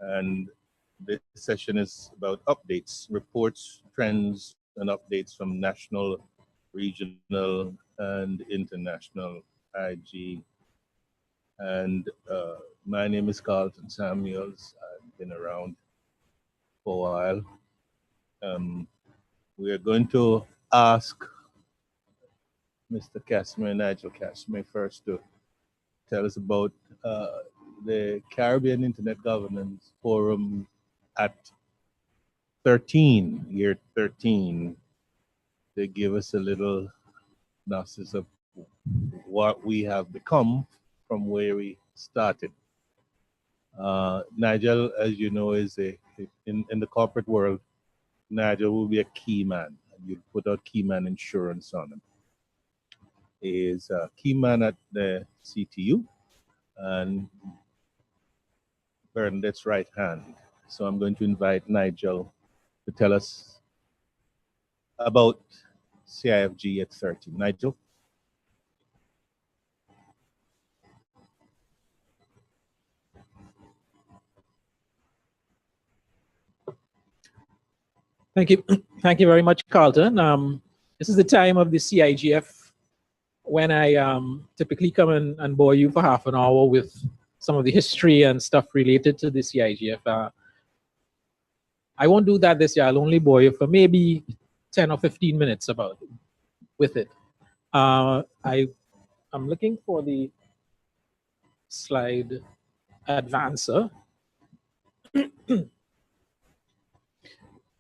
And this session is about updates, reports, trends, and updates from national, regional, and international IG. And my name is Carlton Samuels. I've been around for a while. We are going to ask Mr. Cassimire, Nigel Cassimire, first to tell us about the Caribbean Internet Governance Forum at 13, year 13. They give us a little synopsis of what we have become from where we started. Nigel, as you know, is in the corporate world, Nigel will be a key man. You put out key man insurance on him. He is a key man at the CTU and Bernadette's right hand. So I'm going to invite Nigel to tell us about CIFG at 13. Nigel? Thank you. Thank you very much, Carlton. This is the time of the CIGF when I typically come and bore you for half an hour with some of the history and stuff related to the CIGF. I won't do that this year. I'll only bore you for maybe 10 or 15 minutes with it. I'm looking for the slide advancer.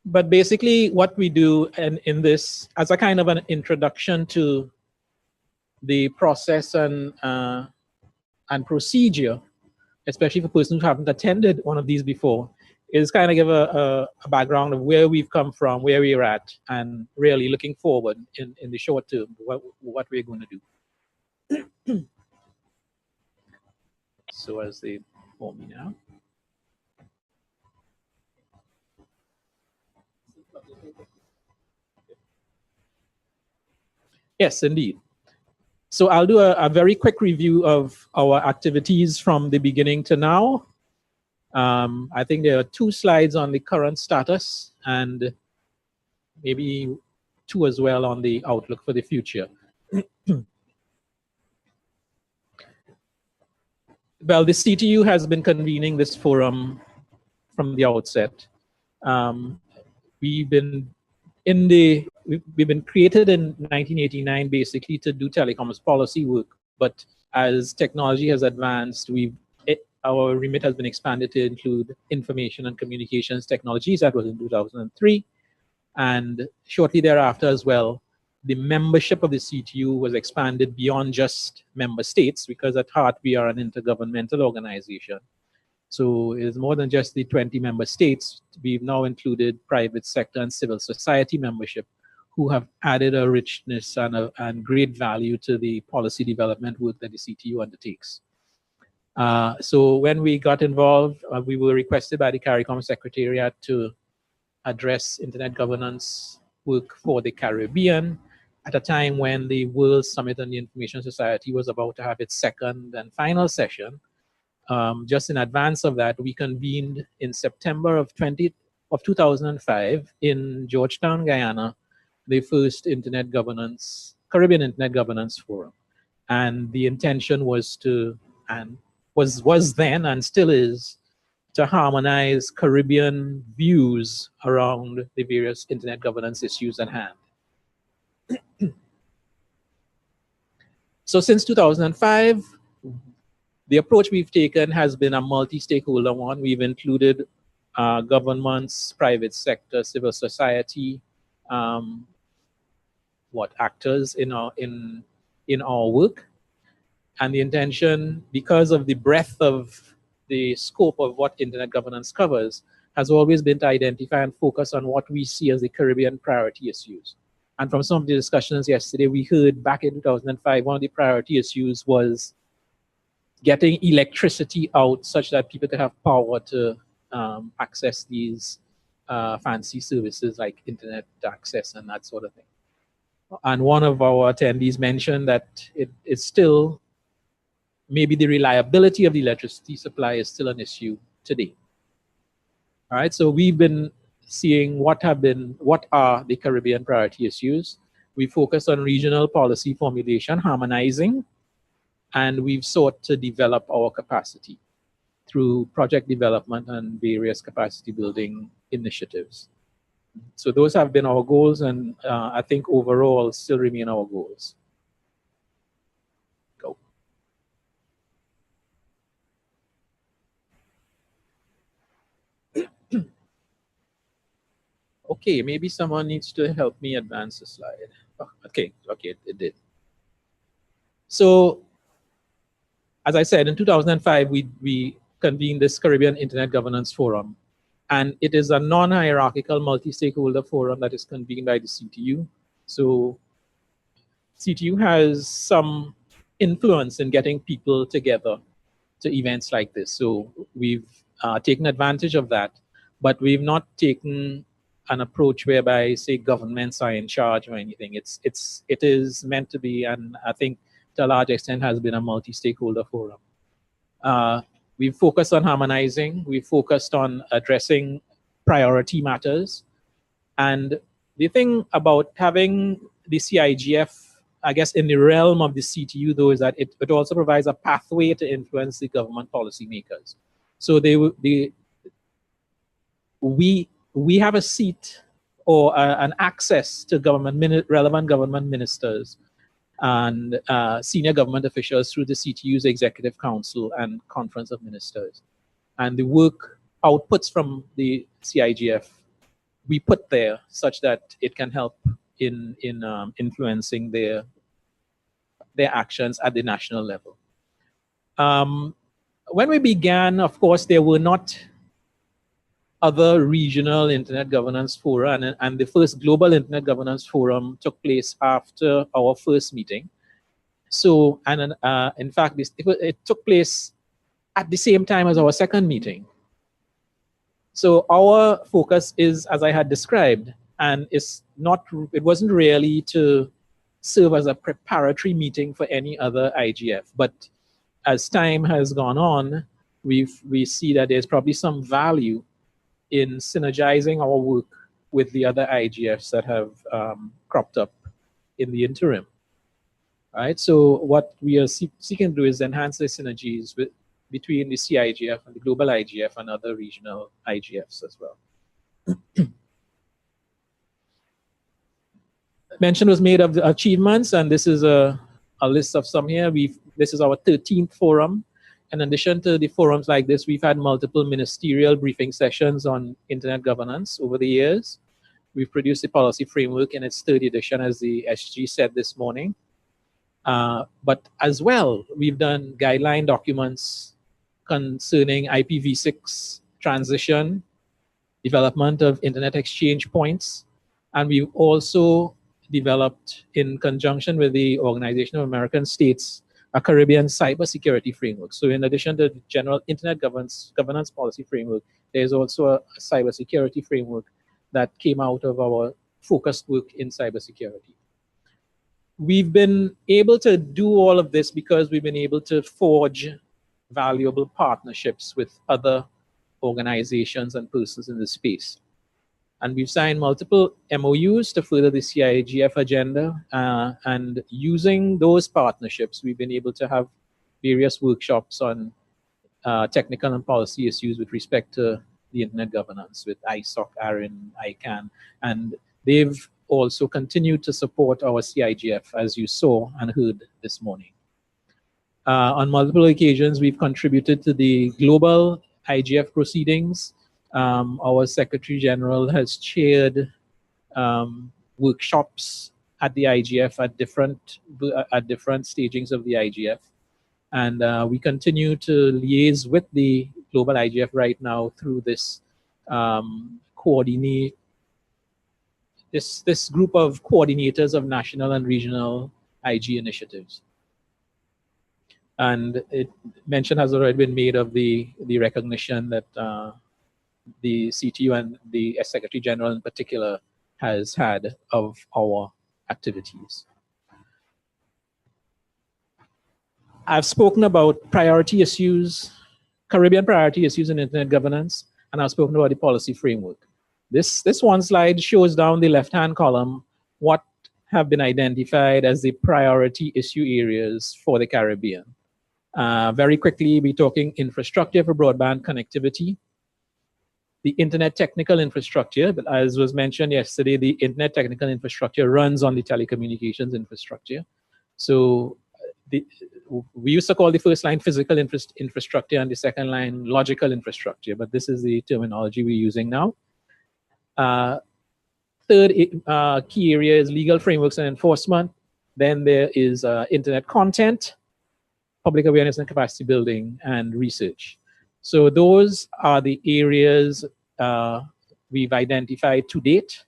But basically what we do in this, as a kind of an introduction to the process and procedure, especially for persons who haven't attended one of these before, is kind of give a background of where we've come from, where we're at, and really looking forward in the short term, what we're going to do. So as they for me now. Yes, indeed. So I'll do a very quick review of our activities from the beginning to now. I think there are 2 slides on the current status and maybe 2 as well on the outlook for the future. Well, the CTU has been convening this forum from the outset. We've been created in 1989 basically to do telecoms policy work, but as technology has advanced, our remit has been expanded to include information and communications technologies. That was in 2003, and shortly thereafter as well, the membership of the CTU was expanded beyond just member states, because at heart we are an intergovernmental organization. So it is more than just the 20 member states. We've now included private sector and civil society membership, who have added a richness and great value to the policy development work that the CTU undertakes. So when we got involved, we were requested by the CARICOM Secretariat to address internet governance work for the Caribbean at a time when the World Summit on the Information Society was about to have its second and final session. Just in advance of that, we convened in September of 2005 in Georgetown, Guyana, the first Caribbean Internet Governance Forum. And the intention was to, and was then and still is, to harmonize Caribbean views around the various internet governance issues at hand. So since 2005, the approach we've taken has been a multi-stakeholder one. We've included governments, private sector, civil society, actors in our work. And the intention, because of the breadth of the scope of what internet governance covers, has always been to identify and focus on what we see as the Caribbean priority issues. And from some of the discussions yesterday, we heard back in 2005, one of the priority issues was getting electricity out such that people could have power to access these fancy services like internet access and that sort of thing. And one of our attendees mentioned that it's still, maybe the reliability of the electricity supply is still an issue today. All right, so we've been seeing what are the Caribbean priority issues. We focus on regional policy formulation, harmonizing, and we've sought to develop our capacity through project development and various capacity building initiatives. So those have been our goals, and I think overall still remain our goals. Go. Okay, maybe someone needs to help me advance the slide. Oh, okay, it did. So, as I said, in 2005, we convened this Caribbean Internet Governance Forum. And it is a non-hierarchical multi-stakeholder forum that is convened by the CTU. So CTU has some influence in getting people together to events like this. So we've taken advantage of that, but we've not taken an approach whereby, say, governments are in charge or anything. It is meant to be, and I think to a large extent has been, a multi-stakeholder forum. We've focused on harmonizing, we've focused on addressing priority matters. And the thing about having the CIGF, I guess, in the realm of the CTU, though, is that it also provides a pathway to influence the government policymakers. So we have a seat or an access to relevant government ministers and senior government officials through the CTU's Executive Council and Conference of Ministers. And the work outputs from the CIGF, we put there such that it can help in influencing their actions at the national level. When we began, of course, there were not other regional internet governance fora, and the first global internet governance forum took place after our first meeting. So, and in fact, it took place at the same time as our second meeting. So our focus is, as I had described, and it wasn't really to serve as a preparatory meeting for any other IGF, but as time has gone on, we see that there's probably some value in synergizing our work with the other IGFs that have cropped up in the interim. All right, so what we are seeking to do is enhance the synergies between the CIGF and the global IGF and other regional IGFs as well. Mention was made of the achievements, and this is a list of some here. This is our 13th forum. In addition to the forums like this, we've had multiple ministerial briefing sessions on internet governance over the years. We've produced a policy framework in its third edition, as the SG said this morning. But as well, we've done guideline documents concerning IPv6 transition, development of internet exchange points, and we've also developed, in conjunction with the Organization of American States, a Caribbean cybersecurity framework. So in addition to the general internet governance policy framework, there's also a cybersecurity framework that came out of our focused work in cybersecurity. We've been able to do all of this because we've been able to forge valuable partnerships with other organizations and persons in the space. And we've signed multiple MOUs to further the CIGF agenda. And using those partnerships, we've been able to have various workshops on technical and policy issues with respect to the internet governance with ISOC, ARIN, ICANN. And they've also continued to support our CIGF, as you saw and heard this morning. On multiple occasions, we've contributed to the global IGF proceedings. Our Secretary General has chaired workshops at the IGF at different stagings of the IGF. And we continue to liaise with the global IGF right now through this this group of coordinators of national and regional IG initiatives. And mention has already been made of the recognition that the CTU and the Secretary General in particular has had of our activities. I've spoken about priority issues, Caribbean priority issues in internet governance, and I've spoken about the policy framework. This one slide shows down the left-hand column what have been identified as the priority issue areas for the Caribbean. Very quickly, we're talking infrastructure for broadband connectivity, the internet technical infrastructure, but as was mentioned yesterday, the internet technical infrastructure runs on the telecommunications infrastructure. So we used to call the first line physical infrastructure and the second line logical infrastructure, but this is the terminology we're using now. Third key area is legal frameworks and enforcement. Then there is internet content, public awareness and capacity building, and research. So those are the areas we've identified to date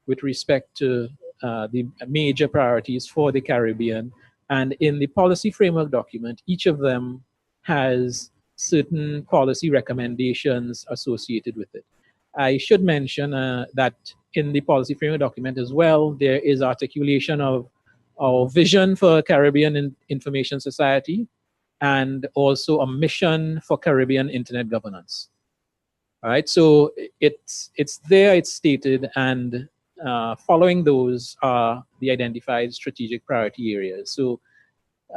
with respect to the major priorities for the Caribbean. And in the policy framework document, each of them has certain policy recommendations associated with it. I should mention that in the policy framework document as well, there is articulation of our vision for Caribbean Information Society, and also a mission for Caribbean internet governance. All right, so it's there, it's stated, and following those are the identified strategic priority areas. So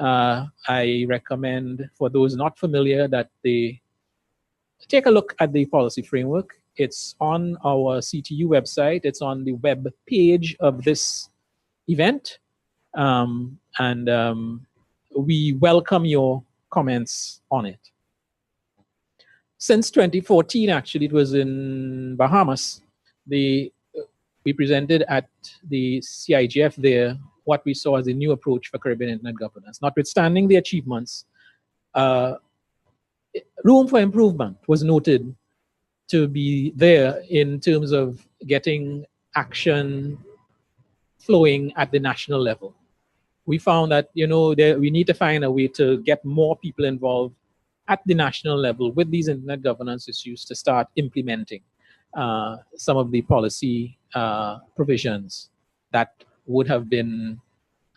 I recommend for those not familiar that they take a look at the policy framework. It's on our CTU website. It's on the web page of this event. We welcome your comments on it. Since 2014, actually, it was in Bahamas. We presented at the CIGF there what we saw as a new approach for Caribbean internet governance. Notwithstanding the achievements, room for improvement was noted to be there in terms of getting action flowing at the national level. We found that, you know, we need to find a way to get more people involved at the national level with these internet governance issues to start implementing some of the policy provisions that would have been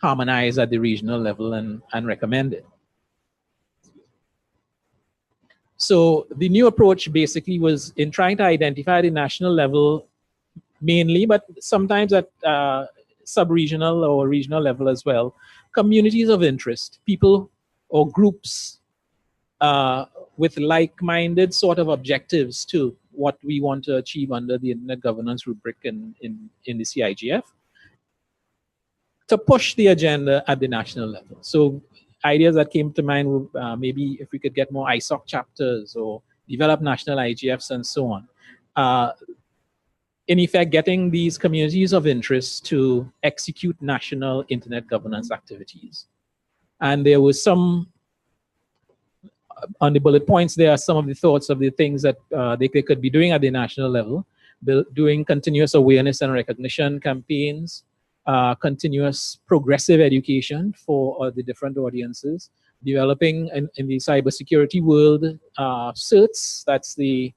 harmonized at the regional level and recommended. So the new approach basically was in trying to identify the national level mainly, but sometimes at sub-regional or regional level as well, communities of interest, people or groups with like-minded sort of objectives to what we want to achieve under the internet governance rubric in the CIGF, to push the agenda at the national level. So ideas that came to mind were maybe if we could get more ISOC chapters or develop national IGFs and so on. In effect, getting these communities of interest to execute national internet governance activities. And there was some, on the bullet points, there are some of the thoughts of the things that they could be doing at the national level, doing continuous awareness and recognition campaigns, continuous progressive education for the different audiences, developing in the cybersecurity world CERTs, that's the,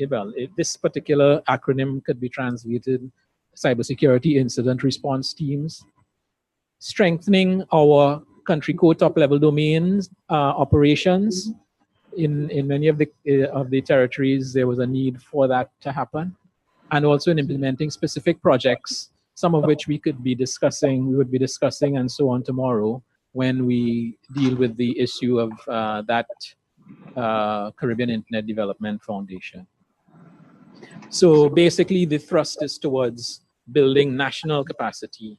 well, this particular acronym could be translated cybersecurity incident response teams, strengthening our country code top level domains operations. In many of the territories, there was a need for that to happen, and also in implementing specific projects, some of which we would be discussing and so on tomorrow when we deal with the issue of that Caribbean Internet Development Foundation. So basically the thrust is towards building national capacity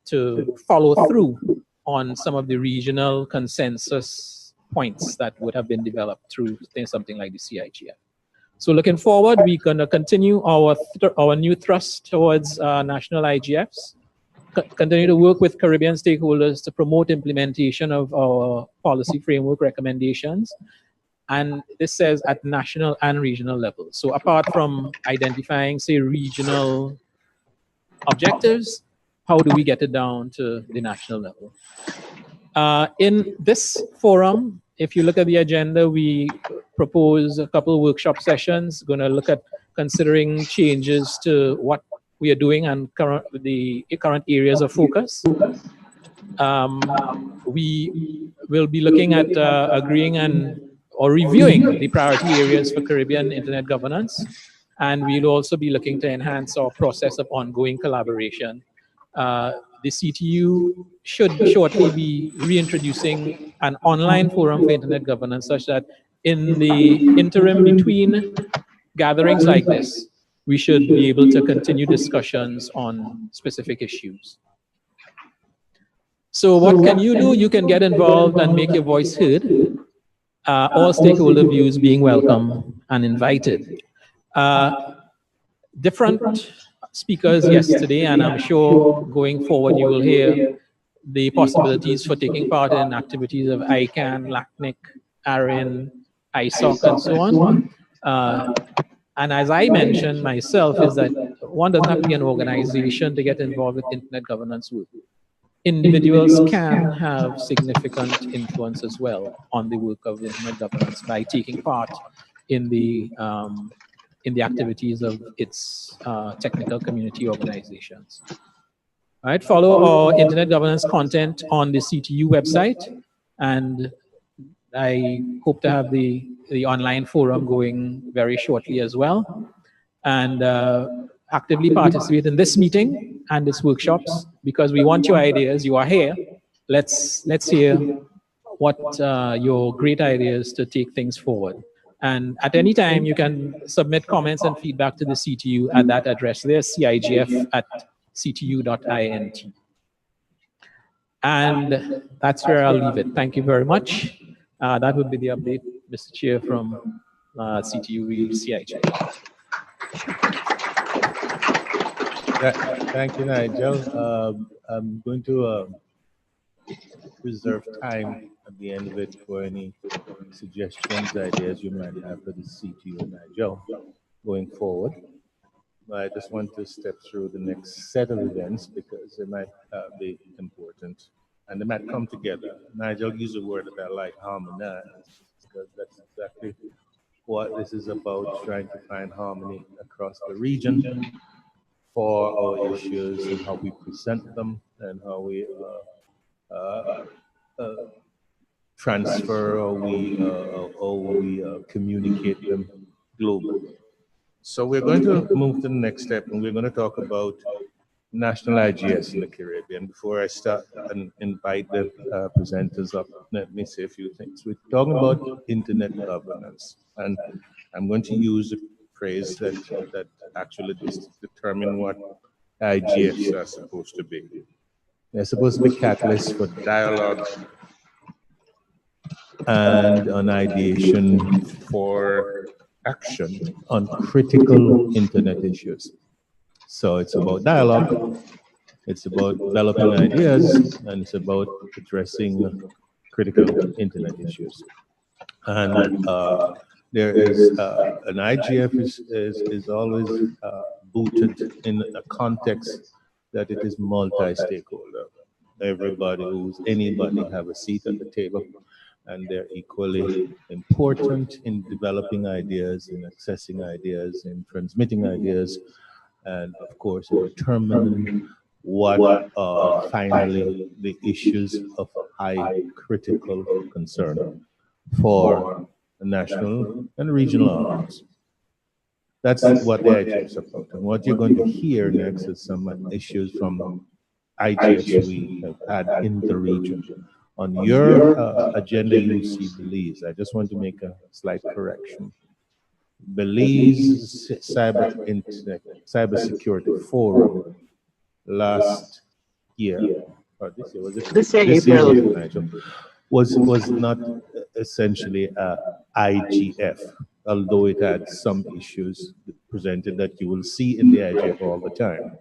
to follow through on some of the regional consensus points that would have been developed through something like the CIGF. So looking forward, we're going to continue our new thrust towards national IGFs, continue to work with Caribbean stakeholders to promote implementation of our policy framework recommendations. And this says at national and regional level. So apart from identifying, say, regional objectives, how do we get it down to the national level? In this forum, if you look at the agenda, we propose a couple of workshop sessions, going to look at considering changes to what we are doing and the current areas of focus. We will be looking at agreeing and or reviewing the priority areas for Caribbean internet governance. And we'll also be looking to enhance our process of ongoing collaboration. The CTU should shortly be reintroducing an online forum for internet governance, such that in the interim between gatherings like this, we should be able to continue discussions on specific issues. So what can you do? You can get involved and make your voice heard. All stakeholder views being welcome and invited. Different speakers yesterday, and I'm sure going forward you will hear the possibilities for taking part in activities of ICANN, LACNIC, ARIN, ISOC, and so on. And as I mentioned myself, is that one doesn't have to be an organization to get involved with internet governance work. Individuals can have significant influence as well on the work of internet governance by taking part in the activities of its technical community organizations. All right, follow our internet governance content on the CTU website, and I hope to have the online forum going very shortly as well. And actively participate in this meeting and its workshops, because we want your ideas. You are here. Let's hear what your great ideas to take things forward. And at any time, you can submit comments and feedback to the CTU at that address there, CIGF@ctu.int. And that's where I'll leave it. Thank you very much. That would be the update, Mr. Chair, from CTU CIGF. Thank you, Nigel. I'm going to reserve time at the end of it for any suggestions, ideas you might have for the CTU, Nigel, going forward. I just want to step through the next set of events because they might be important and they might come together. Nigel used a word that I like, harmonize, because that's exactly what this is about, trying to find harmony across the region for our issues and how we present them and how we transfer or we communicate them globally. So we're going to move to the next step, and we're going to talk about national IGS in the Caribbean. Before I start and invite the presenters up, let me say a few things. We're talking about internet governance, and I'm going to use a phrase that actually determine what IGFs are supposed to be. They're supposed to be catalysts for dialogue and an ideation for action on critical internet issues. So it's about dialogue, it's about developing ideas, and it's about addressing critical internet issues. And there is an IGF is always booted in a context that it is multi-stakeholder. Anybody have a seat at the table, and they're equally important in developing ideas, in accessing ideas, in transmitting ideas, and of course in determining what are finally the issues of high critical concern for the national and regional arms. That's what the IGF is about. And what you're going to hear next is some issues from IGFs we have had in the region. On your agenda, you see Belize. I just want to make a slight correction. Belize Cybersecurity Forum last year, or this year, was it? This year, April. Nigel, was not essentially a IGF, although it had some issues presented that you will see in the IGF all the time.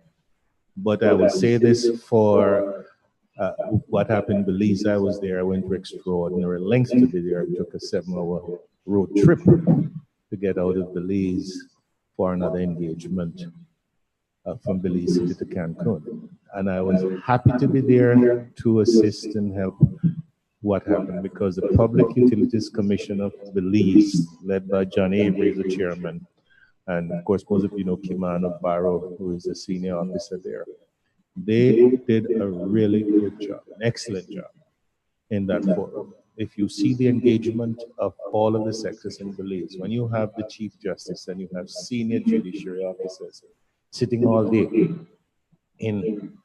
But I will say this for what happened in Belize. I was there. I went to extraordinary lengths to be there. I took a 7-hour road trip to get out of Belize for another engagement from Belize City to Cancun. And I was happy to be there to assist and help what happened, because the Public Utilities Commission of Belize, led by John Avery, the chairman, and of course, most of you know Kimano Barrow, who is a senior officer there. They did a really good job, an excellent job in that forum. if you see the engagement of all of the sectors in Belize, when you have the Chief Justice and you have senior judiciary officers sitting all day in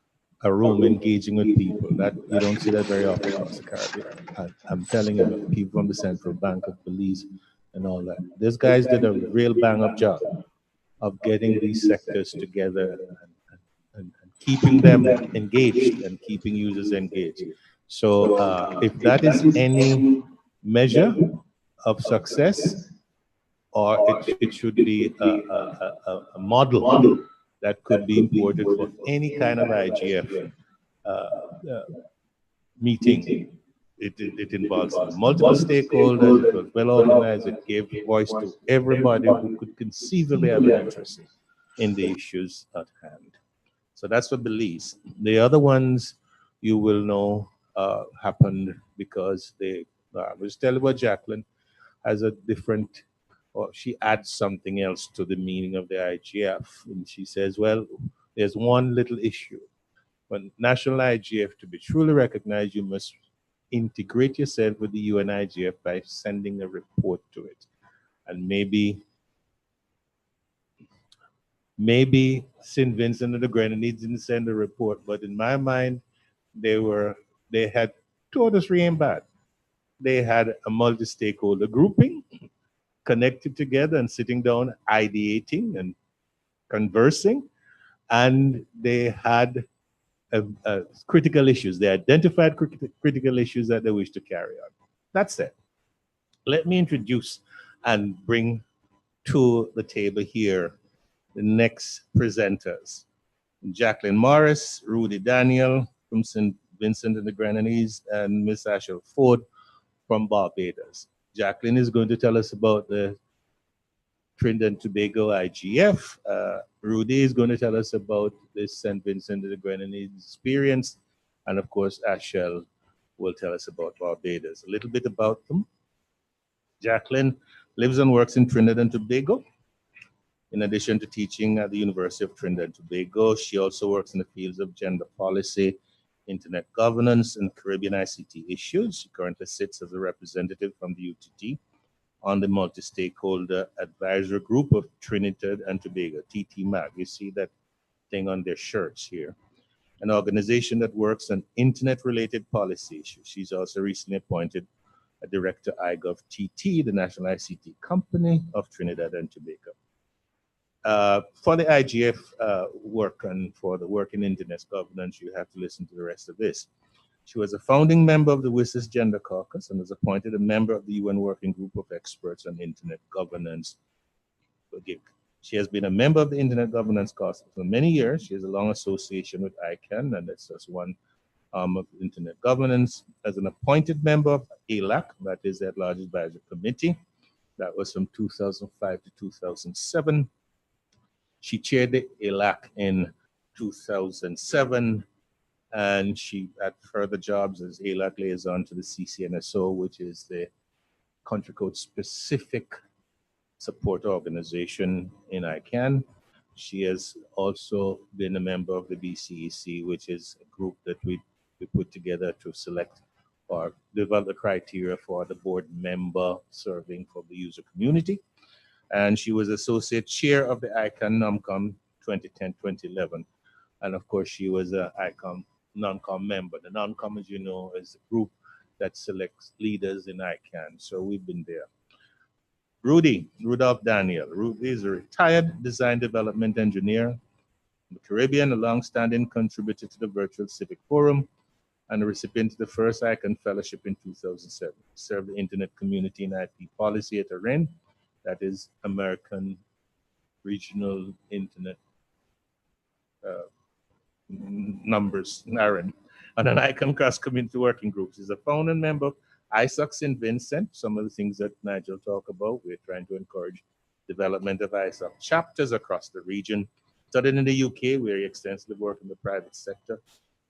a room engaging with people, that you don't see that very often across the Caribbean. I'm telling you, people from the Central Bank of Belize and all that. These guys did a real bang-up job of getting these sectors together and keeping them engaged and keeping users engaged. So if that is any measure of success, or it should be a model that could be imported for any kind of IGF meeting. It involves multiple stakeholders, it was well organized, it gave voice to everybody who could conceivably have an interest in the issues at hand. So that's for Belize. The other ones you will know happened because I was telling about Jacqueline has a different, or she adds something else to the meaning of the IGF. And she says, well, there's one little issue. When national IGF to be truly recognized, you must integrate yourself with the UN IGF by sending a report to it. And maybe St. Vincent and the Grenadines didn't send a report, but in my mind, they had told us really bad. They had a multi-stakeholder grouping connected together and sitting down, ideating and conversing, and they had critical issues. They identified critical issues that they wish to carry on. That's it. Let me introduce and bring to the table here the next presenters. Jacqueline Morris, Rudy Daniel from St. Vincent and the Grenadines, and Miss Ashel Ford from Barbados. Jacqueline is going to tell us about the Trinidad and Tobago IGF. Rudy is going to tell us about the St. Vincent and the Grenadines experience. And of course, Ashel will tell us about Barbados. A little bit about them. Jacqueline lives and works in Trinidad and Tobago. In addition to teaching at the University of Trinidad and Tobago, she also works in the fields of gender policy, internet governance, and Caribbean ICT issues. She currently sits as a representative from the UTT on the multi-stakeholder advisory group of Trinidad and Tobago, TT-MAG. You see that thing on their shirts here. An organization that works on internet-related policy issues. She's also recently appointed a director IGov TT, the National ICT Company of Trinidad and Tobago. For the IGF work and for the work in internet governance, you have to listen to the rest of this. She was a founding member of the WSIS Gender Caucus and was appointed a member of the UN Working Group of Experts on Internet Governance. She has been a member of the Internet Governance Caucus for many years. She has a long association with ICANN, and that's just one arm of Internet Governance. As an appointed member of ALAC, that is the At-Large Advisory Committee, that was from 2005 to 2007. She chaired the ALAC in 2007, and she had further jobs as ALAC liaison to the CCNSO, which is the country code specific support organization in ICANN. She has also been a member of the BCEC, which is a group that we put together to select or develop the criteria for the board member serving for the user community. And she was associate chair of the ICANN NOMCOM 2010-2011. And of course, she was an ICANN non-com member. The non-com, as you know, is a group that selects leaders in ICANN. So we've been there. Rudolph Daniel. Rudy is a retired design development engineer in the Caribbean, a long-standing contributor to the Virtual Civic Forum, and a recipient of the first ICANN Fellowship in 2007. He served the Internet Community and IP Policy at AREN, that is American Regional Internet Numbers, AREN, and an ICANN Cross Community Working Group. He's a founding member of ISOC St. Vincent. Some of the things that Nigel talked about, we're trying to encourage development of ISOC chapters across the region. Studied in the UK, where he extensively worked in the private sector,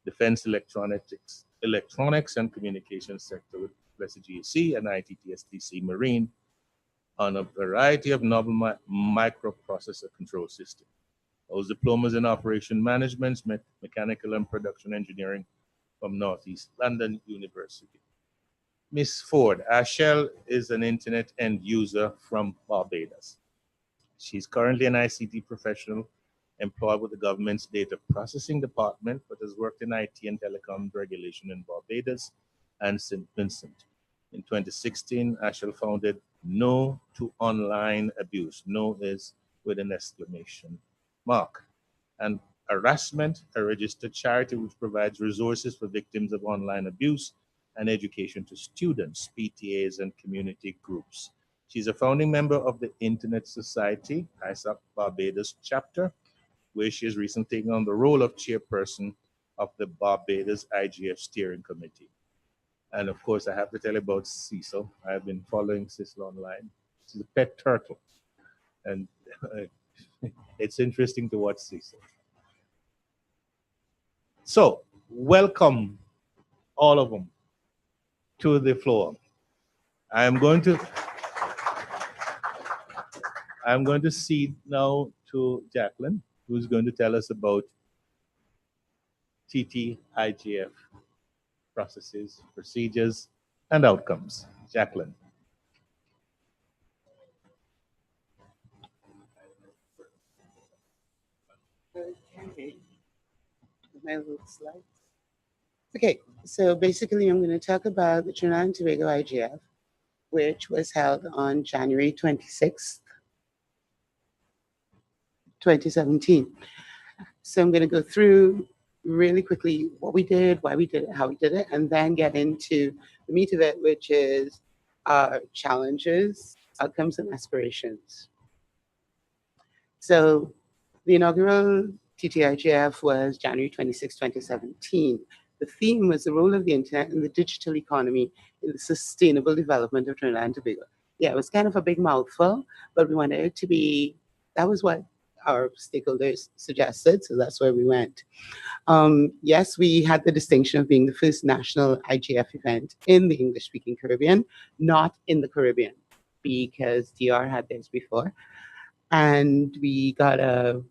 defense electronics and communications sector with Blessed GAC and ITTSTC Marine on a variety of novel microprocessor control systems. Those diplomas in operation management, mechanical and production engineering from Northeast London University. Miss Ford, Ashel is an internet end user from Barbados. She's currently an ICT professional employed with the government's data processing department, but has worked in IT and telecom regulation in Barbados and St. Vincent. In 2016, Ashel founded No to Online Abuse. No is with an exclamation mark. And Harassment, a registered charity which provides resources for victims of online abuse and education to students, PTAs, and community groups. She's a founding member of the Internet Society, ISAC Barbados chapter, where she has recently taken on the role of chairperson of the Barbados IGF Steering Committee. And of course, I have to tell you about Cecil. I've been following Cecil online. She's a pet turtle. And it's interesting to watch Cecil. So, welcome all of them to the floor. I'm going to cede now to Jacqueline, who's going to tell us about TT IGF processes, procedures, and outcomes. Jacqueline. Okay. My little slides. Okay, so basically I'm going to talk about the Trinidad and Tobago IGF, which was held on January 26th, 2017. So I'm going to go through really quickly what we did, why we did it, how we did it, and then get into the meat of it, which is our challenges, outcomes, and aspirations. So the inaugural TTIGF was January 26, 2017. The theme was the role of the internet in the digital economy in the sustainable development of Trinidad and Tobago. Yeah, it was kind of a big mouthful, but we wanted it to be, that was what our stakeholders suggested, so that's where we went. Yes, we had the distinction of being the first national IGF event in the English-speaking Caribbean, not in the Caribbean, because DR had theirs before. And we got a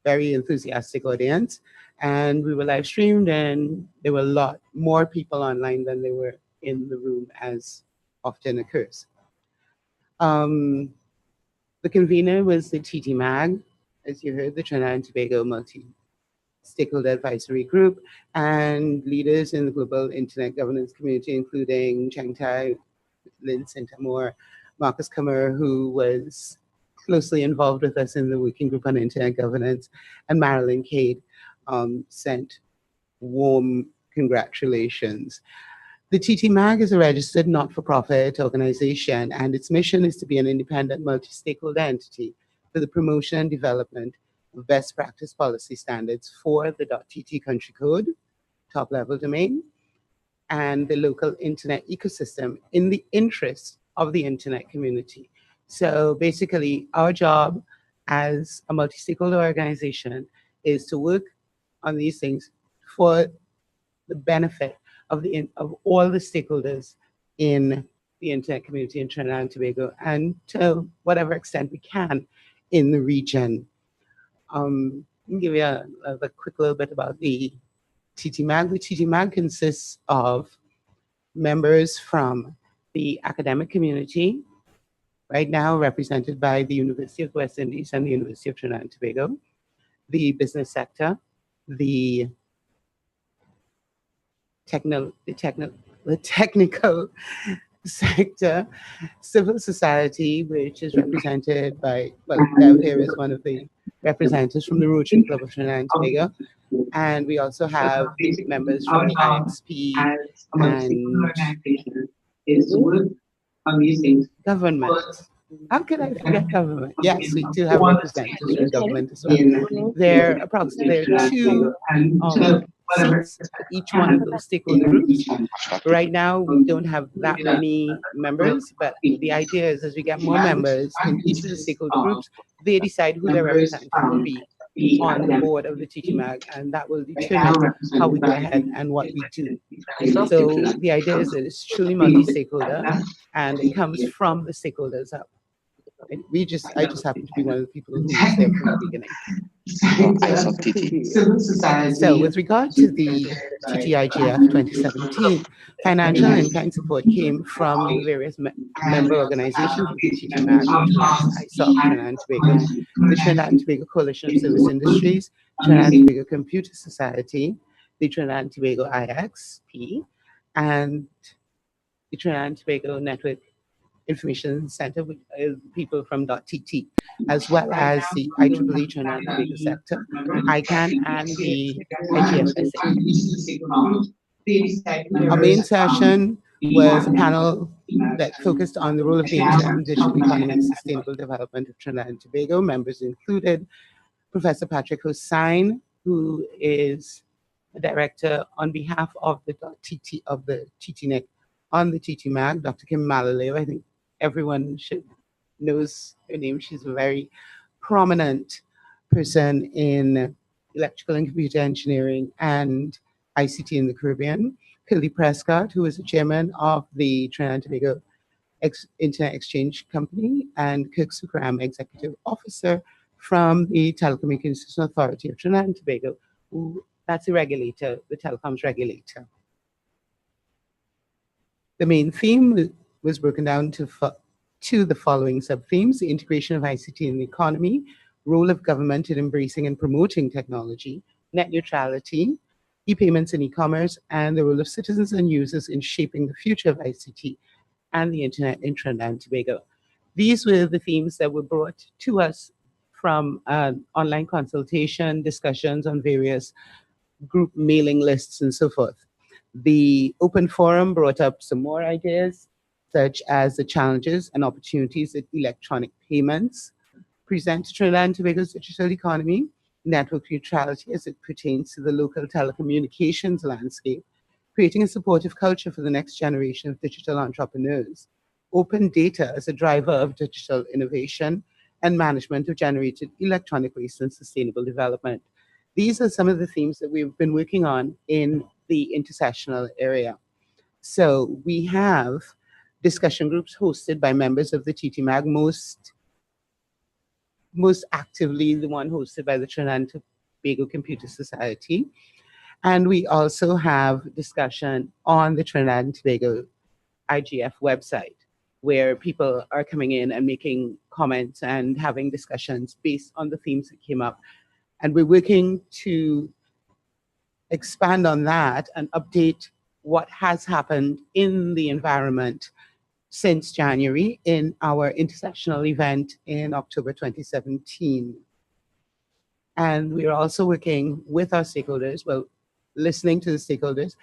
very enthusiastic audience, and we were live streamed, and there were a lot more people online than there were in the room, as often occurs. The convener was the TT MAG, as you heard, the Trinidad and Tobago Multi-Stakeholder Advisory Group, and leaders in the global internet governance community, including Cheng Tai, Lynn St, Amour, Marcus Comer, who was closely involved with us in the working group on internet governance, and Marilyn Cade sent warm congratulations. The TT MAG is a registered not-for-profit organization, and its mission is to be an independent multi-stakeholder entity for the promotion and development of best practice policy standards for the .tt country code, top-level domain, and the local internet ecosystem in the interest of the internet community. So basically, our job as a multi-stakeholder organization is to work on these things for the benefit of all the stakeholders in the internet community in Trinidad and Tobago, and to whatever extent we can in the region. Let me give you a quick little bit about the TT MAG. The TT MAG consists of members from the academic community, right now represented by the University of West Indies and the University of Trinidad and Tobago, the business sector, the technical sector, civil society, which is represented by, well, Dev here is one of the representatives from the Rotary Club of Trinidad and Tobago, and we also have members from the IXP and government. How could I forget government? Yes, we do have representatives from government as well. There are approximately 2 seats for each one of those stakeholder groups. Right now, we don't have that many members, but the idea is as we get more members in each of the stakeholder groups, they decide who their representative will be on the board of the TT MAG, and that will determine how we go ahead and what we do. So the idea is that it's truly multi-stakeholder, and it comes from the stakeholders up. I just happen to be one of the people who was there from the beginning. eyes of TT. So with regard to the TTIGF 2017, financial and in-kind support came from the various member organizations of the TT MAG, which was ISOC, Trinidad and Tobago, the Trinidad and Tobago Coalition of Service Industries, Trinidad and Tobago Computer Society, the Trinidad and Tobago IXP, and the Trinidad and Tobago Network Information Center, with people from .TT, as well as the IEEE Trinidad and Tobago sector, ICANN, and the IGFSA. Our main session was a panel that focused on the role of the internet and digital economy and sustainable development of Trinidad and Tobago. Members included Professor Patrick Hossain, who is a director on behalf of the .TT of the TTNIC on the TT MAG, Dr. Kim Malaleo. I think everyone knows her name. She's a very prominent person in electrical and computer engineering and ICT in the Caribbean. Curly Prescott, who is the chairman of the Trinidad and Tobago Internet Exchange Company, and Kirk Sukram, executive officer from the Telecommunications Authority of Trinidad and Tobago, that's the regulator, the telecoms regulator. The main theme was broken down to the following sub-themes: the integration of ICT in the economy, role of government in embracing and promoting technology, net neutrality, e-payments and e-commerce, and the role of citizens and users in shaping the future of ICT and the internet in Trinidad and Tobago. These were the themes that were brought to us from online consultation, discussions on various group mailing lists, and so forth. The open forum brought up some more ideas, such as the challenges and opportunities that electronic payments present to Trinidad and Tobago's digital economy, network neutrality as it pertains to the local telecommunications landscape, creating a supportive culture for the next generation of digital entrepreneurs, open data as a driver of digital innovation, and management of generated electronic waste and sustainable development. These are some of the themes that we've been working on in the intersessional area. So we have discussion groups hosted by members of the TT MAG, most actively the one hosted by the Trinidad and Tobago Computer Society. And we also have discussion on the Trinidad and Tobago IGF website, where people are coming in and making comments and having discussions based on the themes that came up. And we're working to expand on that and update what has happened in the environment since January in our intersessional event in October 2017. And we're also working with our stakeholders, well, listening to the stakeholders,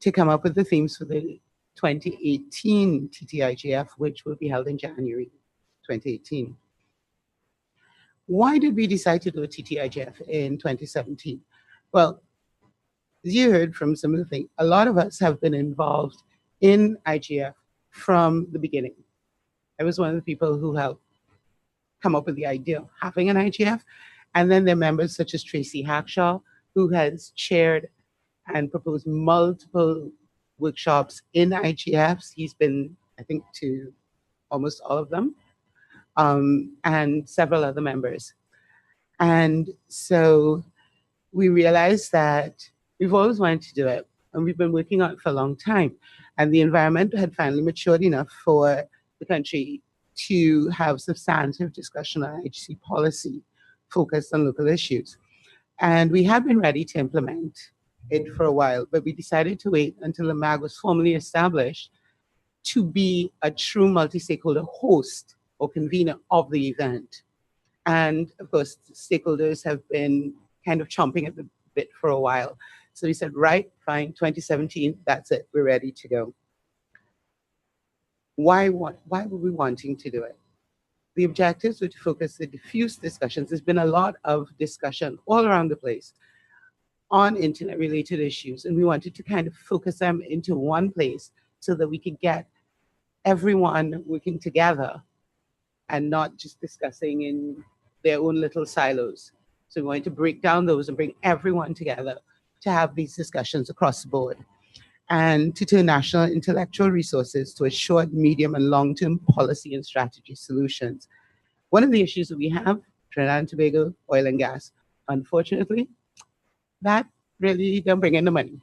to come up with the themes for the 2018 TTIGF, which will be held in January 2018. Why did we decide to do a TTIGF in 2017? Well, as you heard from some of the things, a lot of us have been involved in IGF from the beginning. I was one of the people who helped come up with the idea of having an IGF. And then there are members such as Tracy Hackshaw, who has chaired and proposed multiple workshops in IGFs. He's been, I think, to almost all of them, and several other members. And so we realized that we've always wanted to do it, and we've been working on it for a long time. And the environment had finally matured enough for the country to have substantive discussion on IGC policy focused on local issues. And we had been ready to implement it for a while, but we decided to wait until the MAG was formally established to be a true multi-stakeholder host or convener of the event. And of course, stakeholders have been kind of chomping at the bit for a while. So we said, right, fine, 2017, that's it, we're ready to go. Why were we wanting to do it? The objectives were to focus the diffuse discussions. There's been a lot of discussion all around the place on internet-related issues, and we wanted to kind of focus them into one place so that we could get everyone working together and not just discussing in their own little silos. So we wanted to break down those and bring everyone together to have these discussions across the board, and to turn national intellectual resources to a short, medium, and long-term policy and strategy solutions. One of the issues that we have, Trinidad and Tobago, oil and gas. unfortunately, that really don't bring in the money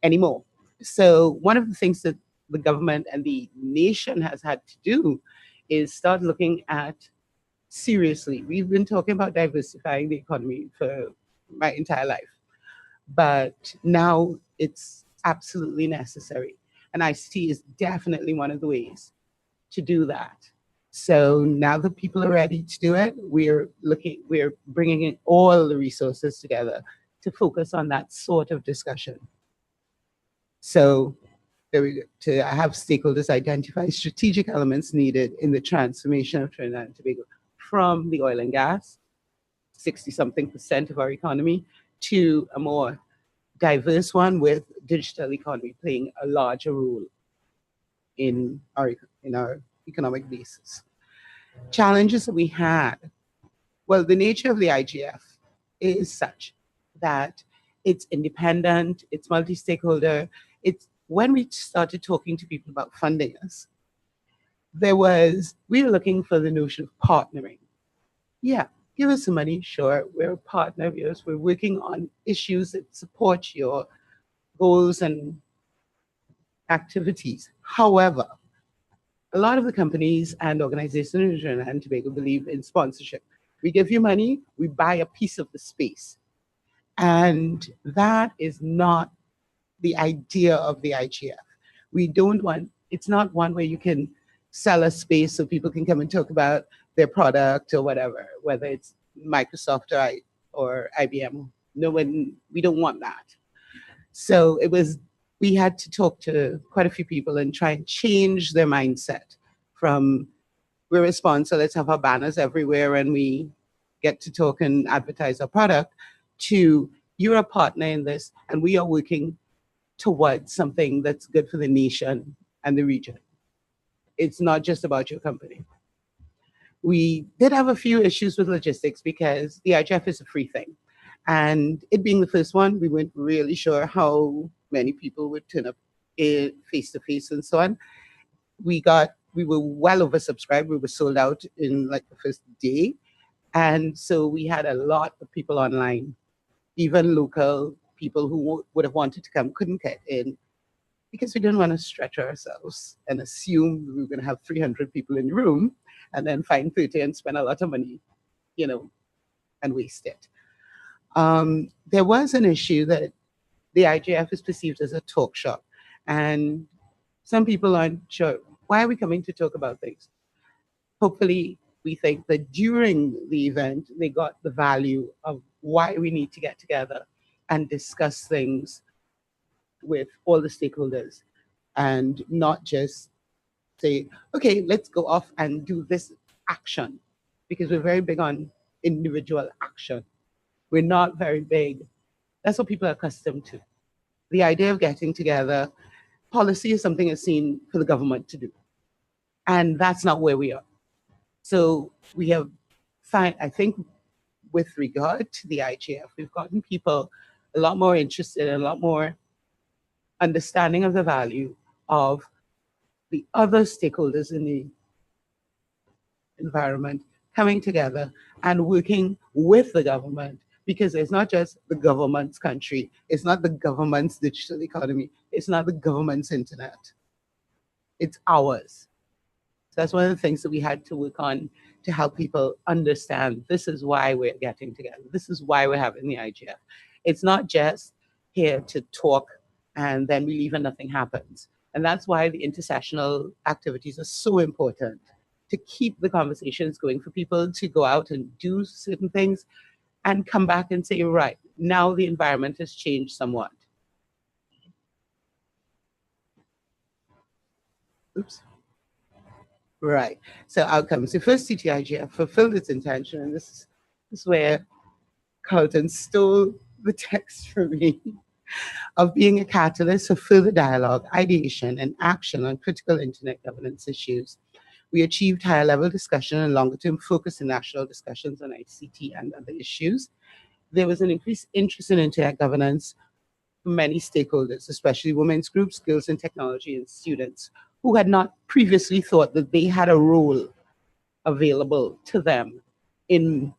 anymore. So one of the things that the government and the nation has had to do is start looking at seriously. We've been talking about diversifying the economy for my entire life, but now it's absolutely necessary. And ICT is definitely one of the ways to do that. So now that people are ready to do it, we're bringing in all the resources together to focus on that sort of discussion. So there we go. To have stakeholders identify strategic elements needed in the transformation of Trinidad and Tobago from the oil and gas, 60-something% of our economy, to a more diverse one with digital economy playing a larger role in our economic basis. Challenges that we had, well, the nature of the IGF is such that it's independent, it's multi-stakeholder. It's when we started talking to people about funding us, we were looking for the notion of partnering. Yeah, give us some money, sure, we're a partner of yours, we're working on issues that support your goals and activities. However, a lot of the companies and organizations in Trinidad and Tobago believe in sponsorship. We give you money, we buy a piece of the space. And that is not the idea of the IGF. We don't want, it's not one where you can sell a space so people can come and talk about their product or whatever, whether it's Microsoft or IBM. No one, we don't want that. So we had to talk to quite a few people and try and change their mindset from we're a sponsor, let's have our banners everywhere and we get to talk and advertise our product, to you're a partner in this and we are working towards something that's good for the nation and the region. It's not just about your company. We did have a few issues with logistics because the IGF is a free thing. And it being the first one, we weren't really sure how many people would turn up face-to-face and so on. We were well oversubscribed. We were sold out in like the first day. And so we had a lot of people online, even local people who would have wanted to come couldn't get in because we didn't want to stretch ourselves and assume we were going to have 300 people in the room and then find 30 and spend a lot of money, and waste it. There was an issue that the IGF is perceived as a talk shop, and some people aren't sure, why are we coming to talk about things? Hopefully, we think that during the event, they got the value of why we need to get together and discuss things with all the stakeholders and not just say, okay, let's go off and do this action, because we're very big on individual action. We're not very big. That's what people are accustomed to. The idea of getting together, policy is something that's seen for the government to do. And that's not where we are. So we have found, I think, with regard to the IGF, we've gotten people a lot more interested and a lot more understanding of the value of the other stakeholders in the environment coming together and working with the government, because it's not just the government's country, it's not the government's digital economy, it's not the government's internet, it's ours. So that's one of the things that we had to work on to help people understand this is why we're getting together, this is why we're having the IGF. It's not just here to talk and then we leave and nothing happens. And that's why the intersessional activities are so important, to keep the conversations going, for people to go out and do certain things and come back and say, right, now the environment has changed somewhat. Oops. Right, so outcomes. The first CTIGF fulfilled its intention, and this is where Carlton stole the text from me, of being a catalyst for further dialogue, ideation, and action on critical internet governance issues. We achieved higher level discussion and longer term focus in national discussions on ICT and other issues. There was an increased interest in internet governance from many stakeholders, especially women's groups, girls in technology, and students, who had not previously thought that they had a role available to them in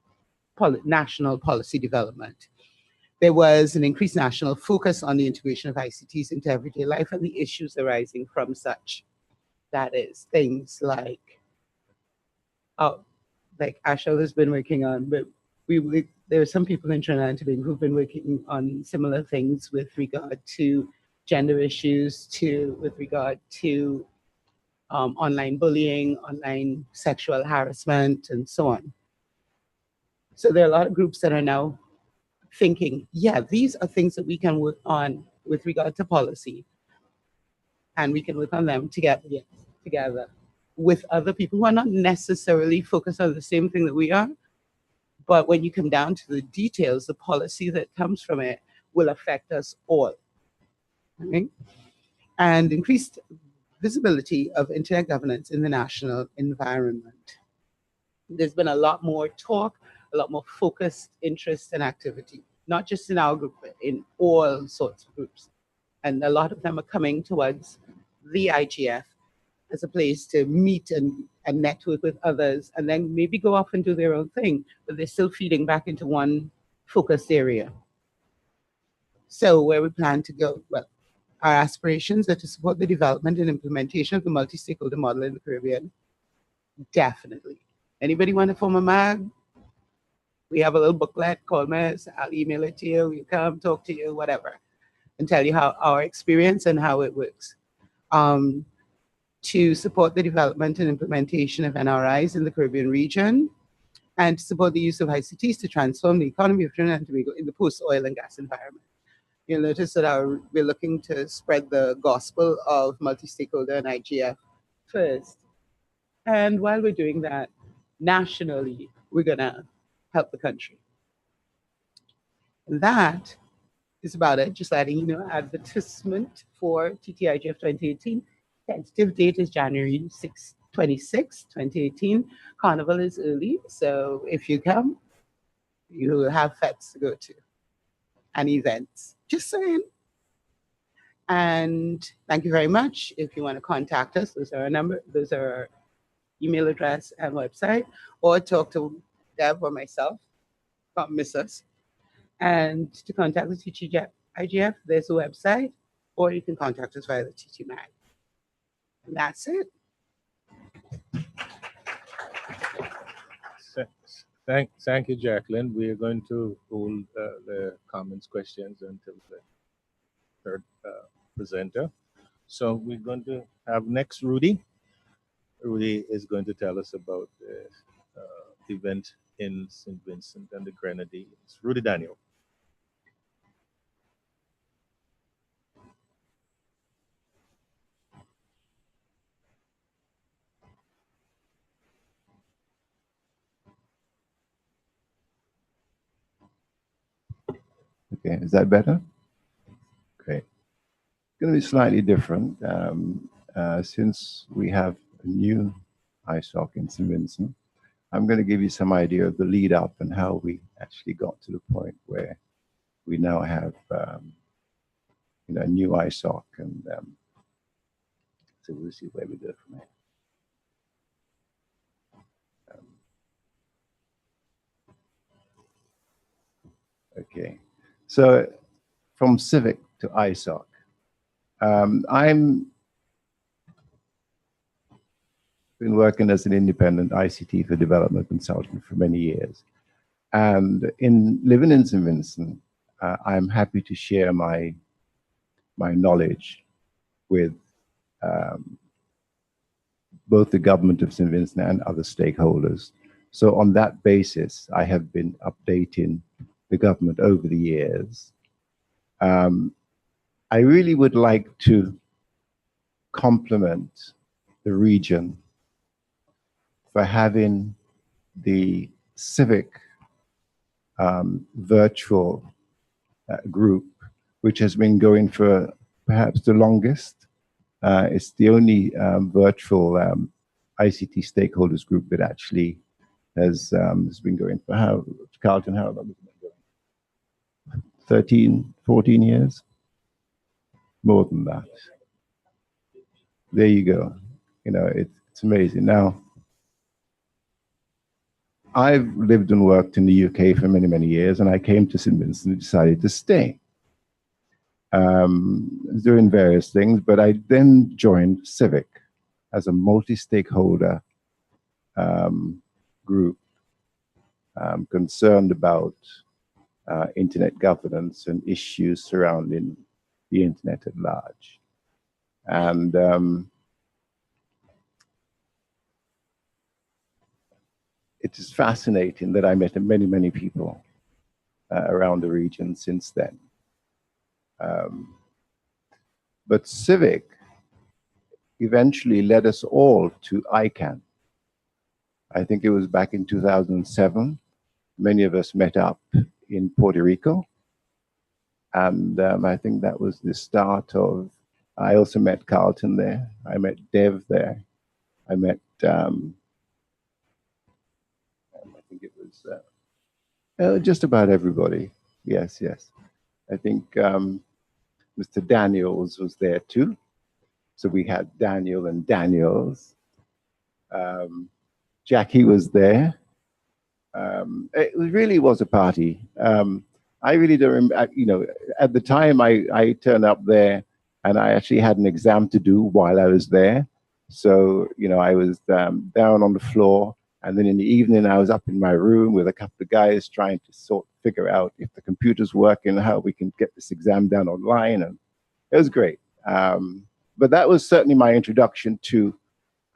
national policy development. There was an increased national focus on the integration of ICTs into everyday life and the issues arising from such. That is things like, like Ashel has been working on, but there are some people in Trinidad and Tobago who've been working on similar things with regard to gender issues, with regard to online bullying, online sexual harassment, and so on. So there are a lot of groups that are now thinking, yeah, these are things that we can work on with regard to policy, and we can work on them together with other people who are not necessarily focused on the same thing that we are. But when you come down to the details, the policy that comes from it will affect us all. Okay? And increased visibility of internet governance in the national environment. There's been a lot more talk, a lot more focused interest and activity, not just in our group, but in all sorts of groups. And a lot of them are coming towards the IGF as a place to meet and network with others, and then maybe go off and do their own thing, but they're still feeding back into one focused area. So where we plan to go? Well, our aspirations are to support the development and implementation of the multi-stakeholder model in the Caribbean. Definitely. Anybody want to form a MAG? We have a little booklet called Miss. I'll email it to you. We'll come talk to you, whatever, and tell you how our experience and how it works. To support the development and implementation of NRIs in the Caribbean region, and to support the use of ICTs to transform the economy of Trinidad and Tobago in the post-oil and gas environment. You'll notice that we're looking to spread the gospel of multi-stakeholder and IGF first. And while we're doing that, nationally, we're gonna help the country. And that is about it. Just letting you know, advertisement for TTIGF 2018. Tentative date is January 26, 2018. Carnival is early, so if you come, you will have fetes to go to and events. Just saying. And thank you very much. If you want to contact us, those are our number, those are our email address and website, or talk to Deb or myself. Don't miss us. And to contact the IGF, there's a website, or you can contact us via the TT MAG. And that's it. Thank you, Jacqueline. We are going to hold the comments, questions until the third presenter. So we're going to have next Rudy. Rudy is going to tell us about the event in St. Vincent and the Grenadines. Rudy Daniel. Okay, is that better? Great. It's going to be slightly different since we have a new ISOC in St. Vincent. I'm going to give you some idea of the lead up and how we actually got to the point where we now have a new ISOC, and so we'll see where we go from here. Okay, so from Civic to ISOC. I'm been working as an independent ICT for development consultant for many years. And in living in St. Vincent, I'm happy to share my knowledge with both the government of St. Vincent and other stakeholders. So on that basis, I have been updating the government over the years. I really would like to compliment the region for having the Civic virtual group, which has been going for perhaps the longest. It's the only virtual ICT stakeholders group that actually has been going for Carlton, how long has it been going? 13, 14 years? More than that. There you go. It's amazing. Now, I've lived and worked in the UK for many, many years, and I came to St. Vincent and decided to stay. Doing various things, but I then joined CIVIC as a multi-stakeholder group concerned about internet governance and issues surrounding the internet at large. And it is fascinating that I met many, many people around the region since then. But CIVIC eventually led us all to ICANN. I think it was back in 2007. Many of us met up in Puerto Rico. And I think that was the start of, I also met Carlton there. I met Dev there. I met, I think it was just about everybody. Yes, yes. I think Mr. Daniels was there too. So we had Daniel and Daniels. Jackie was there. It really was a party. I really don't remember, you know, at the time I turned up there and I actually had an exam to do while I was there. So, you know, I was down on the floor, and then in the evening I was up in my room with a couple of guys trying to figure out if the computer's working, how we can get this exam done online, and it was great. But that was certainly my introduction to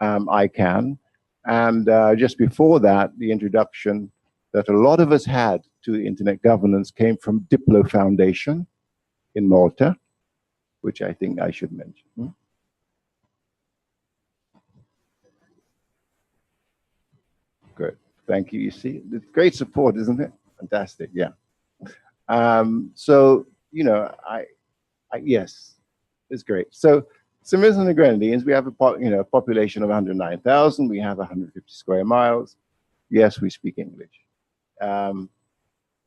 ICANN. And just before that, the introduction that a lot of us had to internet governance came from Diplo Foundation in Malta, which I think I should mention. Good, thank you. You see, it's great support, isn't it? Fantastic, yeah. So, you know, yes, it's great. So, St. Vincent and the Grenadines, we have a population of 109,000. We have 150 square miles. Yes, we speak English.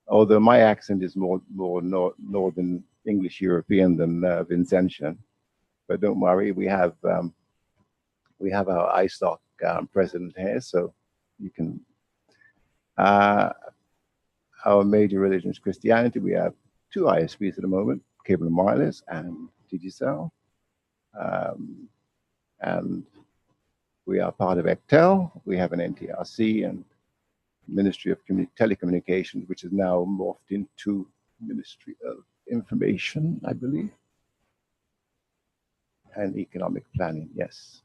Although my accent is more Northern English European than Vincentian, but don't worry, we have our ISOC president here, so you can. Our major religion is Christianity. We have two ISPs at the moment, Cable and Wireless and Digicel. And we are part of ECTEL. We have an NTRC and Ministry of Telecommunications, which is now morphed into Ministry of Information, I believe, and Economic Planning, yes.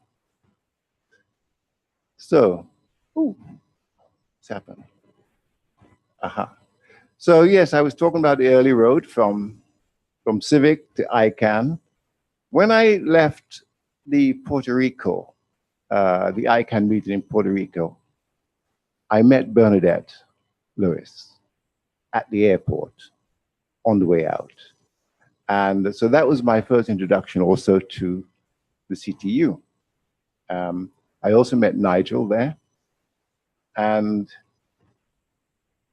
So, what's happened? Aha. So yes, I was talking about the early road from CIVIC to ICANN. When I left the Puerto Rico, the ICANN meeting in Puerto Rico, I met Bernadette Lewis at the airport on the way out. And so that was my first introduction also to the CTU. I also met Nigel there. And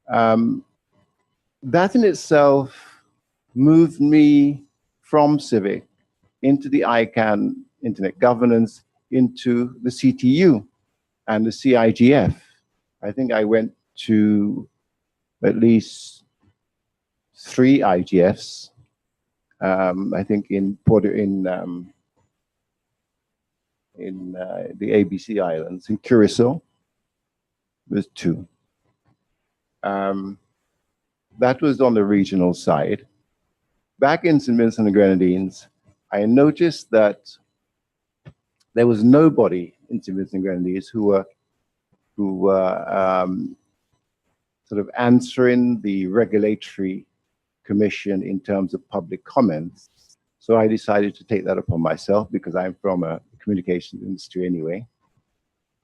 that in itself moved me from CIVIC into the ICANN internet governance, into the CTU and the CIGF. I think I went to at least 3 IGFs. I think in the ABC Islands, in Curacao, was 2. That was on the regional side. Back in St. Vincent and the Grenadines, I noticed that there was nobody in St. Vincent and the Grenadines who were sort of answering the regulatory commission in terms of public comments. So I decided to take that upon myself because I'm from a communications industry anyway.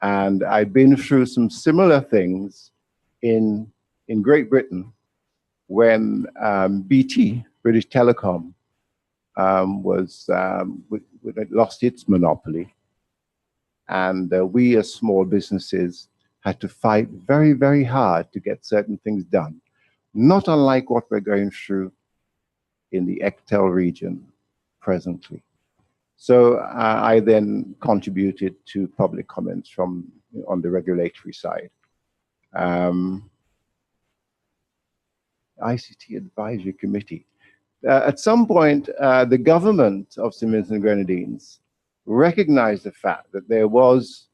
And I'd been through some similar things in Great Britain when BT, British Telecom, lost its monopoly. And we as small businesses had to fight very, very hard to get certain things done. Not unlike what we're going through in the ECTEL region presently. So I then contributed to public comments on the regulatory side. ICT Advisory Committee. At some point, the government of St. Vincent and Grenadines recognized the fact that there was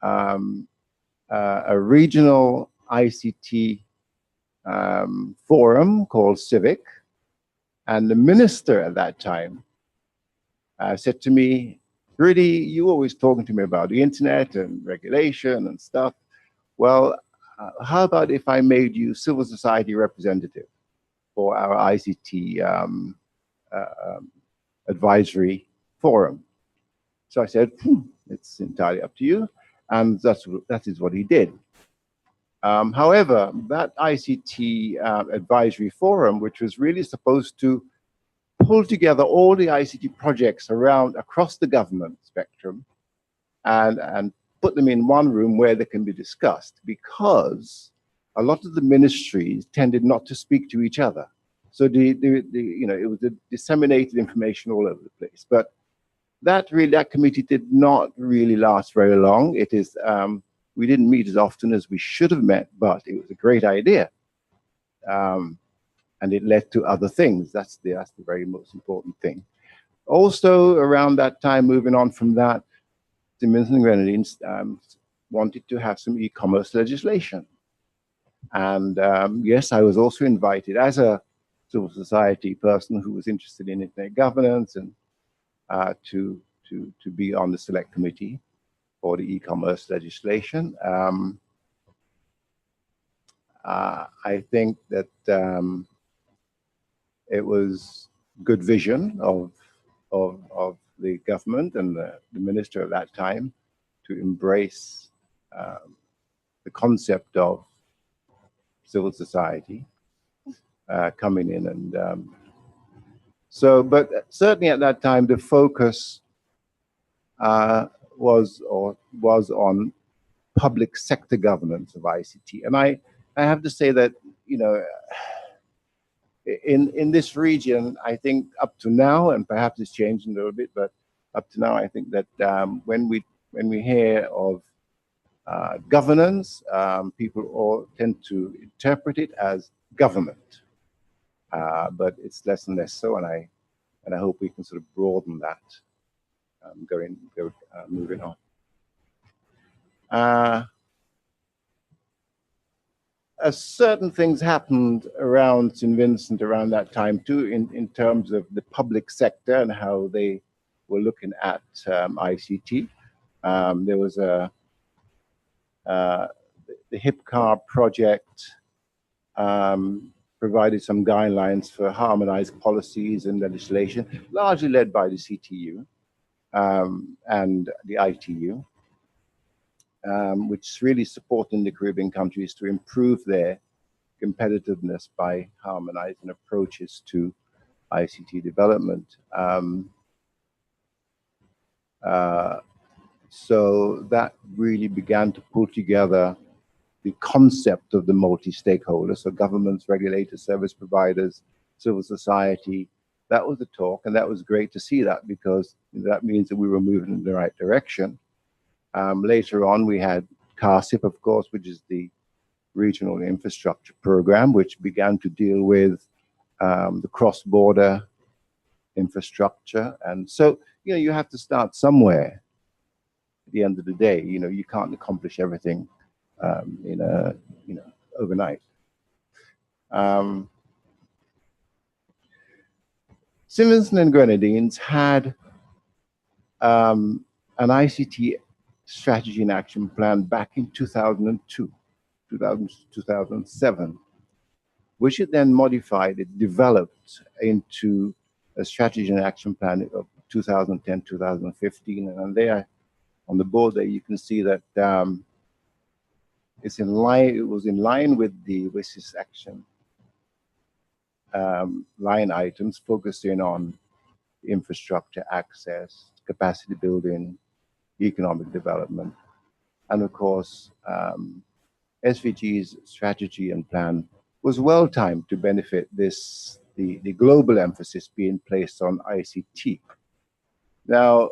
a regional ICT forum called CIVIC, and the minister at that time said to me, "Rudy, you always talking to me about the internet and regulation and stuff. Well, how about if I made you civil society representative for our ICT advisory forum?" So I said, it's entirely up to you. And that is what he did. However, that ICT advisory forum, which was really supposed to pull together all the ICT projects across the government spectrum and put them in one room where they can be discussed, because a lot of the ministries tended not to speak to each other. So it was disseminated information all over the place. But that committee did not really last very long. We didn't meet as often as we should have met, but it was a great idea. And it led to other things. That's the very most important thing. Also, around that time, moving on from that, St. Vincent and Grenadines wanted to have some e-commerce legislation. And yes, I was also invited as a civil society person who was interested in internet governance and to be on the select committee for the e-commerce legislation. I think that it was good vision of the government and the minister at that time to embrace the concept of civil society coming in. And but certainly at that time, the focus was on public sector governance of ICT. And I have to say that, in this region, I think up to now, and perhaps it's changed a little bit, but up to now, I think that when we hear of governance, people all tend to interpret it as government, but it's less and less so, and I hope we can sort of broaden that moving on. Certain things happened around St. Vincent around that time too, in terms of the public sector and how they were looking at ICT. There was the HIPCAR project provided some guidelines for harmonized policies and legislation, largely led by the CTU and the ITU. Which is really supporting the Caribbean countries to improve their competitiveness by harmonizing approaches to ICT development. So that really began to pull together the concept of the multi-stakeholders, so governments, regulators, service providers, civil society. That was the talk, and that was great to see that, because that means that we were moving in the right direction. Later on, we had CIGF, of course, which is the regional infrastructure program, which began to deal with the cross-border infrastructure. And so, you have to start somewhere at the end of the day. You can't accomplish everything overnight. St. Vincent and Grenadines had an ICT strategy and action plan back in 2007, which it then modified, it developed into a strategy and action plan of 2010, 2015. And there on the board there, you can see that it was in line with the WSIS action line items, focusing on infrastructure access, capacity building, economic development, and of course, SVG's strategy and plan was well timed to benefit the global emphasis being placed on ICT. Now,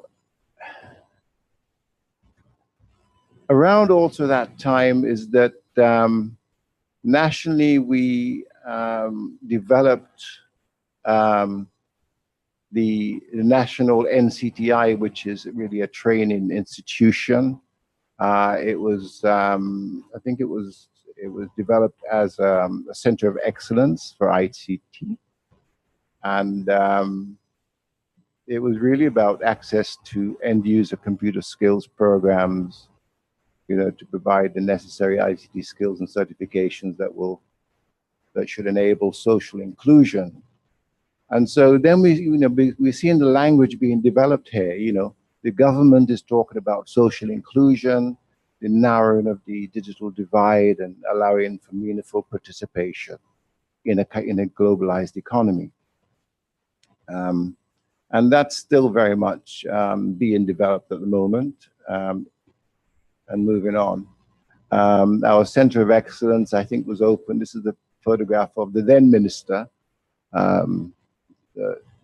around also that time is that nationally we developed the national NCTI, which is really a training institution. It was, I think it was developed as a center of excellence for ICT. And it was really about access to end user computer skills programs, you know, to provide the necessary ICT skills and certifications that should enable social inclusion. And so then we're seeing the language being developed here. You know, the government is talking about social inclusion, the narrowing of the digital divide, and allowing for meaningful participation in a globalized economy. And that's still very much being developed at the moment. And moving on. Our Center of Excellence, I think, was open. This is the photograph of the then minister,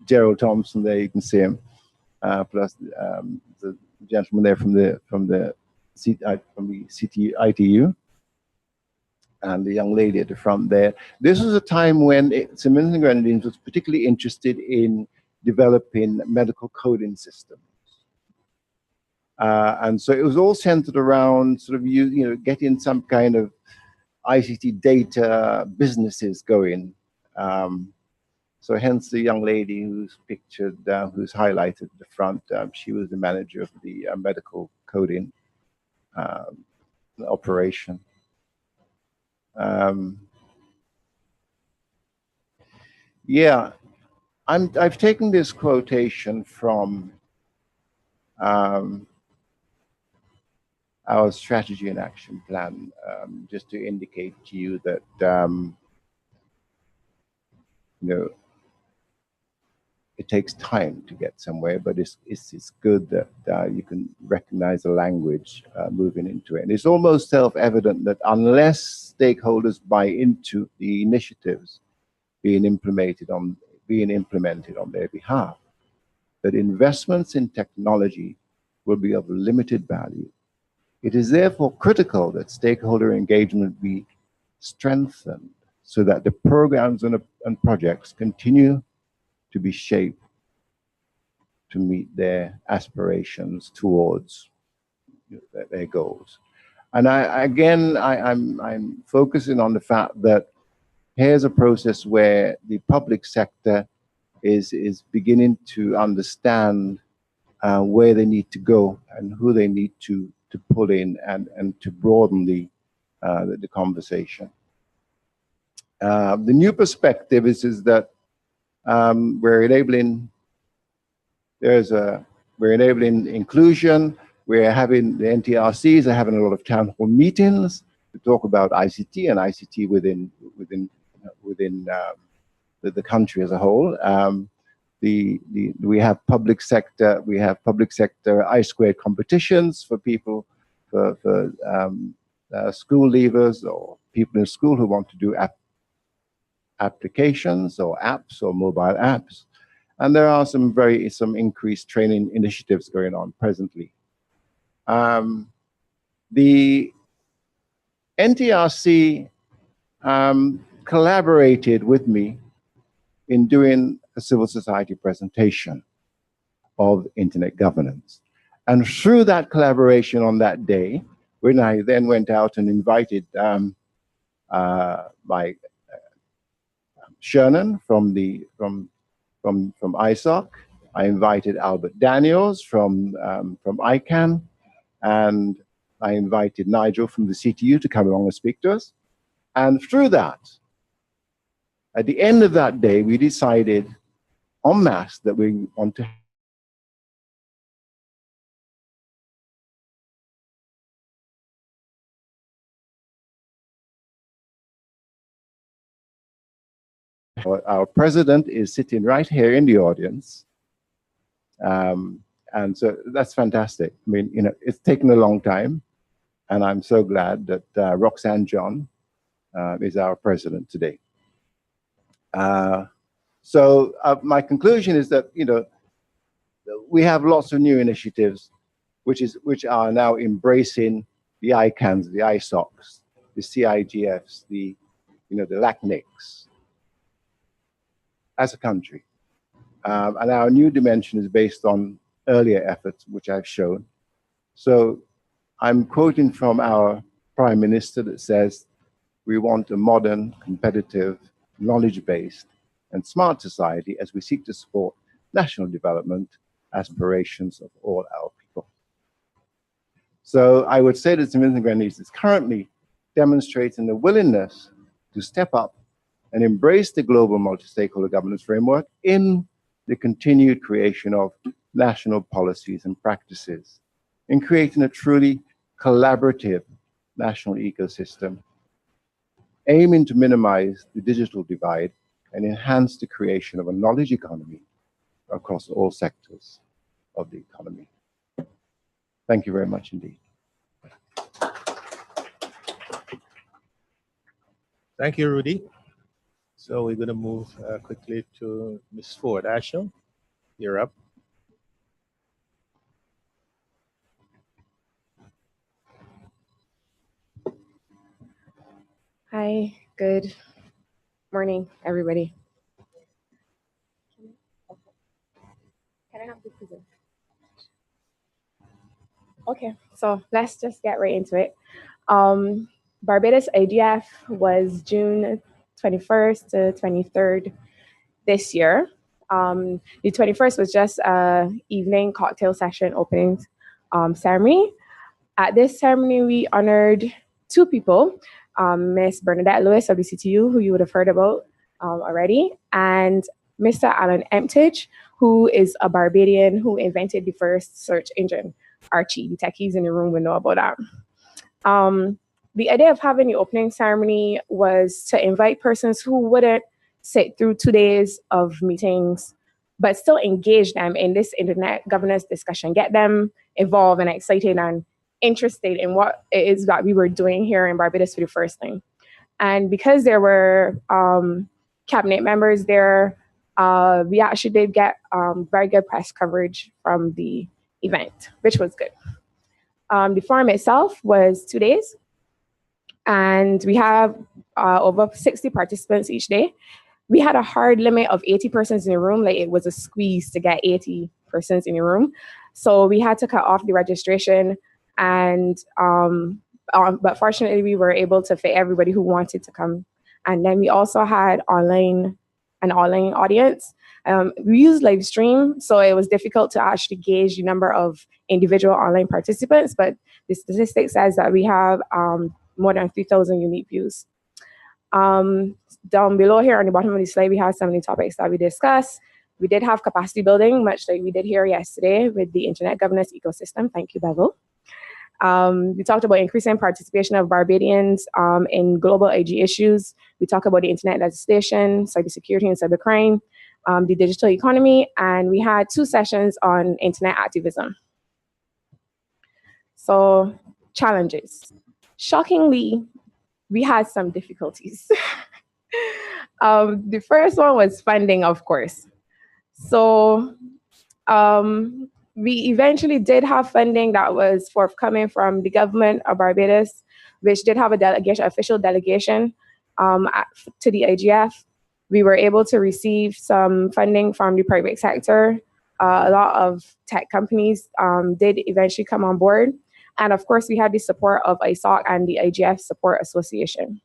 Gerald Thompson. There you can see him, plus the gentleman there from the ITU, and the young lady at the front there. This was a time when St. Vincent and Grenadines was particularly interested in developing medical coding systems. And so it was all centered around sort of getting some kind of ICT data businesses going. So hence the young lady who's pictured, who's highlighted at the front, she was the manager of the medical coding operation. Yeah, I've taken this quotation from our strategy and action plan, just to indicate to you that it takes time to get somewhere, but it's good that you can recognize the language moving into it. And it's almost self-evident that unless stakeholders buy into the initiatives being implemented on their behalf, that investments in technology will be of limited value. It is therefore critical that stakeholder engagement be strengthened so that the programs and projects continue to be shaped to meet their aspirations towards their goals. And I'm focusing on the fact that here's a process where the public sector is beginning to understand where they need to go and who they need to pull in and to broaden the conversation. The new perspective is that we're enabling inclusion. We're having the NTRCs are having a lot of town hall meetings to talk about ICT and ICT within the country as a whole. We have public sector I² competitions for people, for school leavers or people in school who want to do applications or apps or mobile apps. And there are some increased training initiatives going on presently. The NTRC collaborated with me in doing a civil society presentation of internet governance. And through that collaboration on that day, when I then went out and invited my Shernan from ISOC, I invited Albert Daniels from ICANN, and I invited Nigel from the CTU to come along and speak to us. And through that, at the end of that day, we decided en masse that we want to our president is sitting right here in the audience. And so that's fantastic. I mean, it's taken a long time, and I'm so glad that Roxanne John is our president today. So my conclusion is that, we have lots of new initiatives which are now embracing the ICANNs, the ISOCs, the the CIGFs, the LACNICs as a country. And our new dimension is based on earlier efforts, which I've shown. So I'm quoting from our Prime Minister that says, we want a modern, competitive, knowledge-based, and smart society as we seek to support national development aspirations of all our people. So I would say that St. Vincent and Grenadines is currently demonstrating the willingness to step up and embrace the global multi-stakeholder governance framework in the continued creation of national policies and practices, in creating a truly collaborative national ecosystem, aiming to minimize the digital divide and enhance the creation of a knowledge economy across all sectors of the economy. Thank you very much indeed. Thank you, Rudy. So we're going to move quickly to Ms. Ford. Asha, you're up. Hi, good morning, everybody. Can I have the present? Okay, so let's just get right into it. Barbados IGF was June 21st to 23rd this year. The 21st was just an evening cocktail session opening ceremony. At this ceremony, we honored two people, Miss Bernadette Lewis of the CTU, who you would have heard about already, and Mr. Alan Emptage, who is a Barbadian who invented the first search engine, Archie. The techies in the room would know about that. The idea of having the opening ceremony was to invite persons who wouldn't sit through 2 days of meetings, but still engage them in this internet governance discussion, get them involved and excited and interested in what it is that we were doing here in Barbados for the first time. And because there were cabinet members there, we actually did get very good press coverage from the event, which was good. The forum itself was 2 days, and we have over 60 participants each day. We had a hard limit of 80 persons in the room, like it was a squeeze to get 80 persons in the room. So we had to cut off the registration, and but fortunately we were able to fit everybody who wanted to come. And then we also had an online audience. We used live stream, so it was difficult to actually gauge the number of individual online participants, but the statistic says that we have more than 3,000 unique views. Down below here on the bottom of the slide, we have some of the topics that we discussed. We did have capacity building, much like we did here yesterday with the internet governance ecosystem. Thank you, Bevel. We talked about increasing participation of Barbadians in global IG issues. We talked about the internet legislation, cybersecurity and cybercrime, the digital economy, and we had 2 sessions on internet activism. So, challenges. Shockingly, we had some difficulties. The first one was funding, of course. So we eventually did have funding that was forthcoming from the government of Barbados, which did have a delegation, official delegation to the IGF. We were able to receive some funding from the private sector. A lot of tech companies did eventually come on board. And of course, we had the support of ISOC and the IGF Support Association.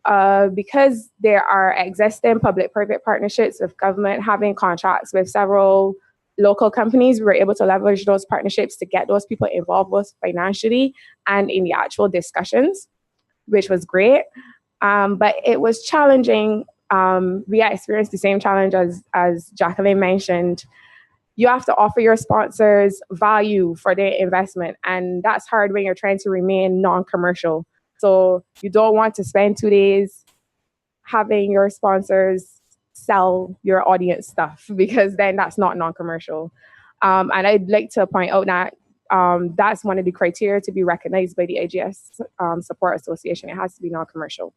Because there are existing public-private partnerships with government having contracts with several local companies, we were able to leverage those partnerships to get those people involved both financially and in the actual discussions, which was great. But it was challenging. We experienced the same challenge as Jacqueline mentioned. You have to offer your sponsors value for their investment, and that's hard when you're trying to remain non-commercial. So you don't want to spend 2 days having your sponsors sell your audience stuff, because then that's not non-commercial. And I'd like to point out that that's one of the criteria to be recognized by the IGF Support Association. It has to be non-commercial.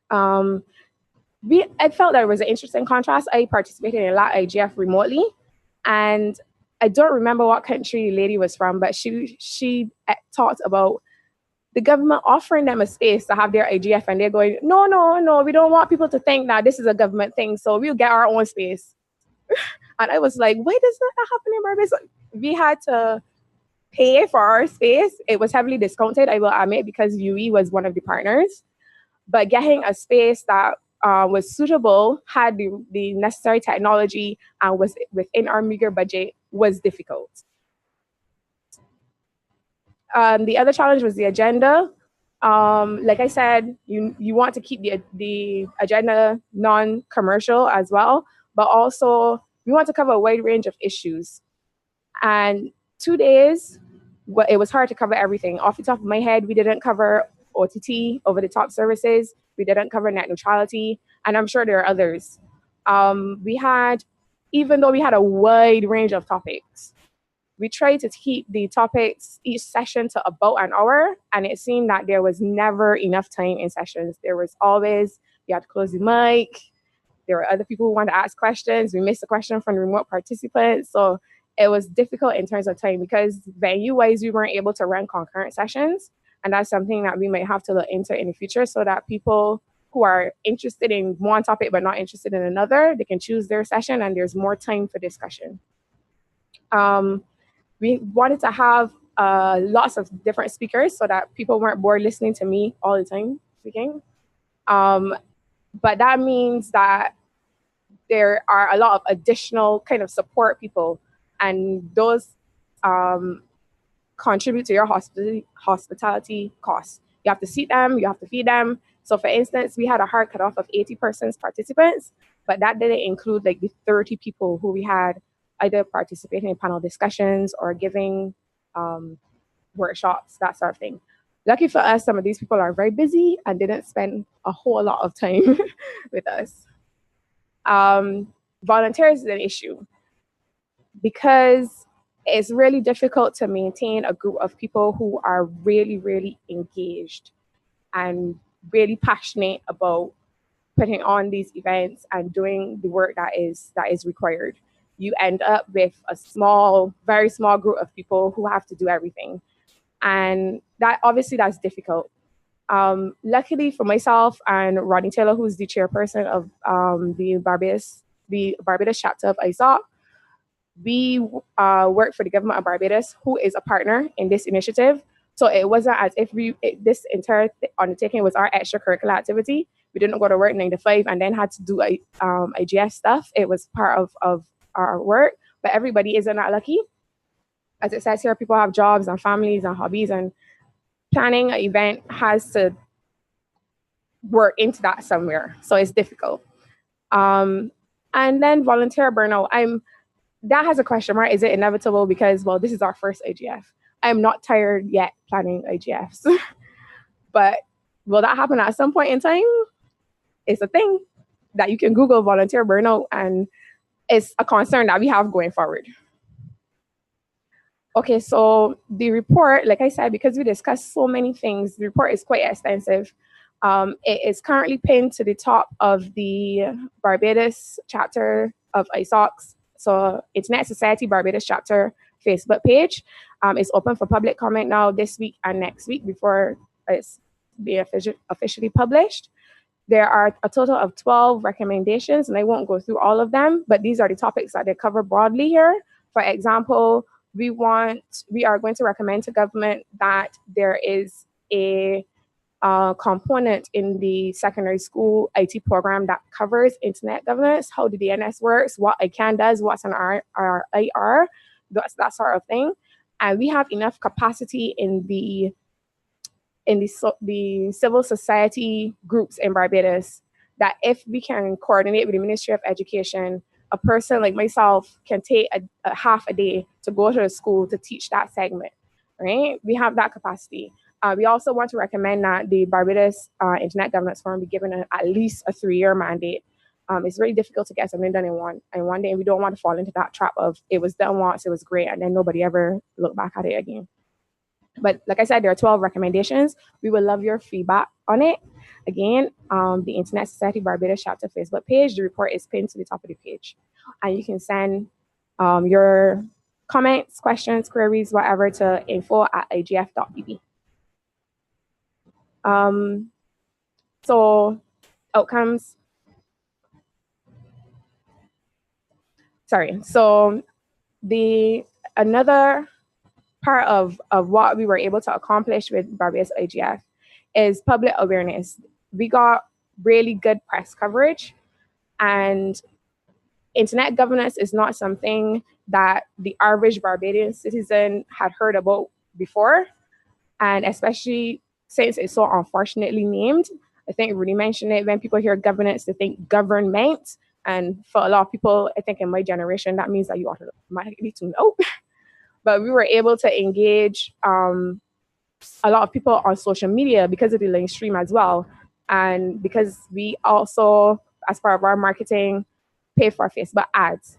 I felt that it was an interesting contrast. I participated in IGF remotely, and I don't remember what country the lady was from, but she talked about the government offering them a space to have their IGF, and they're going, no, no, no, we don't want people to think that this is a government thing, so we'll get our own space. And I was like, why does that happen in Barbados? We had to pay for our space. It was heavily discounted, I will admit, because UE was one of the partners. But getting a space that was suitable, had the necessary technology, and was within our meager budget was difficult. The other challenge was the agenda. Like I said, you want to keep the agenda non-commercial as well, but also we want to cover a wide range of issues. And 2 days, it was hard to cover everything. Off the top of my head, we didn't cover OTT, over-the-top services. We didn't cover net neutrality, and I'm sure there are others. Even though we had a wide range of topics, we tried to keep the topics each session to about an hour, and it seemed that there was never enough time in sessions. There was always, you had to close the mic. There were other people who wanted to ask questions. We missed a question from the remote participants. So it was difficult in terms of time because venue-wise, we weren't able to run concurrent sessions. And that's something that we might have to look into in the future so that people who are interested in one topic but not interested in another, they can choose their session and there's more time for discussion. We wanted to have lots of different speakers so that people weren't bored listening to me all the time speaking. But that means that there are a lot of additional kind of support people, and those contribute to your hospitality costs. You have to seat them, you have to feed them. So for instance, we had a hard cutoff of 80 participants, but that didn't include like the 30 people who we had either participating in panel discussions or giving workshops, that sort of thing. Lucky for us, some of these people are very busy and didn't spend a whole lot of time with us. Volunteers is an issue because it's really difficult to maintain a group of people who are really, really engaged and really passionate about putting on these events and doing the work that is required. You end up with a small, very small group of people who have to do everything. And that obviously that's difficult. Luckily for myself and Rodney Taylor, who's the chairperson of the Barbados chapter of ISOC, we work for the government of Barbados, who is a partner in this initiative. So it wasn't as if this entire undertaking was our extracurricular activity. We didn't go to work 9 to 5 and then had to do IGF stuff. It was part of our work, but everybody isn't that lucky. As it says here, people have jobs and families and hobbies, and planning an event has to work into that somewhere. So it's difficult. And then volunteer burnout. That has a question mark. Is it inevitable? Because, well, this is our first IGF. I'm not tired yet planning IGFs. But will that happen at some point in time? It's a thing that you can Google volunteer burnout, and it's a concern that we have going forward. Okay, so the report, like I said, because we discussed so many things, the report is quite extensive. It is currently pinned to the top of the Barbados chapter of ISOC's, so Internet Society Barbados chapter Facebook page. It's open for public comment now this week and next week before it's being officially published. There are a total of 12 recommendations, and I won't go through all of them, but these are the topics that they cover broadly here. For example, we are going to recommend to government that there is a component in the secondary school IT program that covers internet governance, how the DNS works, what ICANN does, what's an IR, that sort of thing. And we have enough capacity in the civil society groups in Barbados that if we can coordinate with the Ministry of Education, a person like myself can take a half a day to go to a school to teach that segment, right? We have that capacity. We also want to recommend that the Barbados Internet Governance Forum be given at least a 3-year mandate. It's really difficult to get something done in one day, and we don't want to fall into that trap of it was done once, it was great, and then nobody ever looked back at it again. But like I said, there are 12 recommendations. We would love your feedback on it. Again, the Internet Society Barbados chapter Facebook page, the report is pinned to the top of the page. And you can send your comments, questions, queries, whatever to info@igf.bb. So outcomes. Sorry. So another part of what we were able to accomplish with Barbados IGF is public awareness. We got really good press coverage, and internet governance is not something that the average Barbadian citizen had heard about before, and especially since it's so unfortunately named. I think Rudy mentioned it, when people hear governance, they think government, and for a lot of people, I think in my generation, that means that you automatically to know. But we were able to engage a lot of people on social media because of the live stream as well. And because we also, as part of our marketing, pay for Facebook ads.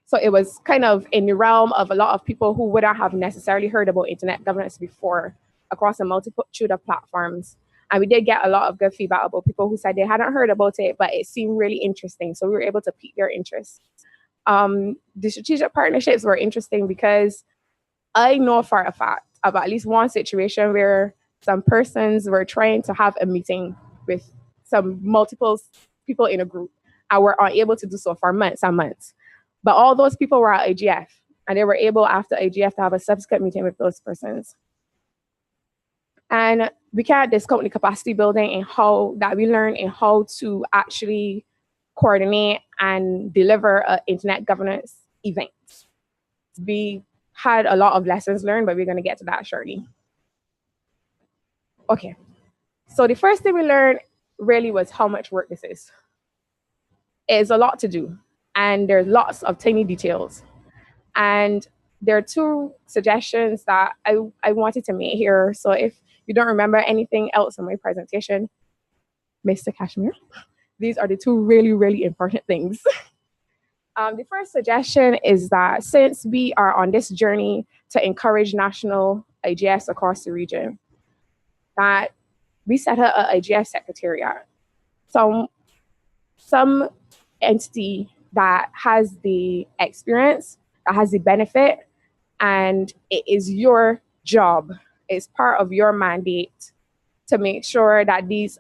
So it was kind of in the realm of a lot of people who wouldn't have necessarily heard about internet governance before across a multitude of platforms. And we did get a lot of good feedback about people who said they hadn't heard about it, but it seemed really interesting. So we were able to pique their interest. The strategic partnerships were interesting because I know for a fact of at least one situation where some persons were trying to have a meeting with some multiple people in a group and were unable to do so for months and months. But all those people were at IGF, and they were able after IGF to have a subsequent meeting with those persons. And we can't discount the capacity building and how that we learned in how to actually coordinate and deliver an internet governance event. We had a lot of lessons learned, but we're going to get to that shortly. Okay, so the first thing we learned really was how much work this is. It's a lot to do, and there's lots of tiny details. And there are two suggestions that I wanted to make here. So if you don't remember anything else in my presentation, Mr. Cassimire, these are the two really, really important things. The first suggestion is that since we are on this journey to encourage national IGFs across the region, that we set up an IGF secretariat. Some entity that has the experience, that has the benefit, and it is your job, it's part of your mandate to make sure that these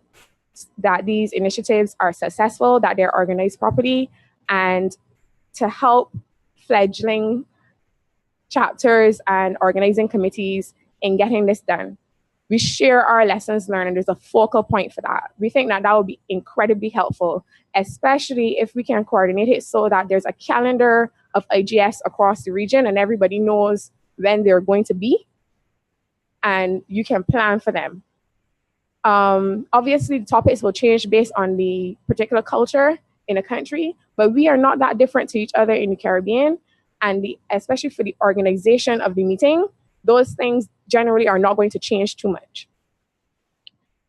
initiatives are successful, that they're organized properly, and to help fledgling chapters and organizing committees in getting this done. We share our lessons learned, and there's a focal point for that. We think that that would be incredibly helpful, especially if we can coordinate it so that there's a calendar of IGFs across the region and everybody knows when they're going to be, and you can plan for them. Obviously, the topics will change based on the particular culture in a country, but we are not that different to each other in the Caribbean, and especially for the organization of the meeting, those things generally are not going to change too much.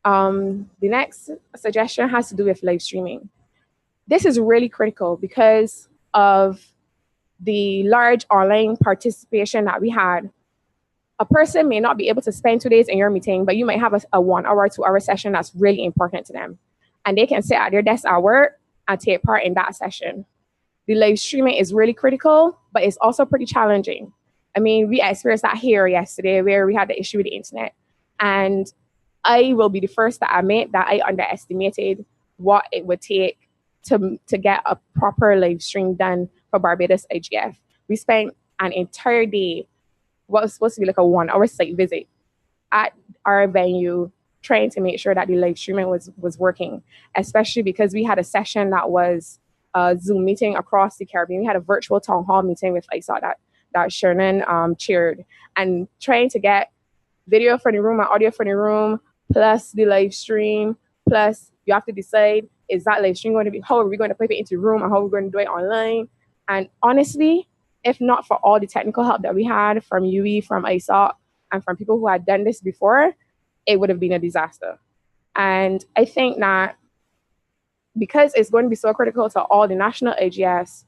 The next suggestion has to do with live streaming. This is really critical because of the large online participation that we had. A person may not be able to spend 2 days in your meeting, but you might have a 1 hour, 2 hour session that's really important to them. And they can sit at their desk at work and take part in that session. The live streaming is really critical, but it's also pretty challenging. I mean, we experienced that here yesterday where we had the issue with the internet. And I will be the first to admit that I underestimated what it would take to get a proper live stream done for Barbados IGF. We spent an entire day, what was supposed to be like a 1 hour site visit at our venue, trying to make sure that the live streaming was working, especially because we had a session that was a Zoom meeting across the Caribbean. We had a virtual town hall meeting with ISOC that Sherman chaired, and trying to get video from the room and audio from the room, plus the live stream, plus you have to decide, is that live stream going to be, how are we going to pipe it into the room and how are we going to do it online? And honestly, if not for all the technical help that we had from UE, from ISOC, and from people who had done this before, it would have been a disaster. And I think that because it's going to be so critical to all the national IGFs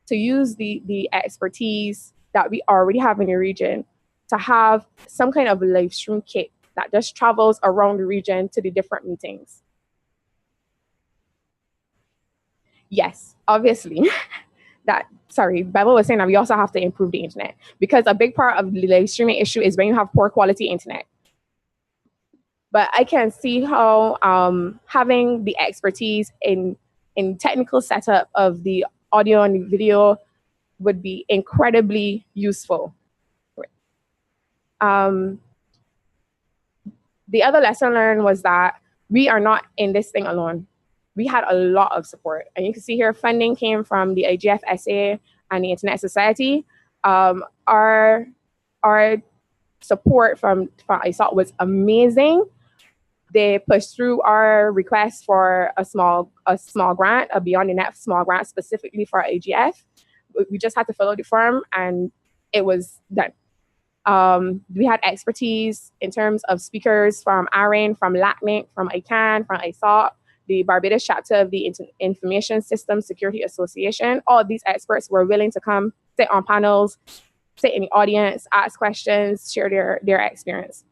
to use the expertise that we already have in the region, to have some kind of live stream kit that just travels around the region to the different meetings. Yes, obviously. Bevel was saying that we also have to improve the internet, because a big part of the live streaming issue is when you have poor quality internet. But I can see how having the expertise in technical setup of the audio and the video would be incredibly useful. The other lesson learned was that we are not in this thing alone. We had a lot of support. And you can see here funding came from the IGF SA and the Internet Society. Our support from ISOC was amazing. They pushed through our request for a small grant, a Beyond the Net small grant specifically for IGF. We just had to fill out the form and it was done. We had expertise in terms of speakers from ARIN, from LACNIC, from ICANN, from ISOC, the Barbados chapter of the Information Systems Security Association. All these experts were willing to come sit on panels, sit in the audience, ask questions, share their experience.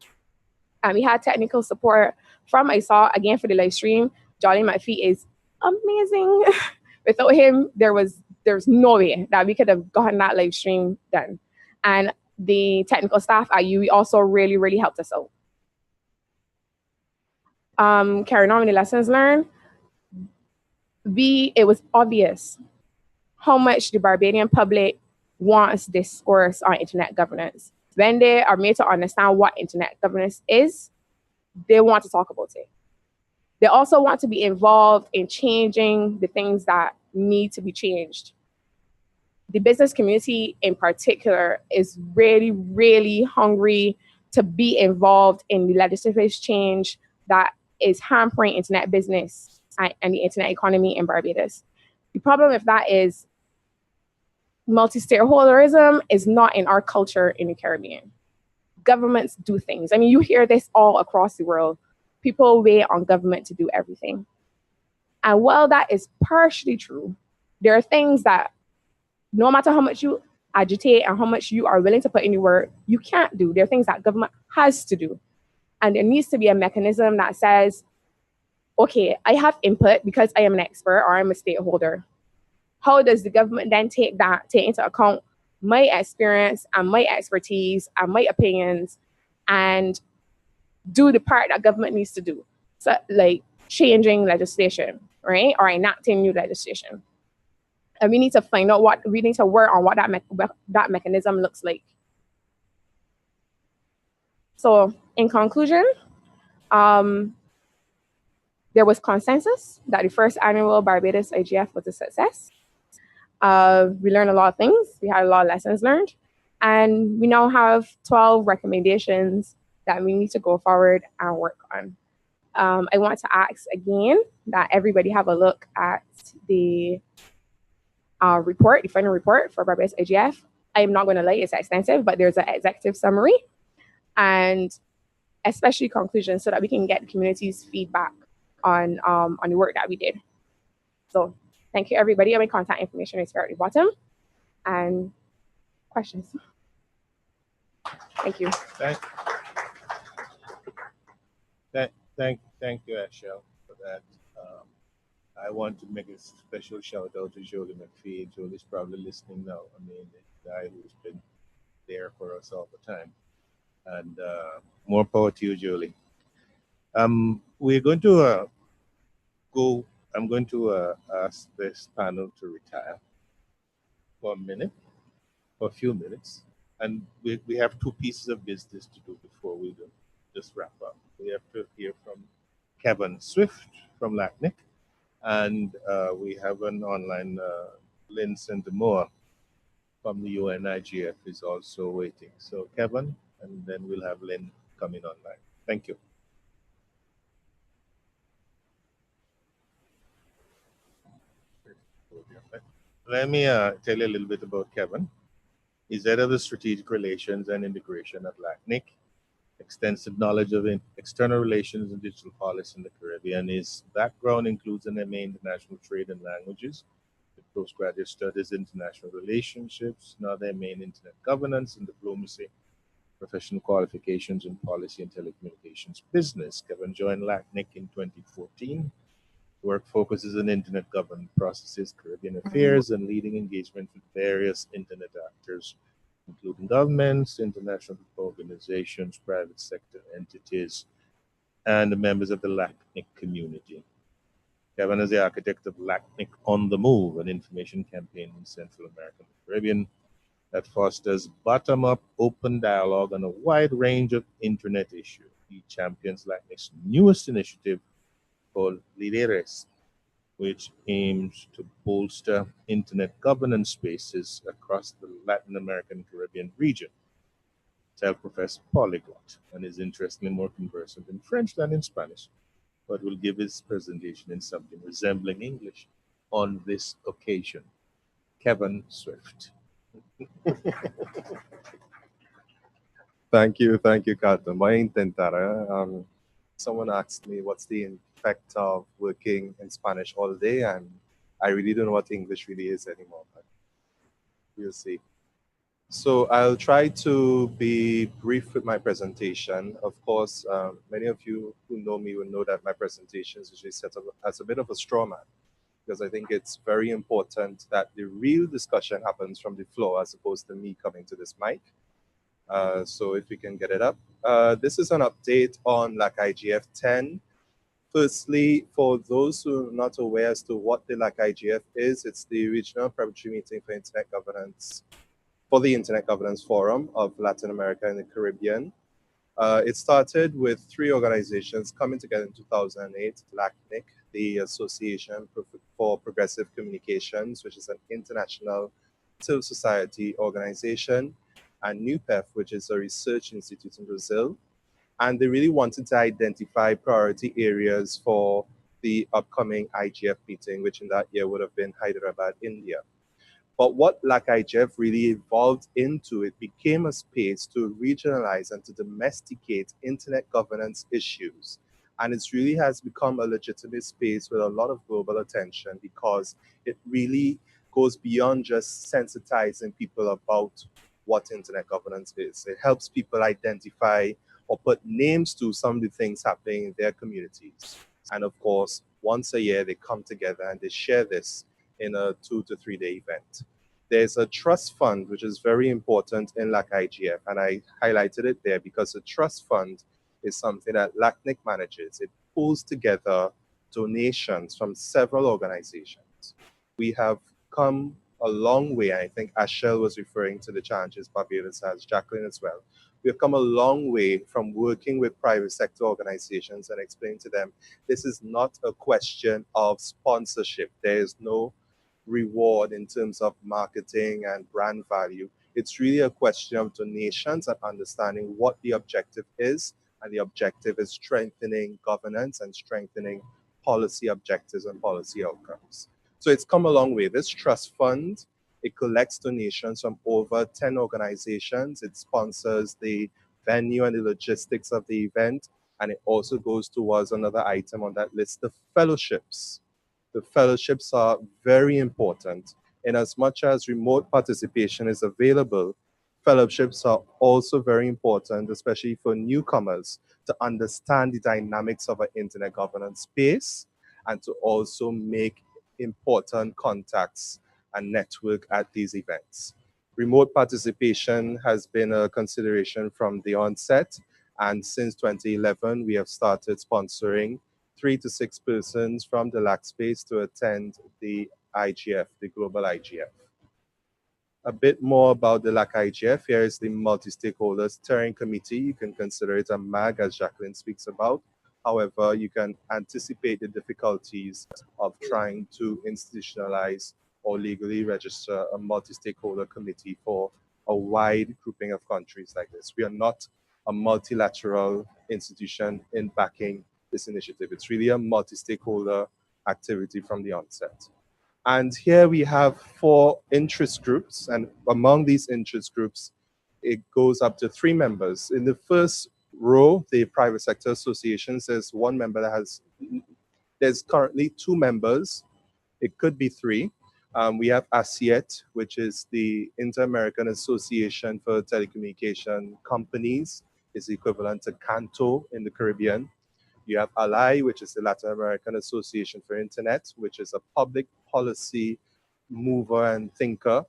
And we had technical support from ISOC, again, for the live stream. Jolly McPhee is amazing. Without him, there's no way that we could have gotten that live stream done. And the technical staff at UE also really, really helped us out. Carrying on with the lessons learned, it was obvious how much the Barbadian public wants discourse on internet governance. When they are made to understand what internet governance is, they want to talk about it. They also want to be involved in changing the things that need to be changed. The business community in particular is really, really hungry to be involved in the legislative change that is hampering internet business and the internet economy in Barbados. The problem with that is multi-stakeholderism is not in our culture in the Caribbean. Governments do things. I mean, you hear this all across the world. People wait on government to do everything. And while that is partially true, there are things that no matter how much you agitate and how much you are willing to put in your work, you can't do. There are things that government has to do. And there needs to be a mechanism that says, okay, I have input because I am an expert or I'm a stakeholder. How does the government then take into account my experience and my expertise and my opinions and do the part that government needs to do? So like changing legislation, right? Or enacting new legislation. And we need to find out we need to work on what that mechanism looks like. So in conclusion, there was consensus that the first annual Barbados IGF was a success. We learned a lot of things. We had a lot of lessons learned. And we now have 12 recommendations that we need to go forward and work on. I want to ask again that everybody have a look at the report, the final report for Barbados IGF. I am not going to lie, it's extensive, but there's an executive summary and especially conclusions so that we can get the community's feedback on the work that we did. So thank you, everybody. My contact information is here at the bottom. And questions? Thank you. Thank you, Ashel, for that. I want to make a special shout out to Jolie McPhee. Jolie's probably listening now. I mean, the guy who's been there for us all the time. And more power to you, Jolie. We're going to I'm going to ask this panel to retire for a few minutes. And we have two pieces of business to do before we just wrap up. We have to hear from Kevon Swift from LACNIC, and we have an online Lynn St from the UN IGF is also waiting. So Kevon, and then we'll have Lynn coming online. Thank you. Let me tell you a little bit about Kevon. He's head of the Strategic Relations and Integration at LACNIC. Extensive knowledge of external relations and digital policy in the Caribbean. His background includes an MA in International Trade and Languages, with postgraduate studies in international relationships, another MA in Internet Governance and Diplomacy, professional qualifications in Policy and Telecommunications Business. Kevon joined LACNIC in 2014. Work focuses on Internet governance processes, Caribbean affairs, and leading engagement with various Internet actors, including governments, international organizations, private sector entities, and the members of the LACNIC community. Kevon is the architect of LACNIC On the Move, an information campaign in Central America and the Caribbean that fosters bottom-up open dialogue on a wide range of internet issues. He champions LACNIC's newest initiative called Líderes, which aims to bolster internet governance spaces across the Latin American Caribbean region. Self-professed polyglot and is interestingly more conversant in French than in Spanish, but will give his presentation in something resembling English on this occasion. Kevon Swift. Thank you, Carlton. Voy a intentar. Someone asked me what's the effect of working in Spanish all day, and I really don't know what English really is anymore, but we'll see. So I'll try to be brief with my presentation. Of course, many of you who know me will know that my presentation is usually set up as a bit of a straw man, because I think it's very important that the real discussion happens from the floor as opposed to me coming to this mic. So if we can get it up. This is an update on LAC-IGF 10. Firstly, for those who are not aware as to what the LAC-IGF is, it's the Regional Preparatory Meeting for Internet Governance, for the Internet Governance Forum of Latin America and the Caribbean. It started with 3 organizations coming together in 2008, LACNIC, the Association for Progressive Communications, which is an international civil society organization, and NUPEF, which is a research institute in Brazil. And they really wanted to identify priority areas for the upcoming IGF meeting, which in that year would have been Hyderabad, India. But what LAC-IGF really evolved into, it became a space to regionalize and to domesticate internet governance issues. And it really has become a legitimate space with a lot of global attention, because it really goes beyond just sensitizing people about what internet governance is. It helps people identify or put names to some of the things happening in their communities. And of course, once a year, they come together and they share this in a 2 to 3 day event. There's a trust fund, which is very important in LAC-IGF, and I highlighted it there because the trust fund is something that LACNIC manages. It pulls together donations from several organizations. We have come a long way. I think Ashel was referring to the challenges Barbados has, Jacqueline as well. We have come a long way from working with private sector organizations and explaining to them, this is not a question of sponsorship. There is no reward in terms of marketing and brand value. It's really a question of donations and understanding what the objective is. And the objective is strengthening governance and strengthening policy objectives and policy outcomes. So it's come a long way. This trust fund, it collects donations from over 10 organizations. It sponsors the venue and the logistics of the event. And it also goes towards another item on that list, the fellowships. The fellowships are very important. In as much as remote participation is available, fellowships are also very important, especially for newcomers, to understand the dynamics of an internet governance space and to also make important contacts and network at these events. Remote participation has been a consideration from the onset, and since 2011, we have started sponsoring 3 to 6 persons from the LAC space to attend the IGF, the global IGF. A bit more about the LAC-IGF. Here is the multi-stakeholder steering committee. You can consider it a MAG, as Jacqueline speaks about. However, you can anticipate the difficulties of trying to institutionalize or legally register a multi-stakeholder committee for a wide grouping of countries like this. We are not a multilateral institution in backing this initiative. It's really a multi-stakeholder activity from the onset. And here we have 4 interest groups, and among these interest groups, it goes up to 3 members. In the first row, the private sector associations, there's 1 member that has, there's currently 2 members. It could be 3. We have ASIET, which is the Inter-American Association for Telecommunication Companies. It's equivalent to CANTO in the Caribbean. You have ALAI, which is the Latin American Association for Internet, which is a public policy mover and thinker.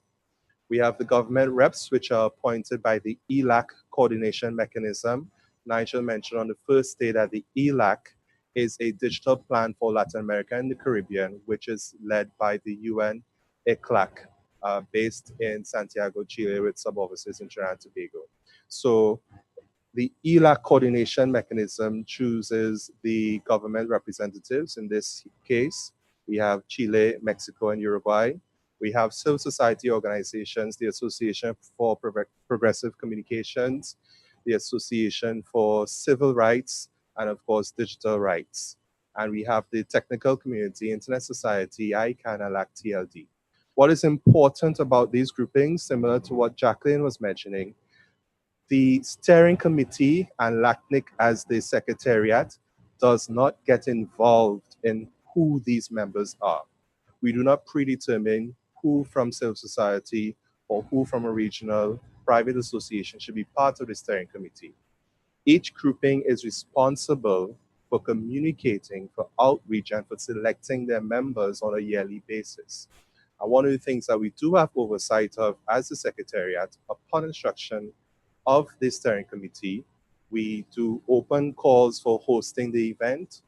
We have the government reps, which are appointed by the ELAC coordination mechanism. Nigel mentioned on the first day that the ELAC is a digital plan for Latin America and the Caribbean, which is led by the UN ICLAC, based in Santiago, Chile, with sub-offices in Trinidad and Tobago. So the ELAC coordination mechanism chooses the government representatives. In this case, we have Chile, Mexico, and Uruguay. We have civil society organizations, the Association for Progressive Communications, the Association for Civil Rights, and of course, digital rights. And we have the technical community, Internet Society, ICANN, and LACTLD. What is important about these groupings, similar to what Jacqueline was mentioning, the steering committee and LACNIC as the secretariat does not get involved in who these members are. We do not predetermine who from civil society or who from a regional private association should be part of the steering committee. Each grouping is responsible for communicating, for outreach, and for selecting their members on a yearly basis. And one of the things that we do have oversight of as the secretariat, upon instruction of the steering committee, we do open calls for hosting the event,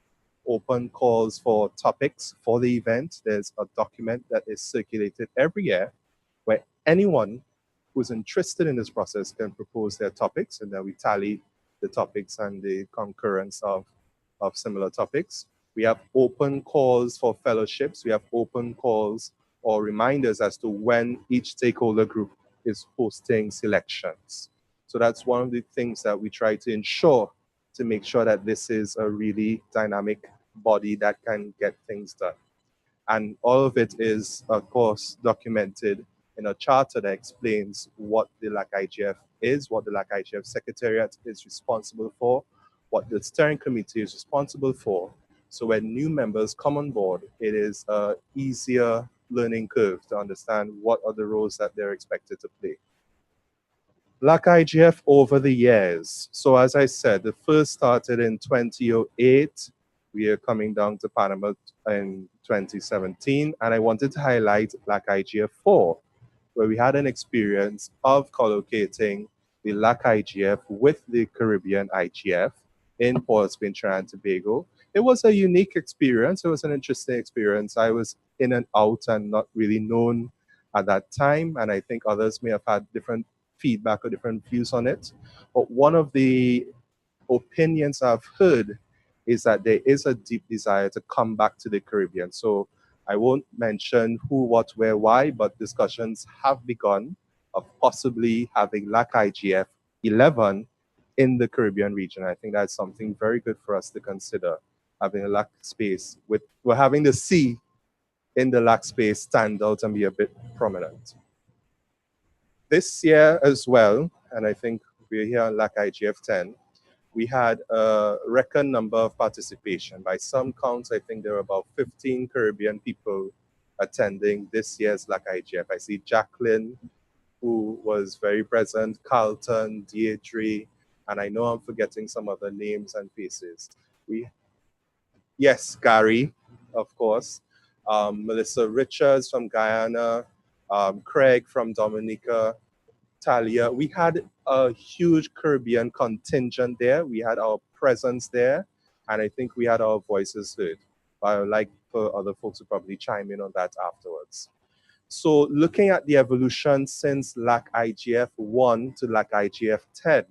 open calls for topics for the event. There's a document that is circulated every year where anyone who's interested in this process can propose their topics, and then we tally the topics and the concurrence of similar topics. We have open calls for fellowships. We have open calls or reminders as to when each stakeholder group is hosting selections. So that's one of the things that we try to ensure to make sure that this is a really dynamic body that can get things done. And all of it is, of course, documented in a charter that explains what the LAC-IGF is, what the LAC-IGF Secretariat is responsible for, what the steering committee is responsible for. So when new members come on board, it is an easier learning curve to understand what are the roles that they're expected to play. LAC-IGF over the years. So as I said, the first started in 2008. We are coming down to Panama in 2017. And I wanted to highlight LAC-IGF 4, where we had an experience of collocating the LAC-IGF with the Caribbean IGF in Port of Spain, Trinidad and Tobago. It was a unique experience. It was an interesting experience. I was in and out and not really known at that time. And I think others may have had different feedback or different views on it. But one of the opinions I've heard is that there is a deep desire to come back to the Caribbean. So I won't mention who, what, where, why, but discussions have begun of possibly having LAC-IGF 11 in the Caribbean region. I think that's something very good for us to consider, having a LAC space with, we're having the C in the LAC space stand out and be a bit prominent. This year as well, and I think we're here on LAC-IGF 10, we had a record number of participation. By some counts, I think there were about 15 Caribbean people attending this year's LAC-IGF. I see Jacqueline, who was very present, Carlton, Deirdre, and I know I'm forgetting some other names and faces. Yes, Gary, of course. Melissa Richards from Guyana, Craig from Dominica, Talia. We had a huge Caribbean contingent there. We had our presence there, and I think we had our voices heard. I would like for other folks to probably chime in on that afterwards. So looking at the evolution since LAC-IGF 1 to LAC-IGF 10,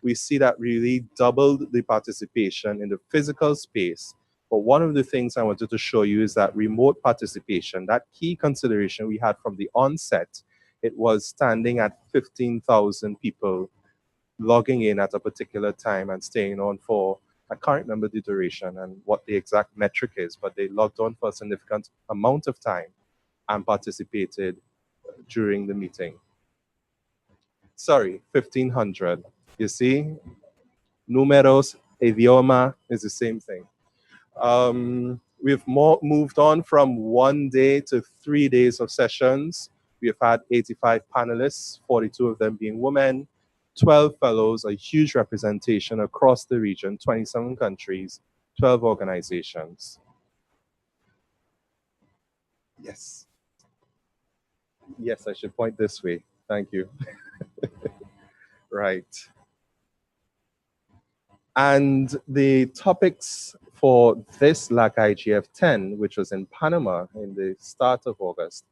we see that really doubled the participation in the physical space. But one of the things I wanted to show you is that remote participation, that key consideration we had from the onset, it was standing at 15,000 people logging in at a particular time and staying on for, I can't remember the duration and what the exact metric is, but they logged on for a significant amount of time and participated during the meeting. Sorry, 1,500. You see, números, idioma is the same thing. We've moved on from 1 day to 3 days of sessions. We have had 85 panelists, 42 of them being women, 12 fellows, a huge representation across the region, 27 countries, 12 organizations. Yes. Yes, I should point this way. Thank you. Right. And the topics for this LAC IGF 10, which was in Panama in the start of August,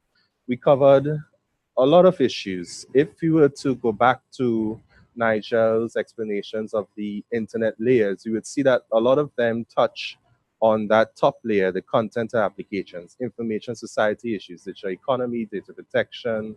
we covered a lot of issues. If you were to go back to Nigel's explanations of the internet layers, you would see that a lot of them touch on that top layer, the content and applications, information society issues, digital economy, data protection.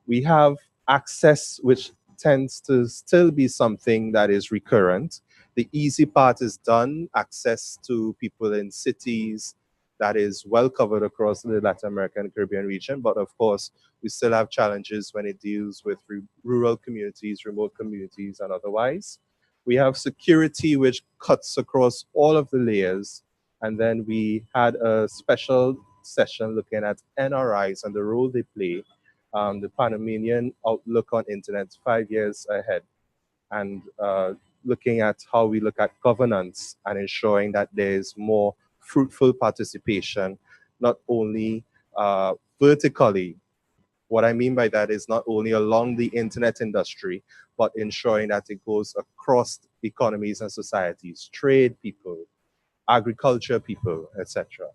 We have access, which tends to still be something that is recurrent. The easy part is done, access to people in cities, that is well covered across the Latin American and Caribbean region. But of course, we still have challenges when it deals with rural communities, remote communities, and otherwise. We have security, which cuts across all of the layers. And then we had a special session looking at NRIs and the role they play, the Panamanian outlook on internet 5 years ahead, and looking at how we look at governance and ensuring that there's more fruitful participation, not only vertically. What I mean by that is not only along the internet industry, but ensuring that it goes across economies and societies, trade people, agriculture people, etc.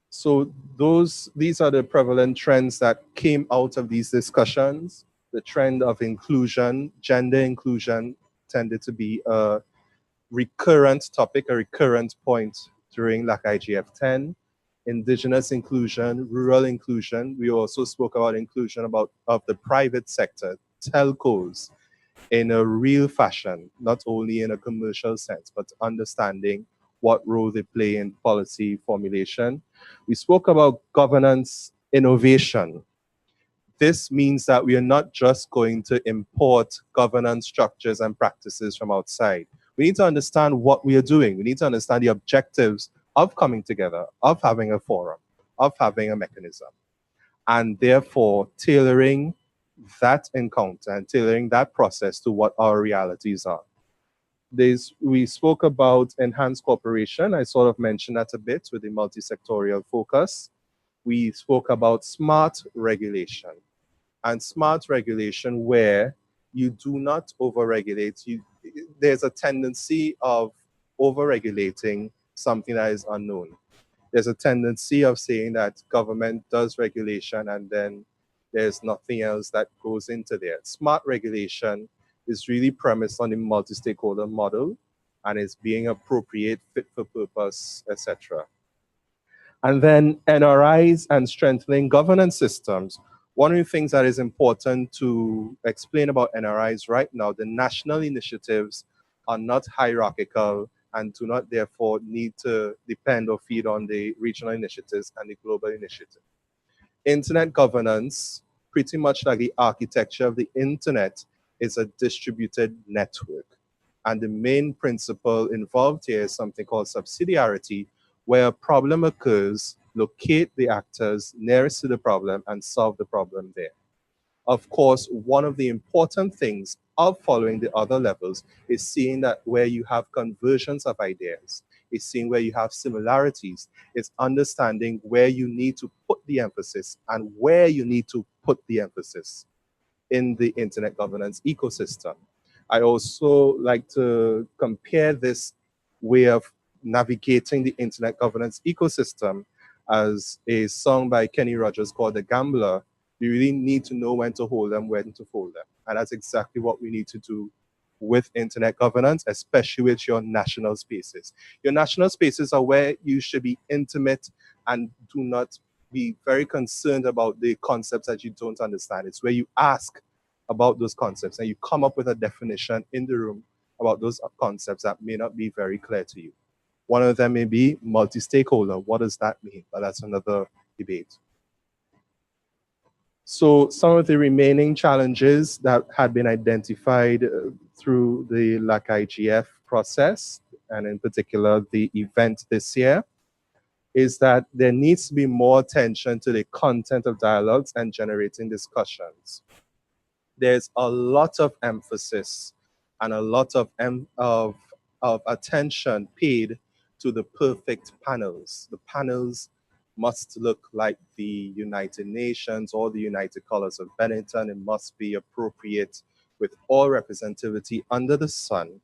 So these are the prevalent trends that came out of these discussions. The trend of inclusion, gender inclusion, tended to be a recurrent topic, a recurrent point during LAC IGF 10. Indigenous inclusion, rural inclusion. We also spoke about inclusion of the private sector, telcos, in a real fashion, not only in a commercial sense, but understanding what role they play in policy formulation. We spoke about governance innovation. This means that we are not just going to import governance structures and practices from outside. We need to understand what we are doing. We need to understand the objectives of coming together, of having a forum, of having a mechanism, and therefore tailoring that encounter and tailoring that process to what our realities are. We spoke about enhanced cooperation. I sort of mentioned that a bit with the multi-sectorial focus. We spoke about smart regulation, and smart regulation where you do not over-regulate. There's a tendency of over-regulating something that is unknown. There's a tendency of saying that government does regulation and then there's nothing else that goes into there. Smart regulation is really premised on the multi-stakeholder model and is being appropriate, fit for purpose, etc. And then NRIs and strengthening governance systems. One of the things that is important to explain about NRIs right now, the national initiatives are not hierarchical and do not therefore need to depend or feed on the regional initiatives and the global initiative. Internet governance, pretty much like the architecture of the internet, is a distributed network. And the main principle involved here is something called subsidiarity, where a problem occurs, locate the actors nearest to the problem and solve the problem there. Of course, one of the important things of following the other levels is seeing that where you have conversions of ideas, is seeing where you have similarities, it's understanding where you need to put the emphasis and where you need to put the emphasis in the internet governance ecosystem. I also like to compare this way of navigating the internet governance ecosystem as a song by Kenny Rogers called The Gambler. You really need to know when to hold them, when to fold them. And that's exactly what we need to do with internet governance, especially with your national spaces. Your national spaces are where you should be intimate and do not be very concerned about the concepts that you don't understand. It's where you ask about those concepts and you come up with a definition in the room about those concepts that may not be very clear to you. One of them may be multi-stakeholder. What does that mean? But that's another debate. So some of the remaining challenges that had been identified through the LAC IGF process, and in particular the event this year, is that there needs to be more attention to the content of dialogues and generating discussions. There's a lot of emphasis and a lot of attention paid to the perfect panels. The panels must look like the United Nations or the United Colors of Bennington. It must be appropriate with all representativity under the sun.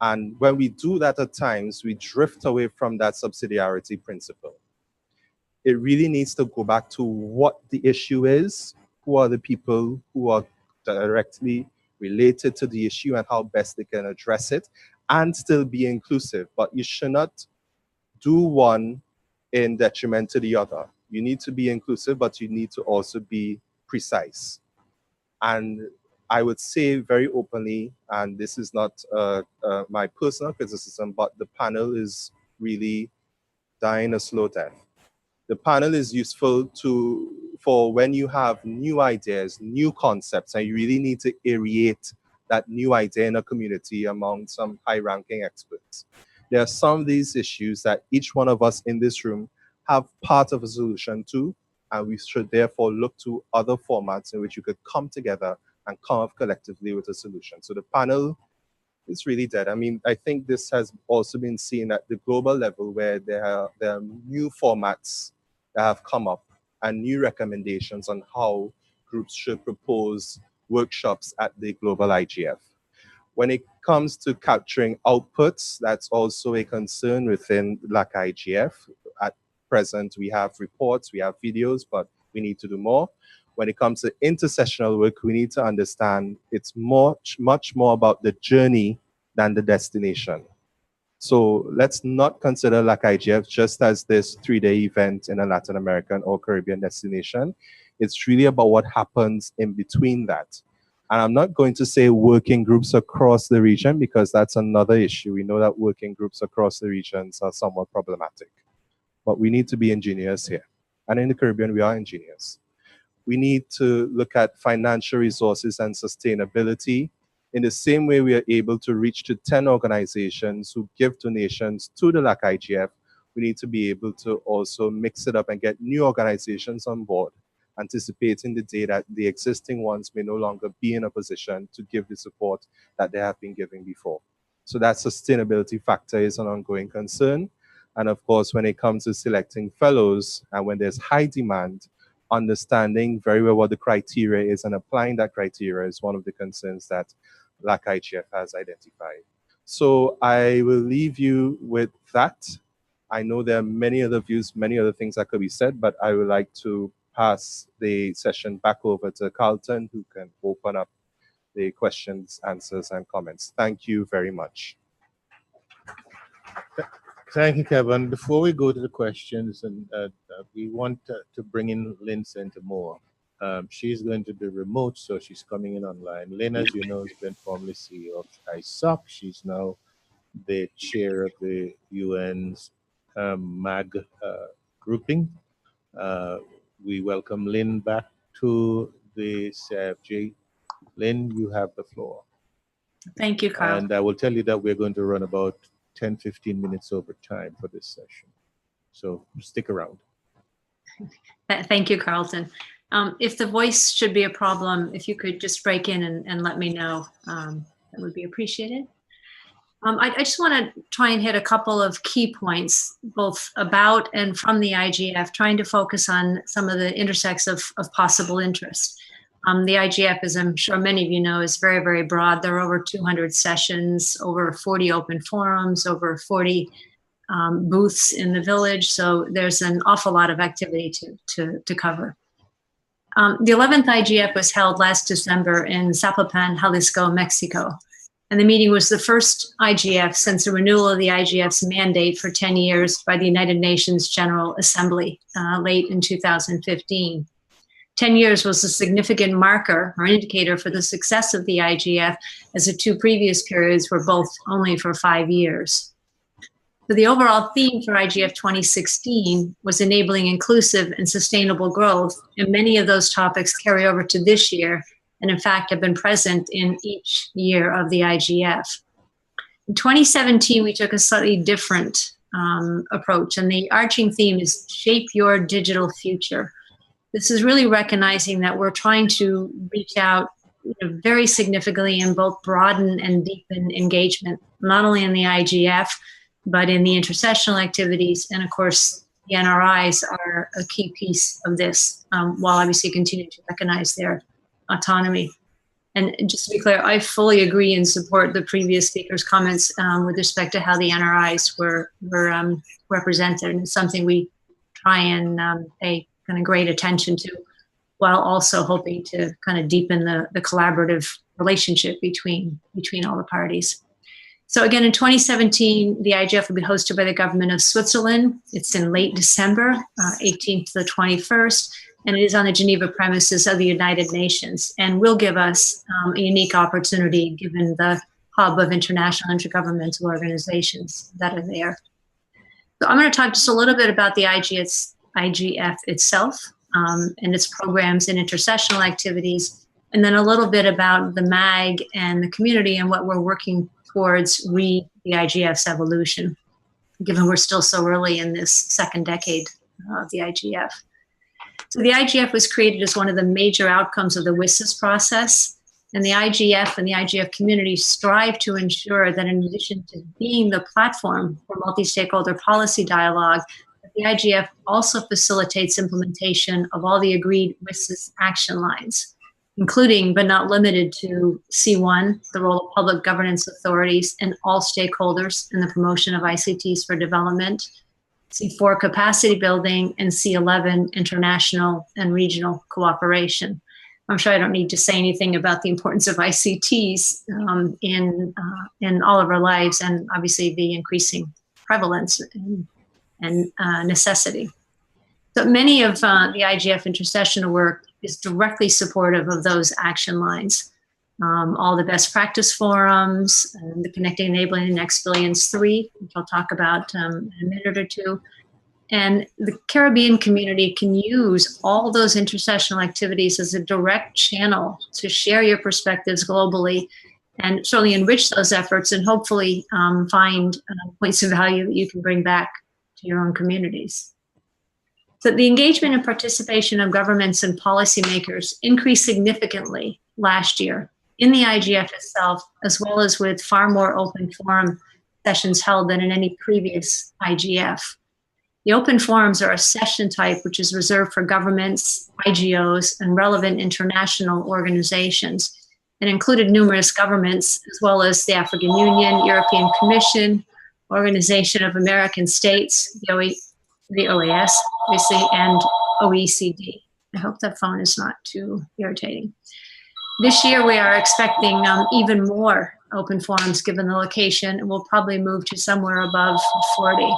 And when we do that at times, we drift away from that subsidiarity principle. It really needs to go back to what the issue is, who are the people who are directly related to the issue and how best they can address it, and still be inclusive. But you should not do one in detriment to the other. You need to be inclusive, but you need to also be precise. And I would say very openly, and this is not my personal criticism, but the panel is really dying a slow death. The panel is useful for when you have new ideas, new concepts, and you really need to aerate that new idea in a community among some high-ranking experts. There are some of these issues that each one of us in this room have part of a solution to, and we should therefore look to other formats in which you could come together and come up collectively with a solution. So the panel is really dead. I mean, I think this has also been seen at the global level where there are new formats that have come up and new recommendations on how groups should propose workshops at the global IGF. When it comes to capturing outputs, that's also a concern within LAC IGF. At present, we have reports, we have videos, but we need to do more. When it comes to intersessional work, we need to understand it's much more about the journey than the destination. So let's not consider LAC IGF just as this 3-day event in a Latin American or Caribbean destination. It's really about what happens in between that. And I'm not going to say working groups across the region because that's another issue. We know that working groups across the regions are somewhat problematic. But we need to be engineers here. And in the Caribbean, we are engineers. We need to look at financial resources and sustainability. In the same way we are able to reach to 10 organizations who give donations to the LAC IGF, we need to be able to also mix it up and get new organizations on board, anticipating the day that the existing ones may no longer be in a position to give the support that they have been giving before. So that sustainability factor is an ongoing concern. And of course, when it comes to selecting fellows and when there's high demand, understanding very well what the criteria is and applying that criteria is one of the concerns that LAC IGF has identified. So I will leave you with that. I know there are many other views, many other things that could be said, but I would like to pass the session back over to Carlton, who can open up the questions, answers, and comments. Thank you very much. Thank you, Kevin. Before we go to the questions, and we want to bring in Lynn St more. She's going to be remote, so she's coming in online. Lynn, as you know, has been formerly CEO of ISOC. She's now the chair of the UN's MAG grouping. We welcome Lynn back to the CIFJ. Lynn, you have the floor. Thank you, Carl. And I will tell you that we're going to run about 10-15 minutes over time for this session. So stick around. Thank you, Carlton. If the voice should be a problem, if you could just break in and let me know, that would be appreciated. I just want to try and hit a couple of key points, both about and from the IGF, trying to focus on some of the intersects of possible interest. The IGF, as I'm sure many of you know, is very, very broad. There are over 200 sessions, over 40 open forums, over 40 booths in the village. So there's an awful lot of activity to cover. The 11th IGF was held last December in Zapopan, Jalisco, Mexico. And the meeting was the first IGF since the renewal of the IGF's mandate for 10 years by the United Nations General Assembly late in 2015. 10 years was a significant marker or indicator for the success of the IGF, as the two previous periods were both only for 5 years. So the overall theme for IGF 2016 was enabling inclusive and sustainable growth, and many of those topics carry over to this year, and in fact have been present in each year of the IGF. In 2017, we took a slightly different approach, and the arching theme is Shape Your Digital Future. This is really recognizing that we're trying to reach out very significantly and both broaden and deepen engagement, not only in the IGF, but in the intersessional activities. And of course, the NRIs are a key piece of this, while obviously continuing to recognize their autonomy. And just to be clear, I fully agree and support the previous speaker's comments with respect to how the NRIs were represented. And it's something we try and pay kind of great attention to, while also hoping to kind of deepen the collaborative relationship between all the parties. So again, in 2017, the IGF will be hosted by the government of Switzerland. It's in late December, 18th to the 21st, and it is on the Geneva premises of the United Nations, and will give us a unique opportunity given the hub of international intergovernmental organizations that are there. So I'm going to talk just a little bit about the IGF itself and its programs and intercessional activities, and then a little bit about the MAG and the community and what we're working towards the IGF's evolution, given we're still so early in this second decade of the IGF. So the IGF was created as one of the major outcomes of the WSIS process, and the IGF and the IGF community strive to ensure that in addition to being the platform for multi-stakeholder policy dialogue, the IGF also facilitates implementation of all the agreed WSIS action lines, including but not limited to C1, the role of public governance authorities and all stakeholders in the promotion of ICTs for development, C4, capacity building, and C11, international and regional cooperation. I'm sure I don't need to say anything about the importance of ICTs in all of our lives, and obviously the increasing prevalence and necessity. So many of the IGF intercessional work is directly supportive of those action lines. All the best practice forums, the Connecting, Enabling, and Experience 3, which I'll talk about in a minute or two. And the Caribbean community can use all those intercessional activities as a direct channel to share your perspectives globally and certainly enrich those efforts and hopefully find points of value that you can bring back to your own communities. So the engagement and participation of governments and policymakers increased significantly last year in the IGF itself, as well as with far more open forum sessions held than in any previous IGF. The open forums are a session type which is reserved for governments, IGOs, and relevant international organizations, and included numerous governments, as well as the African Union, European Commission, Organization of American States, the OAS, obviously, and OECD. I hope that phone is not too irritating. This year, we are expecting even more open forums given the location, and we'll probably move to somewhere above 40.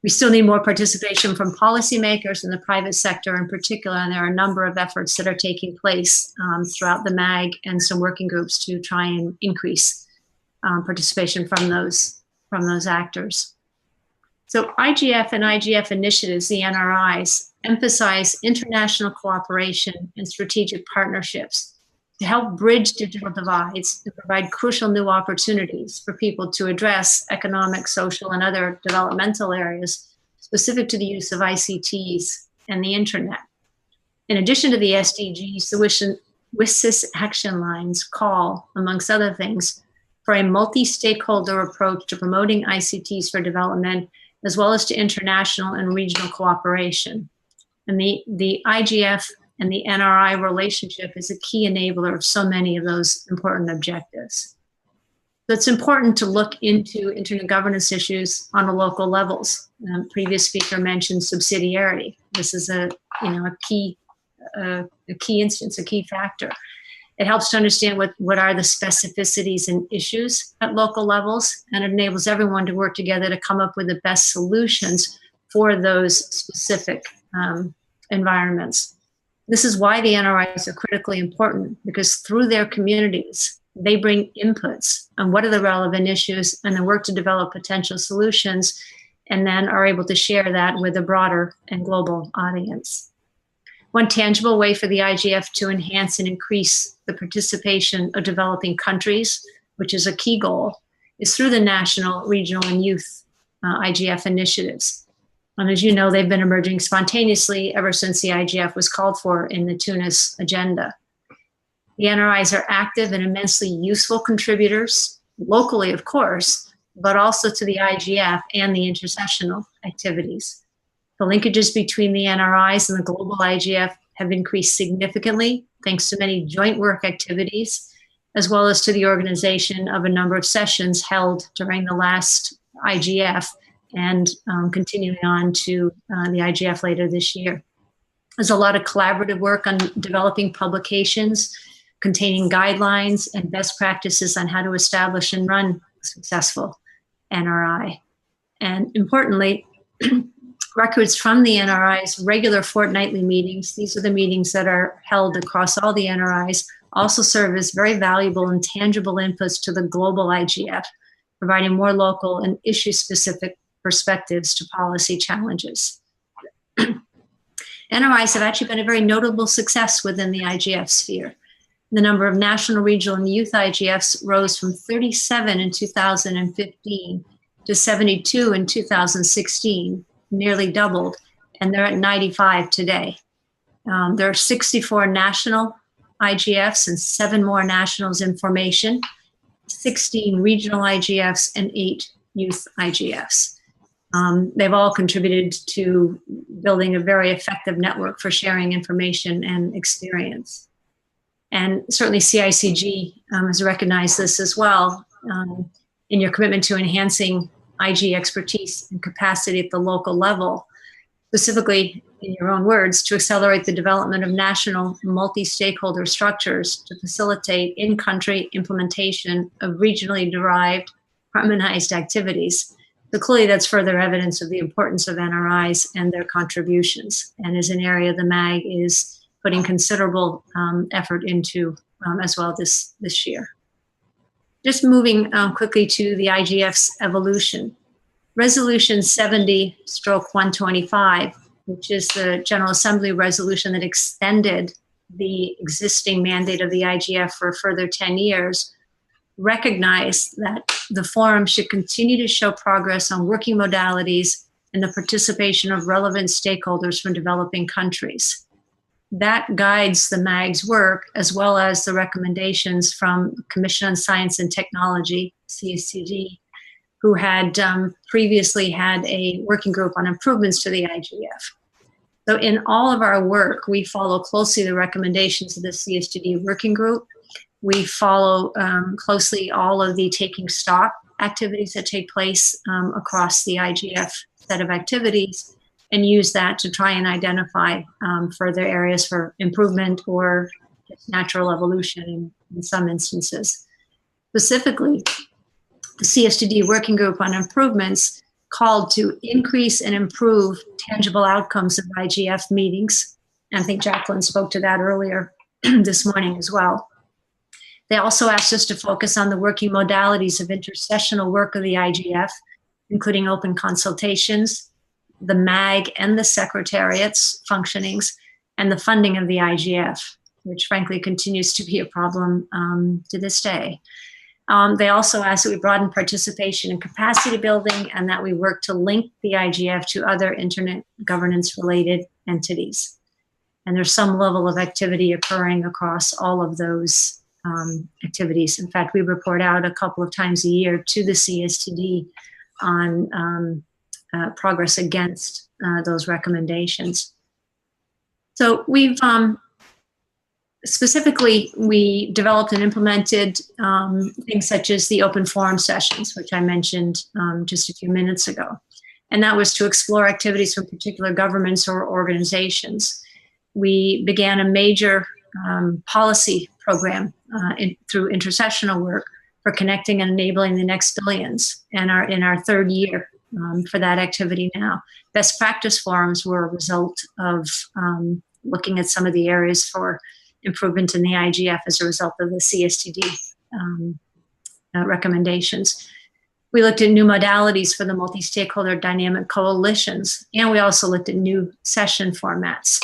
We still need more participation from policymakers in the private sector in particular, and there are a number of efforts that are taking place throughout the MAG and some working groups to try and increase participation from those actors. So IGF and IGF initiatives, the NRIs, emphasize international cooperation and strategic partnerships to help bridge digital divides and provide crucial new opportunities for people to address economic, social, and other developmental areas specific to the use of ICTs and the internet. In addition to the SDGs, the WSIS action lines call, amongst other things, for a multi-stakeholder approach to promoting ICTs for development, as well as to international and regional cooperation. And the IGF and the NRI relationship is a key enabler of so many of those important objectives. So it's important to look into internet governance issues on the local levels. Previous speaker mentioned subsidiarity. This is a key instance, a key factor. It helps to understand what are the specificities and issues at local levels, and it enables everyone to work together to come up with the best solutions for those specific environments. This is why the NRIs are critically important, because through their communities, they bring inputs on what are the relevant issues and then work to develop potential solutions, and then are able to share that with a broader and global audience. One tangible way for the IGF to enhance and increase the participation of developing countries, which is a key goal, is through the national, regional, and youth IGF initiatives. And as you know, they've been emerging spontaneously ever since the IGF was called for in the Tunis agenda. The NRIs are active and immensely useful contributors, locally, of course, but also to the IGF and the intercessional activities. The linkages between the NRIs and the global IGF have increased significantly thanks to many joint work activities, as well as to the organization of a number of sessions held during the last IGF and continuing on to the IGF later this year. There's a lot of collaborative work on developing publications containing guidelines and best practices on how to establish and run a successful NRI. And importantly, records from the NRI's regular fortnightly meetings, these are the meetings that are held across all the NRIs, also serve as very valuable and tangible inputs to the global IGF, providing more local and issue-specific perspectives to policy challenges. NRIs have actually been a very notable success within the IGF sphere. The number of national, regional, and youth IGFs rose from 37 in 2015 to 72 in 2016, nearly doubled, and they're at 95 today. There are 64 national IGFs and 7 more nationals in formation, 16 regional IGFs, and 8 youth IGFs. They've all contributed to building a very effective network for sharing information and experience. And certainly CICG has recognized this as well in your commitment to enhancing IG expertise and capacity at the local level, specifically, in your own words, to accelerate the development of national multi-stakeholder structures to facilitate in-country implementation of regionally derived harmonized activities. So clearly that's further evidence of the importance of NRIs and their contributions, and is an area the MAG is putting considerable effort into as well this year. Just moving quickly to the IGF's evolution. Resolution 70/125, which is the General Assembly resolution that extended the existing mandate of the IGF for a further 10 years, recognized that the forum should continue to show progress on working modalities and the participation of relevant stakeholders from developing countries. That guides the MAG's work, as well as the recommendations from Commission on Science and Technology, CICG, who had previously had a working group on improvements to the IGF. So in all of our work, we follow closely the recommendations of the CSTD working group. We follow closely all of the taking stock activities that take place across the IGF set of activities, and use that to try and identify further areas for improvement or natural evolution in some instances. Specifically, the CSTD Working Group on Improvements called to increase and improve tangible outcomes of IGF meetings. And I think Jacqueline spoke to that earlier this morning as well. They also asked us to focus on the working modalities of intersessional work of the IGF, including open consultations, the MAG and the Secretariat's functionings, and the funding of the IGF, which frankly continues to be a problem to this day. They also asked that we broaden participation in capacity building and that we work to link the IGF to other internet governance related entities. And there's some level of activity occurring across all of those activities. In fact, we report out a couple of times a year to the CSTD on progress against those recommendations. So we've specifically, we developed and implemented things such as the open forum sessions, which I mentioned just a few minutes ago. And that was to explore activities from particular governments or organizations. We began a major policy program through intersessional work for connecting and enabling the next billions, and are in our 3rd year for that activity now. Best practice forums were a result of looking at some of the areas for improvement in the IGF as a result of the CSTD recommendations. We looked at new modalities for the multi-stakeholder dynamic coalitions, and we also looked at new session formats.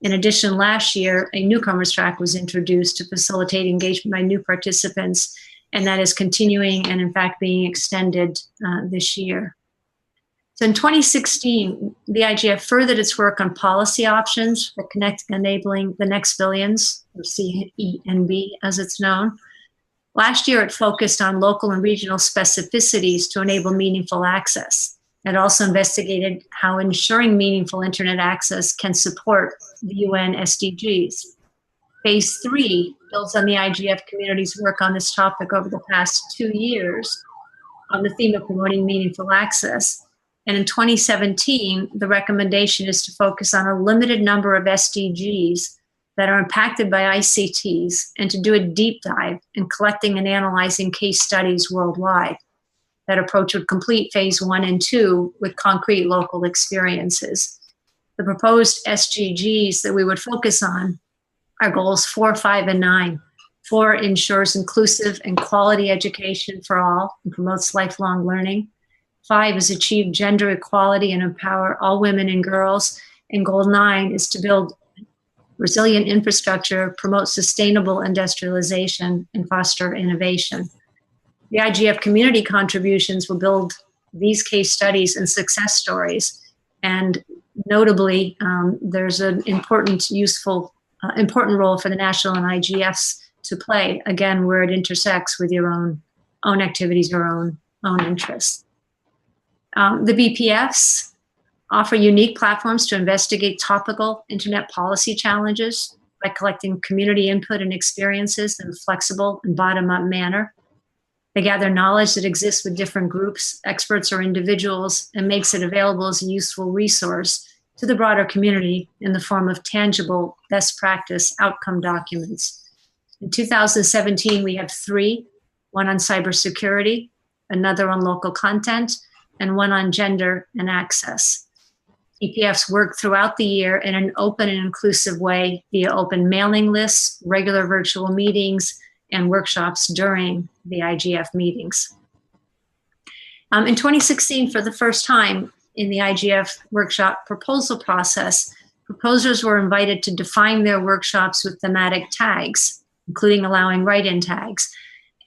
In addition, last year, a newcomers track was introduced to facilitate engagement by new participants, and that is continuing and in fact being extended this year. So in 2016, the IGF furthered its work on policy options for connecting and enabling the next billions, or CENB as it's known. Last year, it focused on local and regional specificities to enable meaningful access. It also investigated how ensuring meaningful internet access can support the UN SDGs. Phase 3 builds on the IGF community's work on this topic over the past 2 years on the theme of promoting meaningful access. And in 2017, the recommendation is to focus on a limited number of SDGs that are impacted by ICTs and to do a deep dive in collecting and analyzing case studies worldwide. That approach would complete phase 1 and 2 with concrete local experiences. The proposed SDGs that we would focus on are goals 4, 5, and 9. 4 ensures inclusive and quality education for all and promotes lifelong learning. 5 is achieve gender equality and empower all women and girls. And goal 9 is to build resilient infrastructure, promote sustainable industrialization, and foster innovation. The IGF community contributions will build these case studies and success stories. And notably, there's an important role for the national and IGFs to play, again, where it intersects with your own activities, your own interests. The BPFs offer unique platforms to investigate topical internet policy challenges by collecting community input and experiences in a flexible and bottom-up manner. They gather knowledge that exists with different groups, experts, or individuals, and makes it available as a useful resource to the broader community in the form of tangible best practice outcome documents. In 2017, we have 3, one on cybersecurity, another on local content, and one on gender and access. EPFs work throughout the year in an open and inclusive way via open mailing lists, regular virtual meetings, and workshops during the IGF meetings. In 2016, for the first time in the IGF workshop proposal process, proposers were invited to define their workshops with thematic tags, including allowing write-in tags.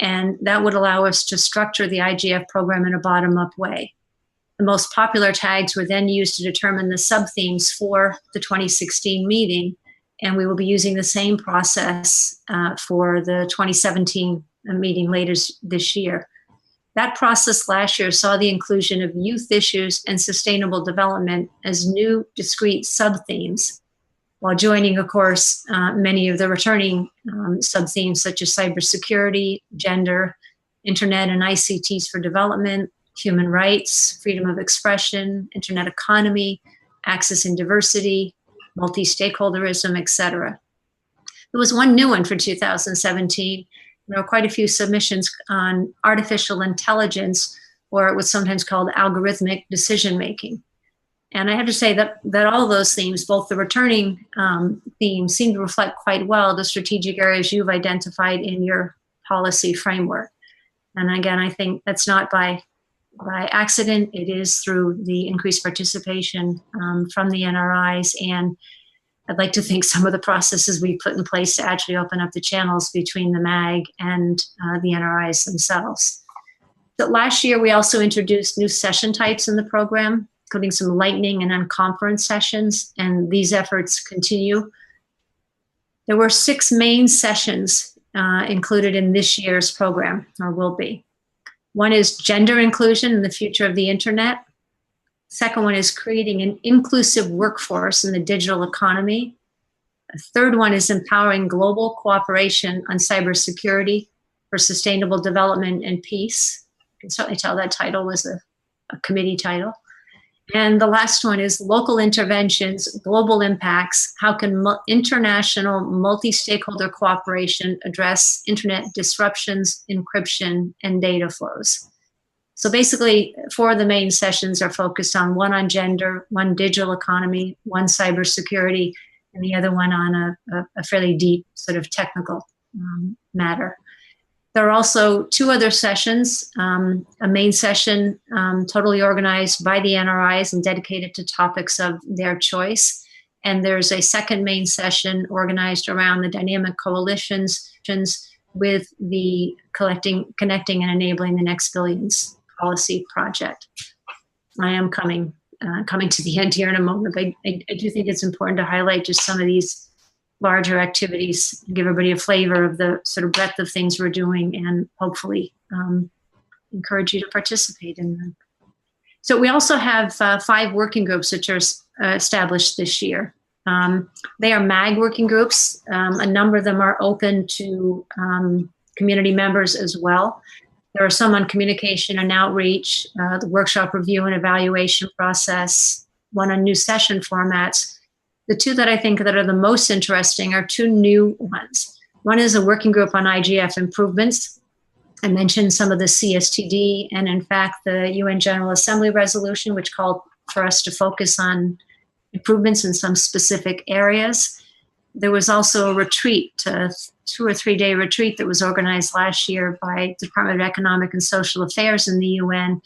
And that would allow us to structure the IGF program in a bottom-up way. The most popular tags were then used to determine the sub-themes for the 2016 meeting, and we will be using the same process for the 2017 meeting later this year. That process last year saw the inclusion of youth issues and sustainable development as new discrete sub-themes, while joining, of course, many of the returning sub-themes such as cybersecurity, gender, internet and ICTs for development, human rights, freedom of expression, internet economy, access and diversity, multi-stakeholderism, etc. There was one new one for 2017. There were quite a few submissions on artificial intelligence, or it was sometimes called algorithmic decision-making. And I have to say that all those themes, both the returning themes, seem to reflect quite well the strategic areas you've identified in your policy framework. And again, I think that's not by accident. It is through the increased participation from the NRIs, and I'd like to think some of the processes we put in place to actually open up the channels between the MAG and the NRIs themselves. So last year, we also introduced new session types in the program, including some lightning and unconference sessions, and these efforts continue. There were 6 main sessions included in this year's program, or will be. One is gender inclusion in the future of the internet. Second one is creating an inclusive workforce in the digital economy. A third one is empowering global cooperation on cybersecurity for sustainable development and peace. You can certainly tell that title was a committee title. And the last one is local interventions, global impacts. How can international multi-stakeholder cooperation address internet disruptions, encryption, and data flows? So basically, 4 of the main sessions are focused on, one on gender, one digital economy, one cybersecurity, and the other one on a fairly deep sort of technical matter. There are also 2 other sessions, a main session totally organized by the NRIs and dedicated to topics of their choice. And there's a second main session organized around the dynamic coalitions with the connecting and enabling the next billions policy project. I am coming to the end here in a moment, but I do think it's important to highlight just some of these larger activities, give everybody a flavor of the sort of breadth of things we're doing, and hopefully encourage you to participate in them. So we also have 5 working groups which are established this year. They are MAG working groups. A number of them are open to community members as well. There are some on communication and outreach, the workshop review and evaluation process, one on new session formats. The 2 that I think that are the most interesting are 2 new ones. One is a working group on IGF improvements. I mentioned some of the CSTD and in fact the UN General Assembly resolution, which called for us to focus on improvements in some specific areas. There was also a retreat, a 2 or 3 day retreat that was organized last year by Department of Economic and Social Affairs in the UN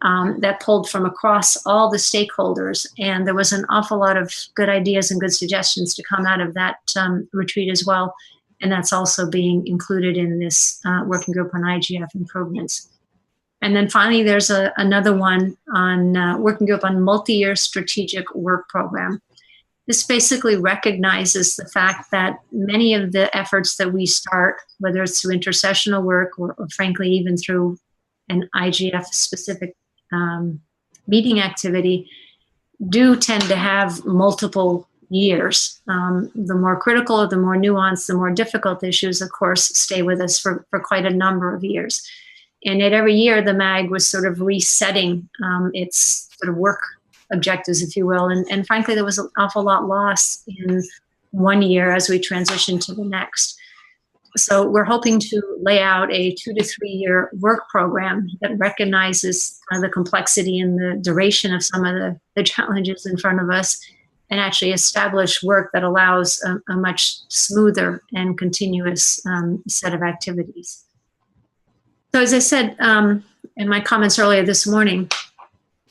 that pulled from across all the stakeholders. And there was an awful lot of good ideas and good suggestions to come out of that retreat as well. And that's also being included in this working group on IGF improvements. And then finally, there's another one on working group on multi-year strategic work program. This basically recognizes the fact that many of the efforts that we start, whether it's through intercessional work or frankly, even through an IGF specific meeting activity, do tend to have multiple years. The more critical, the more nuanced, the more difficult issues, of course, stay with us for quite a number of years. And at every year, the MAG was sort of resetting its sort of work objectives, if you will. And frankly, there was an awful lot lost in one year as we transitioned to the next. So we're hoping to lay out a 2 to 3 year work program that recognizes the complexity and the duration of some of the challenges in front of us, and actually establish work that allows a much smoother and continuous set of activities. So as I said in my comments earlier this morning,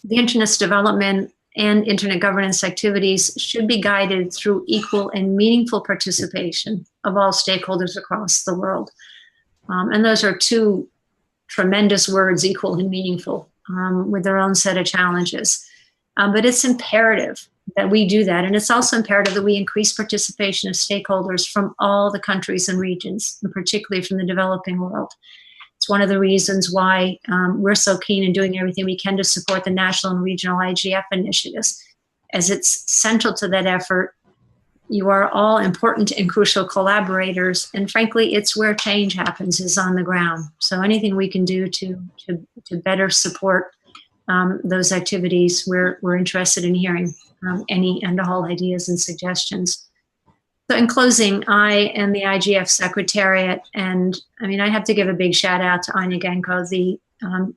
the Internet's development and Internet governance activities should be guided through equal and meaningful participation of all stakeholders across the world. And those are 2 tremendous words, equal and meaningful, with their own set of challenges. But it's imperative that we do that. And it's also imperative that we increase participation of stakeholders from all the countries and regions, and particularly from the developing world. It's one of the reasons why we're so keen in doing everything we can to support the national and regional IGF initiatives. As it's central to that effort, you are all important and crucial collaborators. And frankly, it's where change happens, is on the ground. So anything we can do to better support those activities, we're interested in hearing any and all ideas and suggestions. So in closing, I am the IGF Secretariat, and I mean, I have to give a big shout out to Anya Genko, the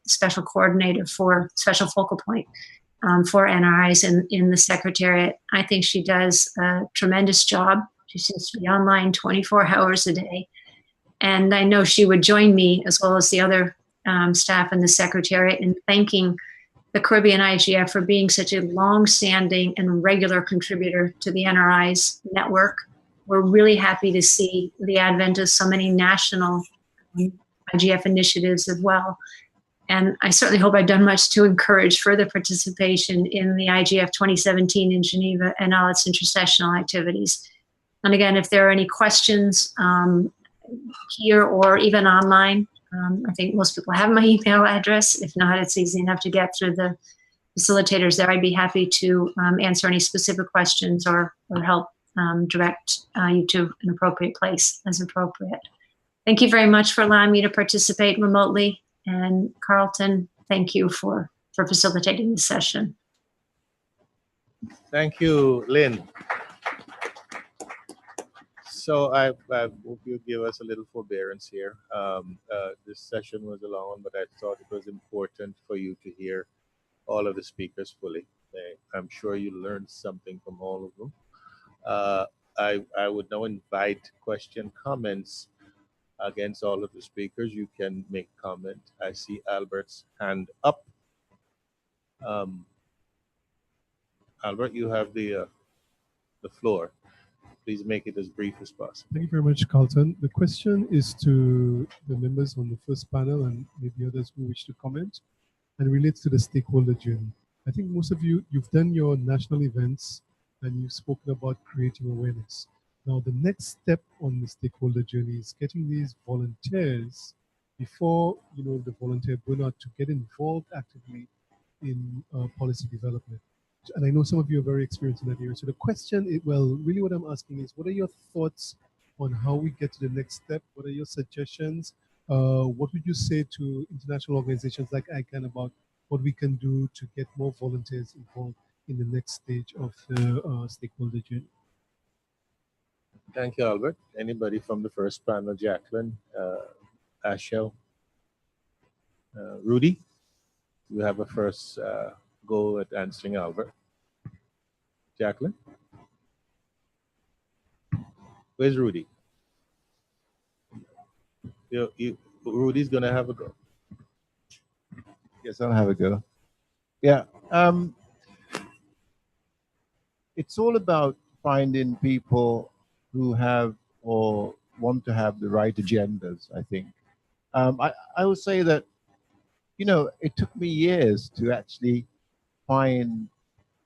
Special Coordinator for Special Focal Point for NRIs in the Secretariat. I think she does a tremendous job. She seems to be online 24 hours a day. And I know she would join me, as well as the other staff in the Secretariat, in thanking the Caribbean IGF for being such a long-standing and regular contributor to the NRIs network. We're really happy to see the advent of so many national IGF initiatives as well. And I certainly hope I've done much to encourage further participation in the IGF 2017 in Geneva and all its intercessional activities. And again, if there are any questions here or even online, I think most people have my email address. If not, it's easy enough to get through the facilitators there. I'd be happy to answer any specific questions or help direct you to an appropriate place as appropriate. Thank you very much for allowing me to participate remotely. And Carlton, thank you for facilitating this session. Thank you, Lynn. So I hope you give us a little forbearance here. This session was a long one, but I thought it was important for you to hear all of the speakers fully. I'm sure you learned something from all of them. I would now invite comments against all of the speakers. You can make comment. I see Albert's hand up. Albert, you have the floor. Please make it as brief as possible. Thank you very much, Carlton. The question is to the members on the first panel and maybe others who wish to comment, and relates to the stakeholder journey. I think most of you've done your national events and you've spoken about creating awareness. Now, the next step on the stakeholder journey is getting these volunteers before, the volunteer burnout, to get involved actively in policy development. And I know some of you are very experienced in that area. So the question, well, really what I'm asking is, what are your thoughts on how we get to the next step? What are your suggestions? What would you say to international organizations like ICANN about what we can do to get more volunteers involved in the next stage of the stakeholder journey? Thank you, Albert. Anybody from the first panel? Jacqueline, Ashel, Rudy? You have a first go at answering Albert. Jacqueline? Where's Rudy? Rudy's gonna have a go. Yes, I'll have a go. Yeah. It's all about finding people who have or want to have the right agendas, I think. I would say that, you know, it took me years to actually find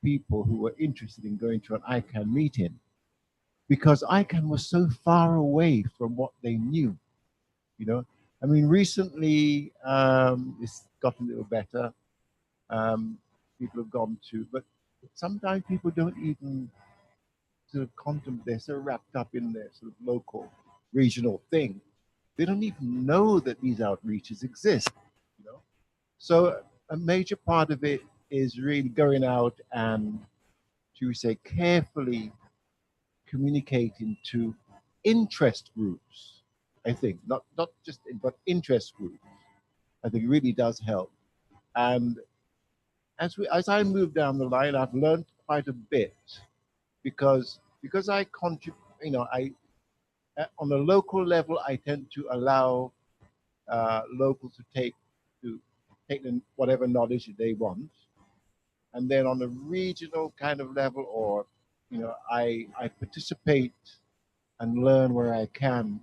people who were interested in going to an ICANN meeting, because ICANN was so far away from what they knew, you know. I mean, recently it's gotten a little better. People have gone to, but sometimes people don't even sort of contemplate, they're so wrapped up in their sort of local, regional thing. They don't even know that these outreaches exist, you know. So a major part of it is really going out and, should we say, carefully communicating to interest groups, I think, not just, but interest groups. I think it really does help. And as I move down the line, I've learned quite a bit, because I contribute, you know, on a local level, I tend to allow locals to take whatever knowledge they want, and then on a regional kind of level, or, you know, I participate and learn where I can,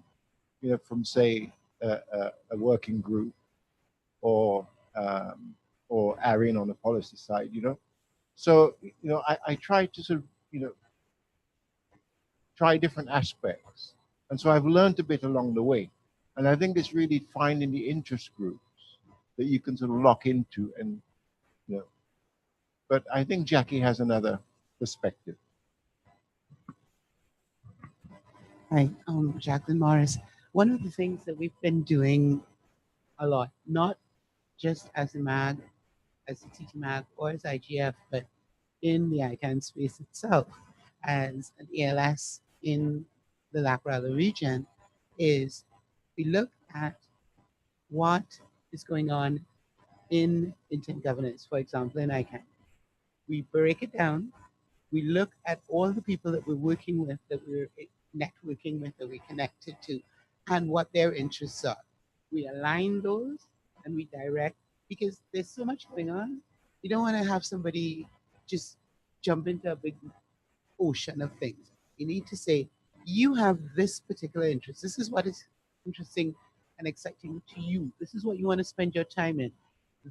you know, from, say, a working group, or Aaron on the policy side, you know. So, you know, I try to sort of, you know, try different aspects. And so I've learned a bit along the way. And I think it's really finding the interest groups that you can sort of lock into, and, you know. But I think Jackie has another perspective. Hi, Jacqueline Morris. One of the things that we've been doing a lot, not just as a MAG, as a TT MAG, or as IGF, but in the ICANN space itself, as an ALS in the LAC region, is we look at what is going on in intent governance, for example, in ICANN. We break it down. We look at all the people that we're working with, that we're networking with, that we're connected to, and what their interests are. We align those and we direct, because there's so much going on. You don't want to have somebody just jump into a big ocean of things. You need to say, you have this particular interest. This is what is interesting and exciting to you. This is what you want to spend your time in.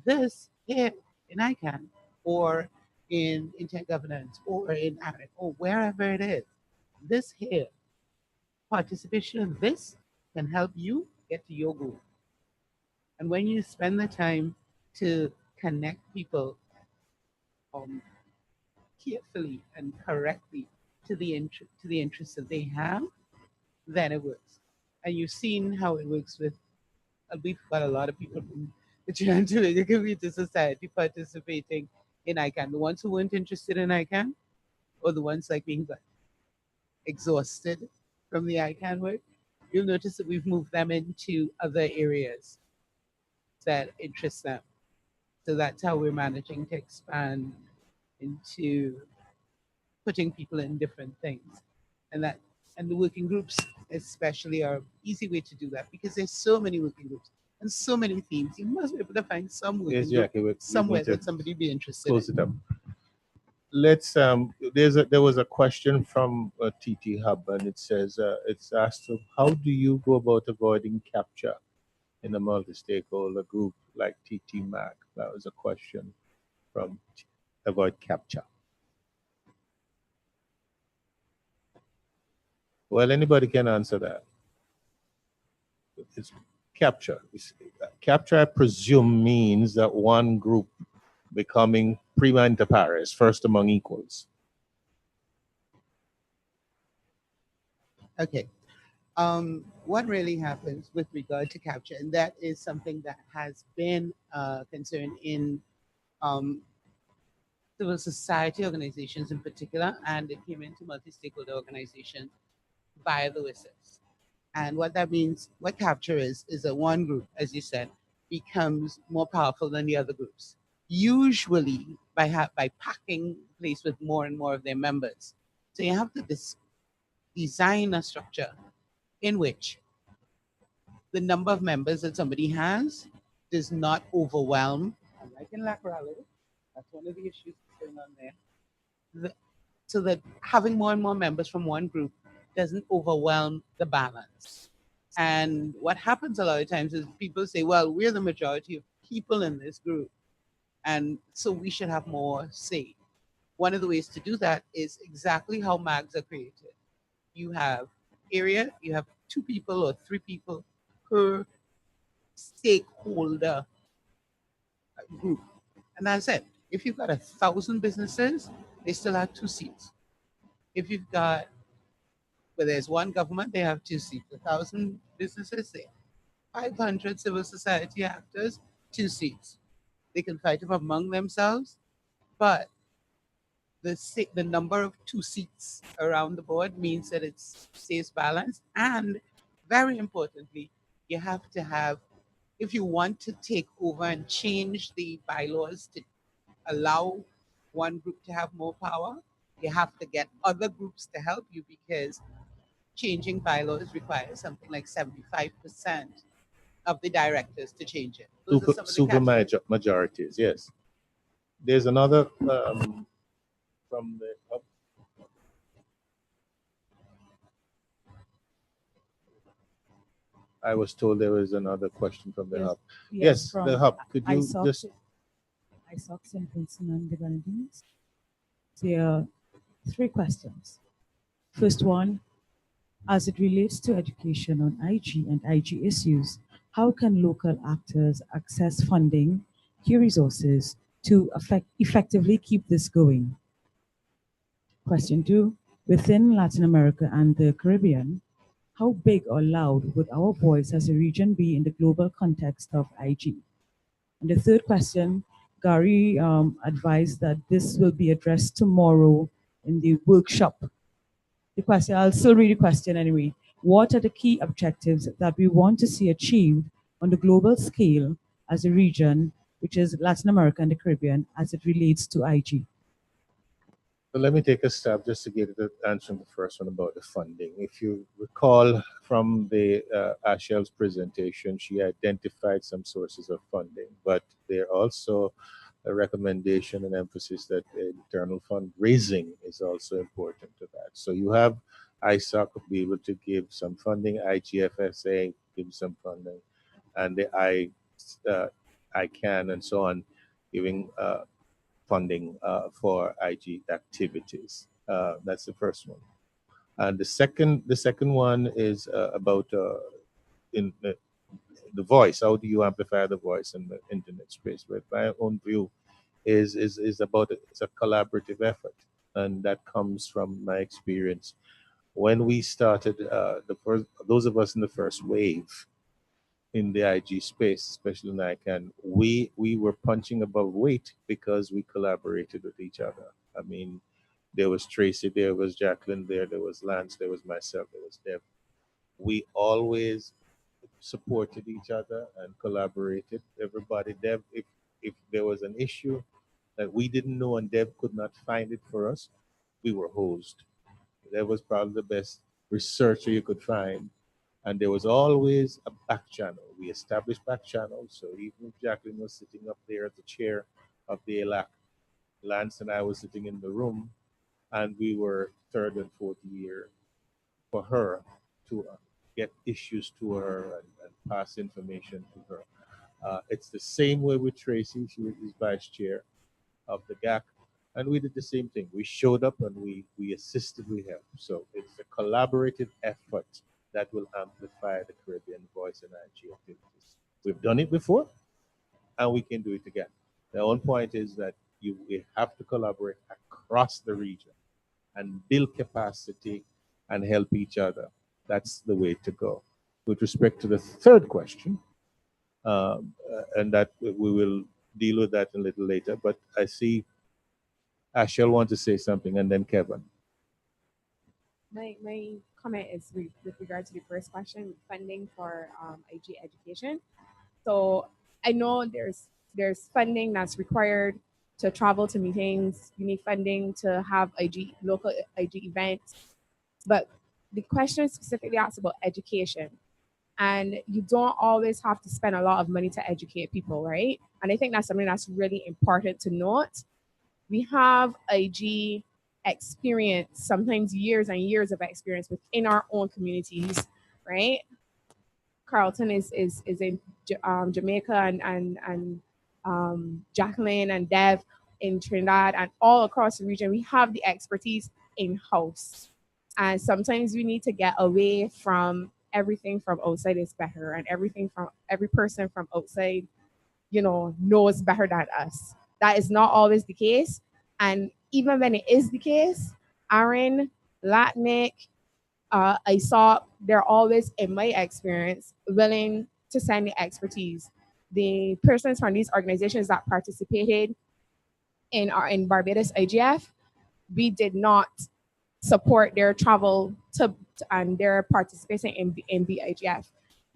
This here in ICANN, or in intent governance, or in ARIC, or wherever it is, this here, participation in this can help you get to your goal. And when you spend the time to connect people carefully and correctly to the interests that they have, then it works. And you've seen how it works with, we've got a lot of people from the Triangular Community Society participating in ICANN. The ones who weren't interested in ICANN, or the ones like being exhausted from the ICANN work, you'll notice that we've moved them into other areas that interest them. So that's how we're managing to expand into putting people in different things. And the working groups especially are an easy way to do that, because there's so many working groups and so many themes. You must be able to find some working group somewhere that somebody be interested close in. it up. Let's there was a question from TT Hub, and it says it's asked, how do you go about avoiding capture in a multi-stakeholder group like TT MAG? That was a question from avoid capture. Well, anybody can answer that. It's capture. Capture, I presume, means that one group becoming prima inter pares, first among equals. Okay. What really happens with regard to capture, and that is something that has been a concern in civil society organizations in particular, and it came into multi-stakeholder organizations via the WISIS. And what that means, what capture is that one group, as you said, becomes more powerful than the other groups, usually by packing the place with more and more of their members. So you have to design a structure in which the number of members that somebody has does not overwhelm, unlike in laterality, that's one of the issues that's going on there, so that having more and more members from one group doesn't overwhelm the balance. And what happens a lot of times is people say, well, we're the majority of people in this group, and so we should have more say. One of the ways to do that is exactly how MAGs are created. You have area, you have 2 people or 3 people per stakeholder group. And as I said, if you've got 1,000 businesses, they still have 2 seats. If you've got, where there's one government, they have 2 seats. 1,000 businesses, they have 500 civil society actors, 2 seats. They can fight it among themselves, but the number of 2 seats around the board means that it stays balanced. And very importantly, you have to have, if you want to take over and change the bylaws to allow one group to have more power, you have to get other groups to help you, because changing bylaws requires something like 75% of the directors to change it. Super majorities, yes. There's another from the hub. I was told there was another question from the hub. Yes, the hub. Could you just... ISOCs and Vincent and the Grenadines. There are 3 questions. First one, as it relates to education on IG and IG issues, how can local actors access funding, key resources to effectively keep this going? Question 2, within Latin America and the Caribbean, how big or loud would our voice as a region be in the global context of IG? And the third question, Gary advised that this will be addressed tomorrow in the workshop. The question, I'll still read the question anyway. What are the key objectives that we want to see achieved on the global scale as a region, which is Latin America and the Caribbean, as it relates to IG? So let me take a stab just to get the answer on the first one about the funding. If you recall from the Ashel's presentation, she identified some sources of funding, but there also a recommendation and emphasis that internal fundraising is also important to that. So you have ISOC be able to give some funding, IGFSA give some funding, and the ICANN and so on giving funding for IG activities. That's the first one. And the second one is about in the voice. How do you amplify the voice in the internet space? But my own view is about it's a collaborative effort, and that comes from my experience when we started those of us in the first wave in the IG space, especially in ICANN, we were punching above weight because we collaborated with each other. I mean, there was Tracy, there was Jacqueline, there was Lance, there was myself, there was Deb. We always supported each other and collaborated. Everybody, Deb, if there was an issue that we didn't know and Deb could not find it for us, we were hosed. That was probably the best researcher you could find. And there was always a back channel. We established back channels. So even if Jacqueline was sitting up there as the chair of the LAC, Lance and I was sitting in the room, and we were third and fourth year for her to get issues to her and pass information to her. It's the same way with Tracy. She was vice chair of the GAC. And we did the same thing. We showed up and we assisted, we helped. So it's a collaborative effort that will amplify the Caribbean voice and IG activities. We've done it before, and we can do it again. The whole point is that we have to collaborate across the region and build capacity and help each other. That's the way to go. With respect to the third question, and that we will deal with that a little later, but I see Ashel want to say something, and then Kevin. My comment is with regard to the first question, funding for IG education. So I know there's funding that's required to travel to meetings. You need funding to have local IG events. But the question specifically asks about education. And you don't always have to spend a lot of money to educate people, right? And I think that's something that's really important to note. We have IG experience, sometimes years and years of experience within our own communities, right? Carlton is in Jamaica, and Jacqueline and Dev in Trinidad, and all across the region. We have the expertise in-house. And sometimes we need to get away from everything from outside is better, and every person from outside, knows better than us. That is not always the case. And even when it is the case, Aaron, LACNIC, ISOC, they're always, in my experience, willing to send the expertise. The persons from these organizations that participated in Barbados IGF, we did not support their travel and their participation in the IGF.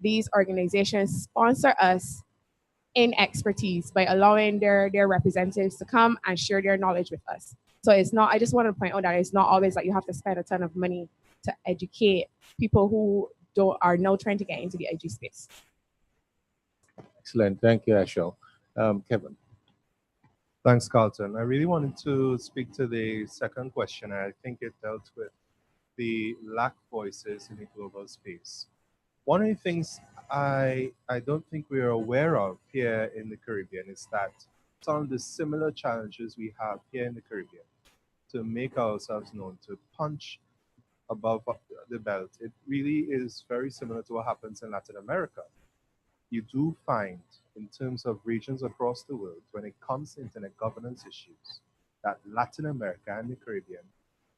These organizations sponsor us in expertise by allowing their representatives to come and share their knowledge with us. So it's not, I just want to point out that it's not always that you have to spend a ton of money to educate people who are now trying to get into the IG space. Excellent. Thank you, Ashel. Kevin. Thanks, Carlton. I really wanted to speak to the second question. I think it dealt with the lack voices in the global space. One of the things I don't think we are aware of here in the Caribbean is that some of the similar challenges we have here in the Caribbean to make ourselves known, to punch above the belt, it really is very similar to what happens in Latin America. You do find, in terms of regions across the world, when it comes to internet governance issues, that Latin America and the Caribbean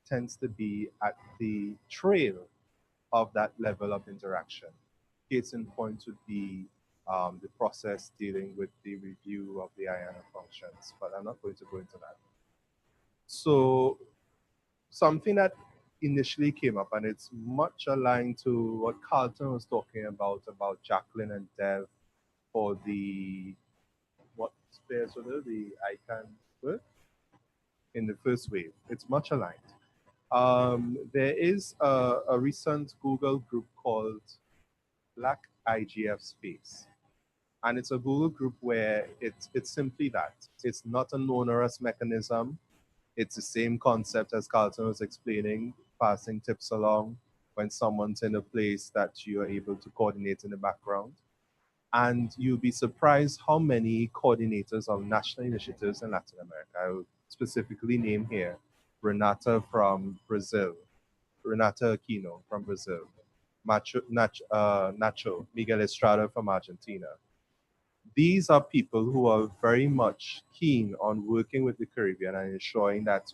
tends to be at the trail of that level of interaction. Case in point would be the process dealing with the review of the IANA functions, but I'm not going to go into that. So something that initially came up, and it's much aligned to what Carlton was talking about Jacqueline and Dev for the, what spares were there, the ICANN work in the first wave. It's much aligned. There is a recent Google group called Black IGF Space. And it's a Google group where it's simply that. It's not an onerous mechanism. It's the same concept as Carlton was explaining, passing tips along when someone's in a place that you are able to coordinate in the background. And you'll be surprised how many coordinators of national initiatives in Latin America. I will specifically name here Renata from Brazil, Renata Aquino from Brazil, Nacho, Miguel Estrada from Argentina. These are people who are very much keen on working with the Caribbean and ensuring that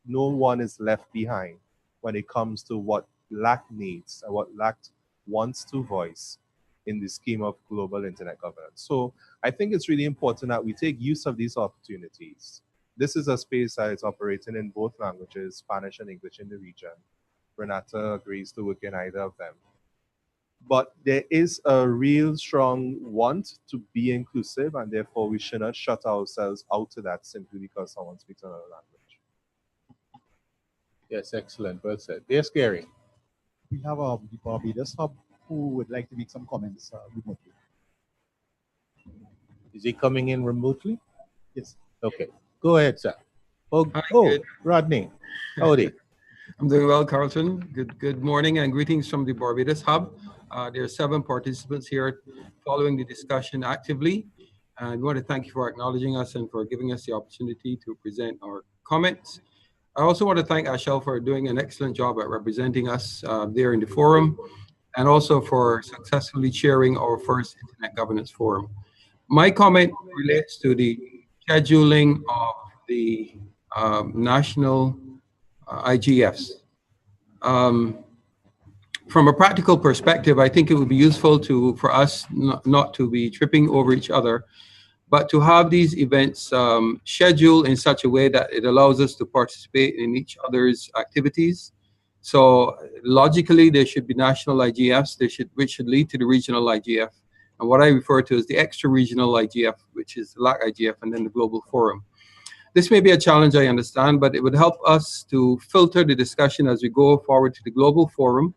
no one is left behind when it comes to what LAC needs and what LAC wants to voice in the scheme of global internet governance. So I think it's really important that we take use of these opportunities. This is a space that is operating in both languages, Spanish and English in the region. Renata agrees to work in either of them. But there is a real strong want to be inclusive, and therefore we should not shut ourselves out to that simply because someone speaks another language. Yes, excellent. Well said. Yes, Gary. We have the Barbados Hub who would like to make some comments remotely. Is he coming in remotely? Yes. Okay. Go ahead, sir. Oh, Rodney. Howdy. I'm doing well, Carlton. Good morning and greetings from the Barbados Hub. There are 7 participants here following the discussion actively. And we want to thank you for acknowledging us and for giving us the opportunity to present our comments. I also want to thank Ashel for doing an excellent job at representing us there in the forum, and also for successfully chairing our first Internet Governance Forum. My comment relates to the scheduling of the national IGFs. From a practical perspective, I think it would be useful for us not to be tripping over each other, but to have these events scheduled in such a way that it allows us to participate in each other's activities. So logically, there should be national IGFs, which should lead to the regional IGF. And what I refer to as the extra regional IGF, which is the LAC IGF, and then the global forum. This may be a challenge, I understand, but it would help us to filter the discussion as we go forward to the global forum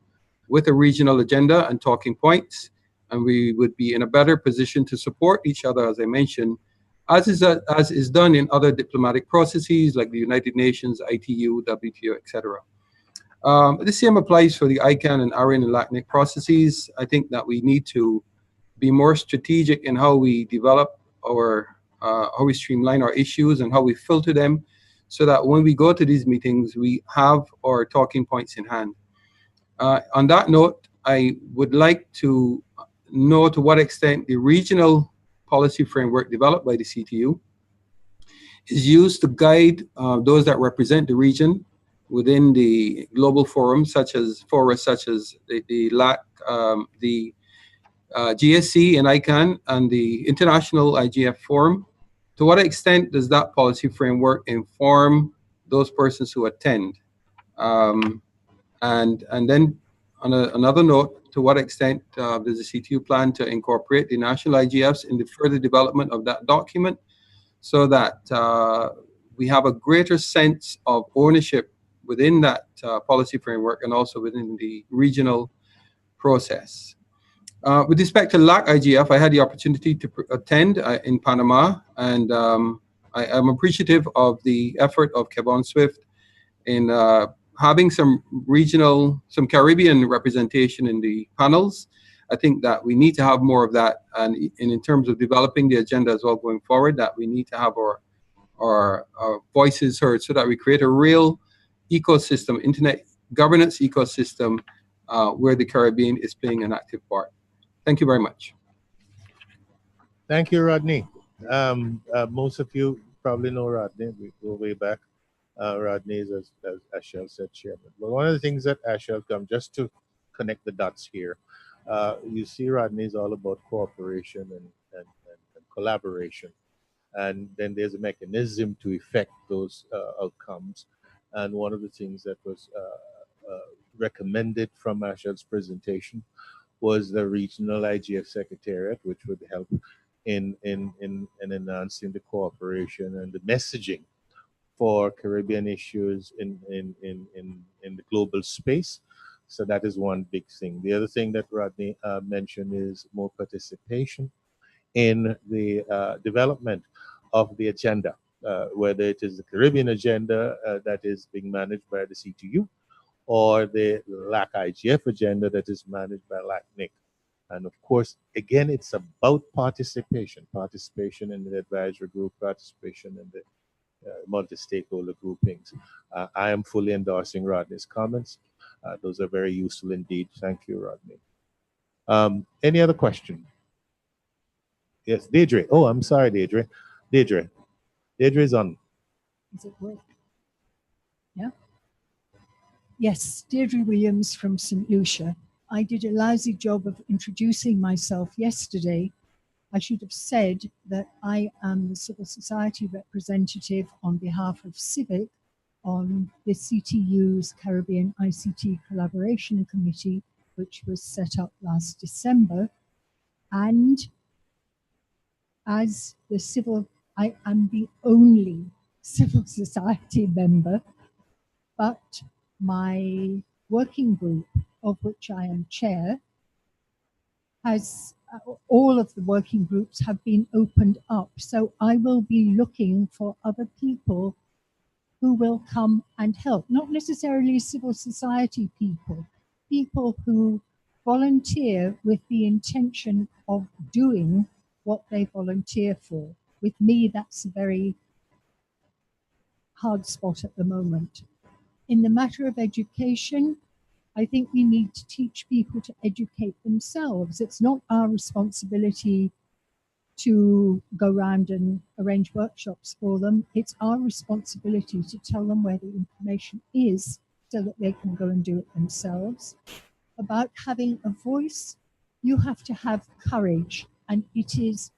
with a regional agenda and talking points. And we would be in a better position to support each other, as I mentioned, as is done in other diplomatic processes like the United Nations, ITU, WTO, etc. The same applies for the ICANN and ARIN and LACNIC processes. I think that we need to be more strategic in how we develop how we streamline our issues and how we filter them, so that when we go to these meetings, we have our talking points in hand. On that note, I would like to know to what extent the regional policy framework developed by the CTU is used to guide those that represent the region within the global forums, such as the LAC, the GSC and ICANN, and the International IGF Forum. To what extent does that policy framework inform those persons who attend? And then on another note, to what extent does the CTU plan to incorporate the national IGFs in the further development of that document, so that we have a greater sense of ownership within that policy framework and also within the regional process? With respect to LAC IGF, I had the opportunity to attend in Panama, and I am appreciative of the effort of Kevon Swift in having some Caribbean representation in the panels. I think that we need to have more of that, and in terms of developing the agenda as well going forward, that we need to have our voices heard, so that we create a real ecosystem, internet governance ecosystem, where the Caribbean is playing an active part. Thank you very much. Thank you, Rodney. Most of you probably know Rodney. We go way back. Rodney is, as Ashel said, chairman. But one of the things that Ashel come, just to connect the dots here, you see Rodney is all about cooperation and collaboration. And then there's a mechanism to effect those outcomes. And one of the things that was recommended from Ashel's presentation was the regional IGF secretariat, which would help in enhancing the cooperation and the messaging for Caribbean issues in the global space. So that is one big thing. The other thing that Rodney mentioned is more participation in the development of the agenda, whether it is the Caribbean agenda that is being managed by the CTU, or the LAC IGF agenda that is managed by LACNIC. And of course, again, it's about participation in the advisory group, participation in the multi-stakeholder groupings. I am fully endorsing Rodney's comments. Those are very useful indeed. Thank you, Rodney. Any other question? Yes, Deirdre. Oh, I'm sorry, Deirdre. Deirdre is on. Is it work? Yeah. Yes, Deirdre Williams from St. Lucia. I did a lousy job of introducing myself yesterday. I should have said that I am the civil society representative on behalf of CIVIC on the CTU's Caribbean ICT Collaboration Committee, which was set up last December. And as I am the only civil society member, but my working group, of which I am chair, has all of the working groups have been opened up. So I will be looking for other people who will come and help, not necessarily civil society people, people who volunteer with the intention of doing what they volunteer for. With me, that's a very hard spot at the moment. In the matter of education, I think we need to teach people to educate themselves. It's not our responsibility to go around and arrange workshops for them. It's our responsibility to tell them where the information is so that they can go and do it themselves. About having a voice, you have to have courage, and it is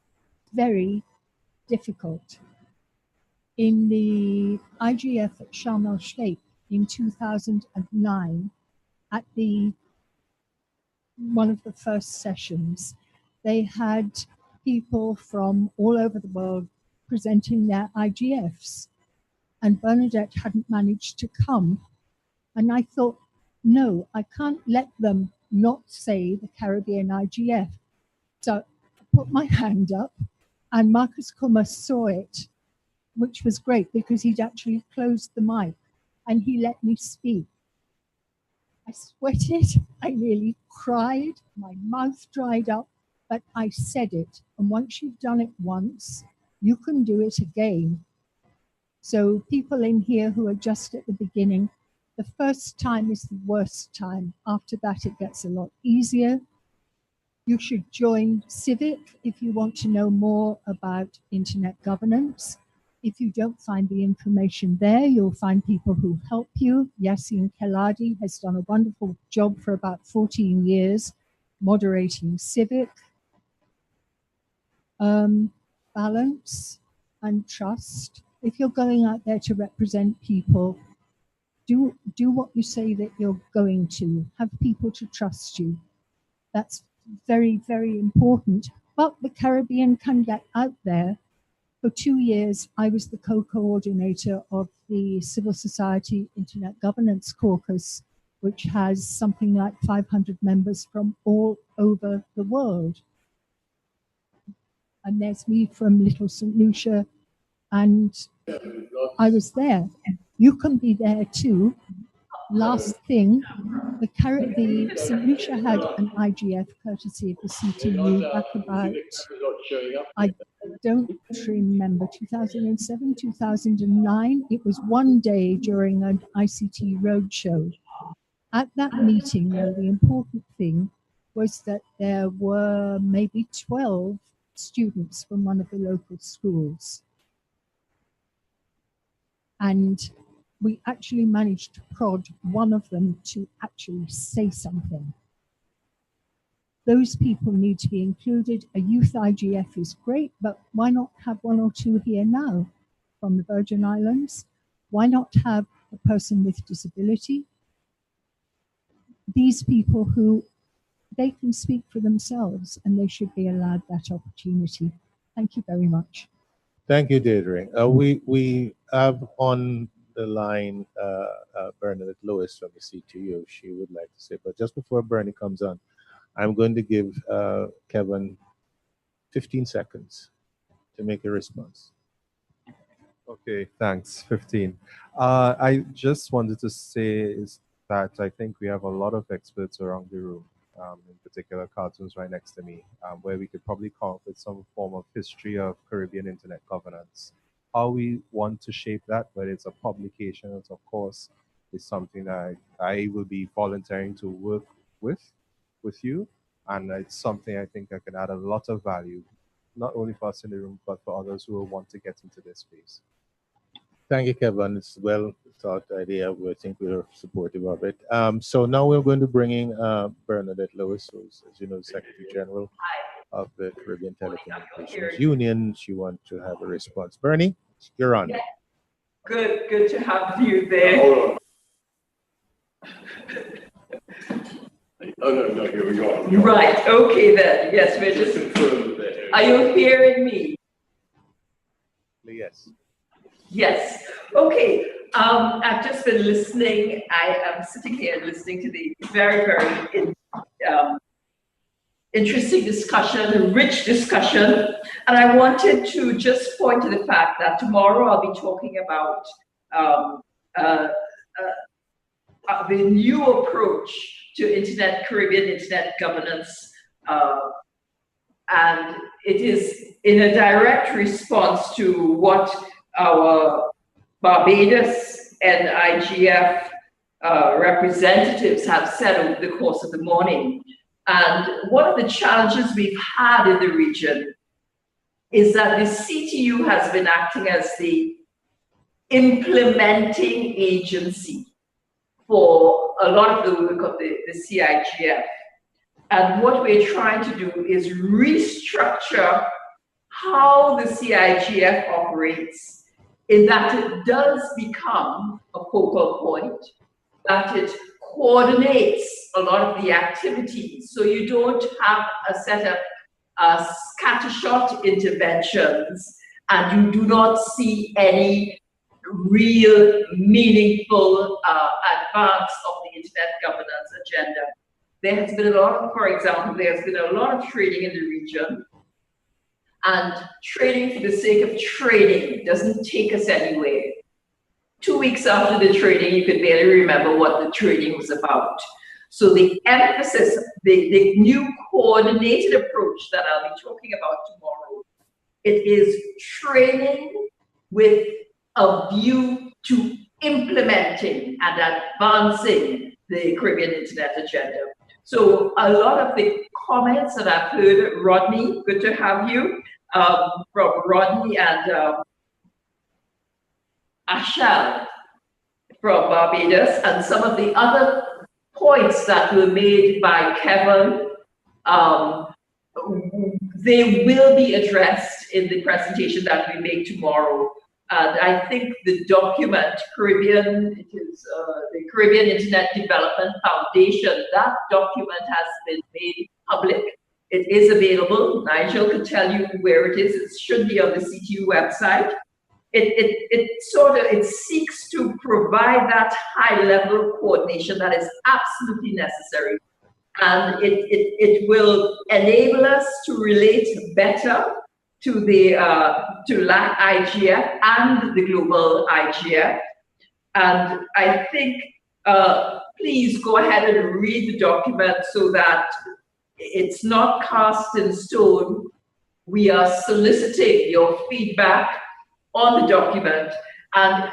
very difficult. In the IGF at Sharm el-Sheikh in 2009, at one of the first sessions, they had people from all over the world presenting their IGFs, and Bernadette hadn't managed to come. And I thought, no, I can't let them not say the Caribbean IGF. So I put my hand up, and Marcus Kummer saw it, which was great because he'd actually closed the mic and he let me speak. I sweated, I nearly cried, my mouth dried up, but I said it. And once you've done it once, you can do it again. So people in here who are just at the beginning, the first time is the worst time. After that, it gets a lot easier. You should join Civic if you want to know more about internet governance. If you don't find the information there, you'll find people who help you. Yassine Keladi has done a wonderful job for about 14 years moderating Civic. Balance and trust. If you're going out there to represent people, do what you say that you're going to. Have people to trust you. That's very, very important. But the Caribbean can get out there. For 2 years, I was the co-coordinator of the Civil Society Internet Governance Caucus, which has something like 500 members from all over the world. And there's me from Little St. Lucia, and I was there. You can be there too. Last thing, the St. Lucia had an IGF courtesy of the CTU back about, I don't remember, 2007, 2009. It was one day during an ICT roadshow. At that meeting, though, the important thing was that there were maybe 12 students from one of the local schools. And we actually managed to prod one of them to actually say something. Those people need to be included. A youth IGF is great, but why not have one or two here now from the Virgin Islands? Why not have a person with disability? These people who, they can speak for themselves and they should be allowed that opportunity. Thank you very much. Thank you, Deirdre. We have on the line Bernadette Lewis from the CTU. She would like to say, but just before Bernie comes on, I'm going to give Kevon 15 seconds to make a response. Okay, thanks. 15. I just wanted to say is that I think we have a lot of experts around the room, in particular Carlton's right next to me, where we could probably come up with some form of history of Caribbean internet governance. How we want to shape that, whether it's a publication, it's of course, is something that I will be volunteering to work with you. And it's something I think I can add a lot of value, not only for us in the room, but for others who will want to get into this space. Thank you, Kevon. It's a well thought idea. I think we're supportive of it. So now we're going to bring in Bernadette Lewis, who's, as you know, Secretary General of the Caribbean Telecommunications Union. She wants to have a response. Bernie, you're on. Yeah. Good to have you there. Hold on. Oh, no, here we go. Right, okay then. Yes, we're just confirm that. Are you hearing me? Yes. Yes. Okay. I've just been listening. I am sitting here listening to the very, very interesting discussion, rich discussion. And I wanted to just point to the fact that tomorrow I'll be talking about the new approach to Caribbean internet governance. And it is in a direct response to what our Barbados and IGF representatives have said over the course of the morning. And one of the challenges we've had in the region is that the CTU has been acting as the implementing agency for a lot of the work of the CIGF. And what we're trying to do is restructure how the CIGF operates, in that it does become a focal point, that it coordinates a lot of the activities. So you don't have a set of scattershot interventions, and you do not see any real meaningful advance of the internet governance agenda. There has been a lot of, for example, there's been a lot of trading in the region, and trading for the sake of trading doesn't take us anywhere. 2 weeks after the trading, you could barely remember what the trading was about. So the emphasis, the new coordinated approach that I'll be talking about tomorrow, it is training with a view to implementing and advancing the Caribbean Internet agenda. So a lot of the comments that I've heard, Rodney, good to have you, from Rodney and Ashal from Barbados, and some of the other points that were made by Kevon, they will be addressed in the presentation that we make tomorrow. And I think the document, the Caribbean Internet Development Foundation, that document has been made public. It is available. Nigel can tell you where it is. It should be on the CTU website. It seeks to provide that high level of coordination that is absolutely necessary. And it will enable us to relate better to the LACNIC and the global IGF. And I think, please go ahead and read the document so that it's not cast in stone. We are soliciting your feedback on the document, and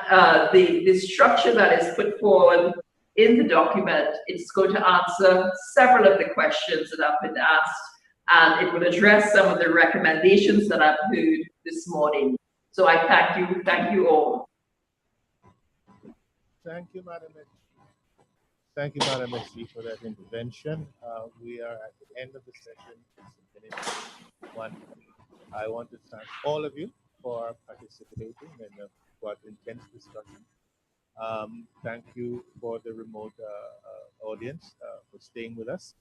the structure that is put forward in the document, it's going to answer several of the questions that have been asked, and it will address some of the recommendations that I've heard this morning. So I thank you all. Thank you, Madam Messi. Thank you, Madam Messi, for that intervention. We are at the end of the session. It's one. I want to thank all of you for participating in a quite intense discussion. Thank you for the remote audience for staying with us.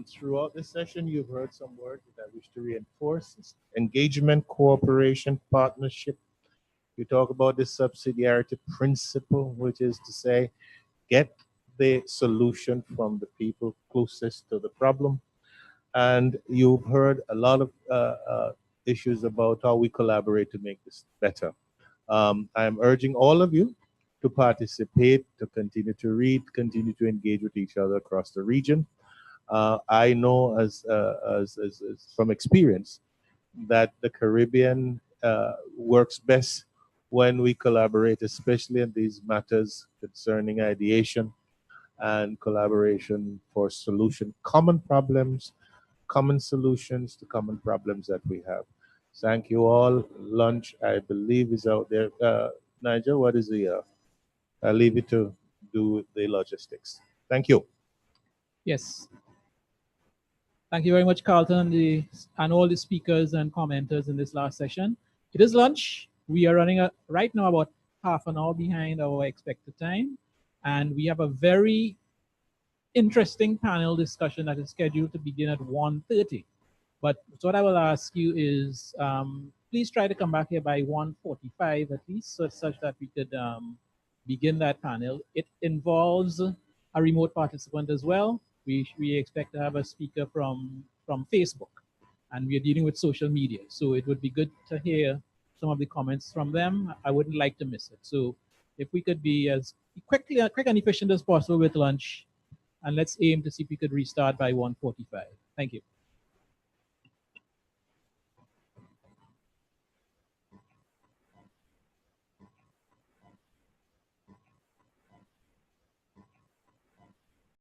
Throughout this session, you've heard some words that I wish to reinforce: engagement, cooperation, partnership. You talk about the subsidiarity principle, which is to say, get the solution from the people closest to the problem. And you've heard a lot of issues about how we collaborate to make this better. I'm urging all of you to participate, to continue to read, continue to engage with each other across the region. I know as from experience that the Caribbean works best when we collaborate, especially in these matters concerning ideation and collaboration for solution, common problems, common solutions to common problems that we have. Thank you all. Lunch, I believe, is out there. Nigel, what is the, I'll leave you to do the logistics. Thank you. Yes. Thank you very much, Carlton, and all the speakers and commenters in this last session. It is lunch. We are running right now about half an hour behind our expected time. And we have a very interesting panel discussion that is scheduled to begin at 1:30. But what I will ask you is, please try to come back here by 1:45 at least, such that we could begin that panel. It involves a remote participant as well. We expect to have a speaker from Facebook, and we are dealing with social media. So it would be good to hear some of the comments from them. I wouldn't like to miss it. So if we could be as quick and efficient as possible with lunch, and let's aim to see if we could restart by 1:45. Thank you.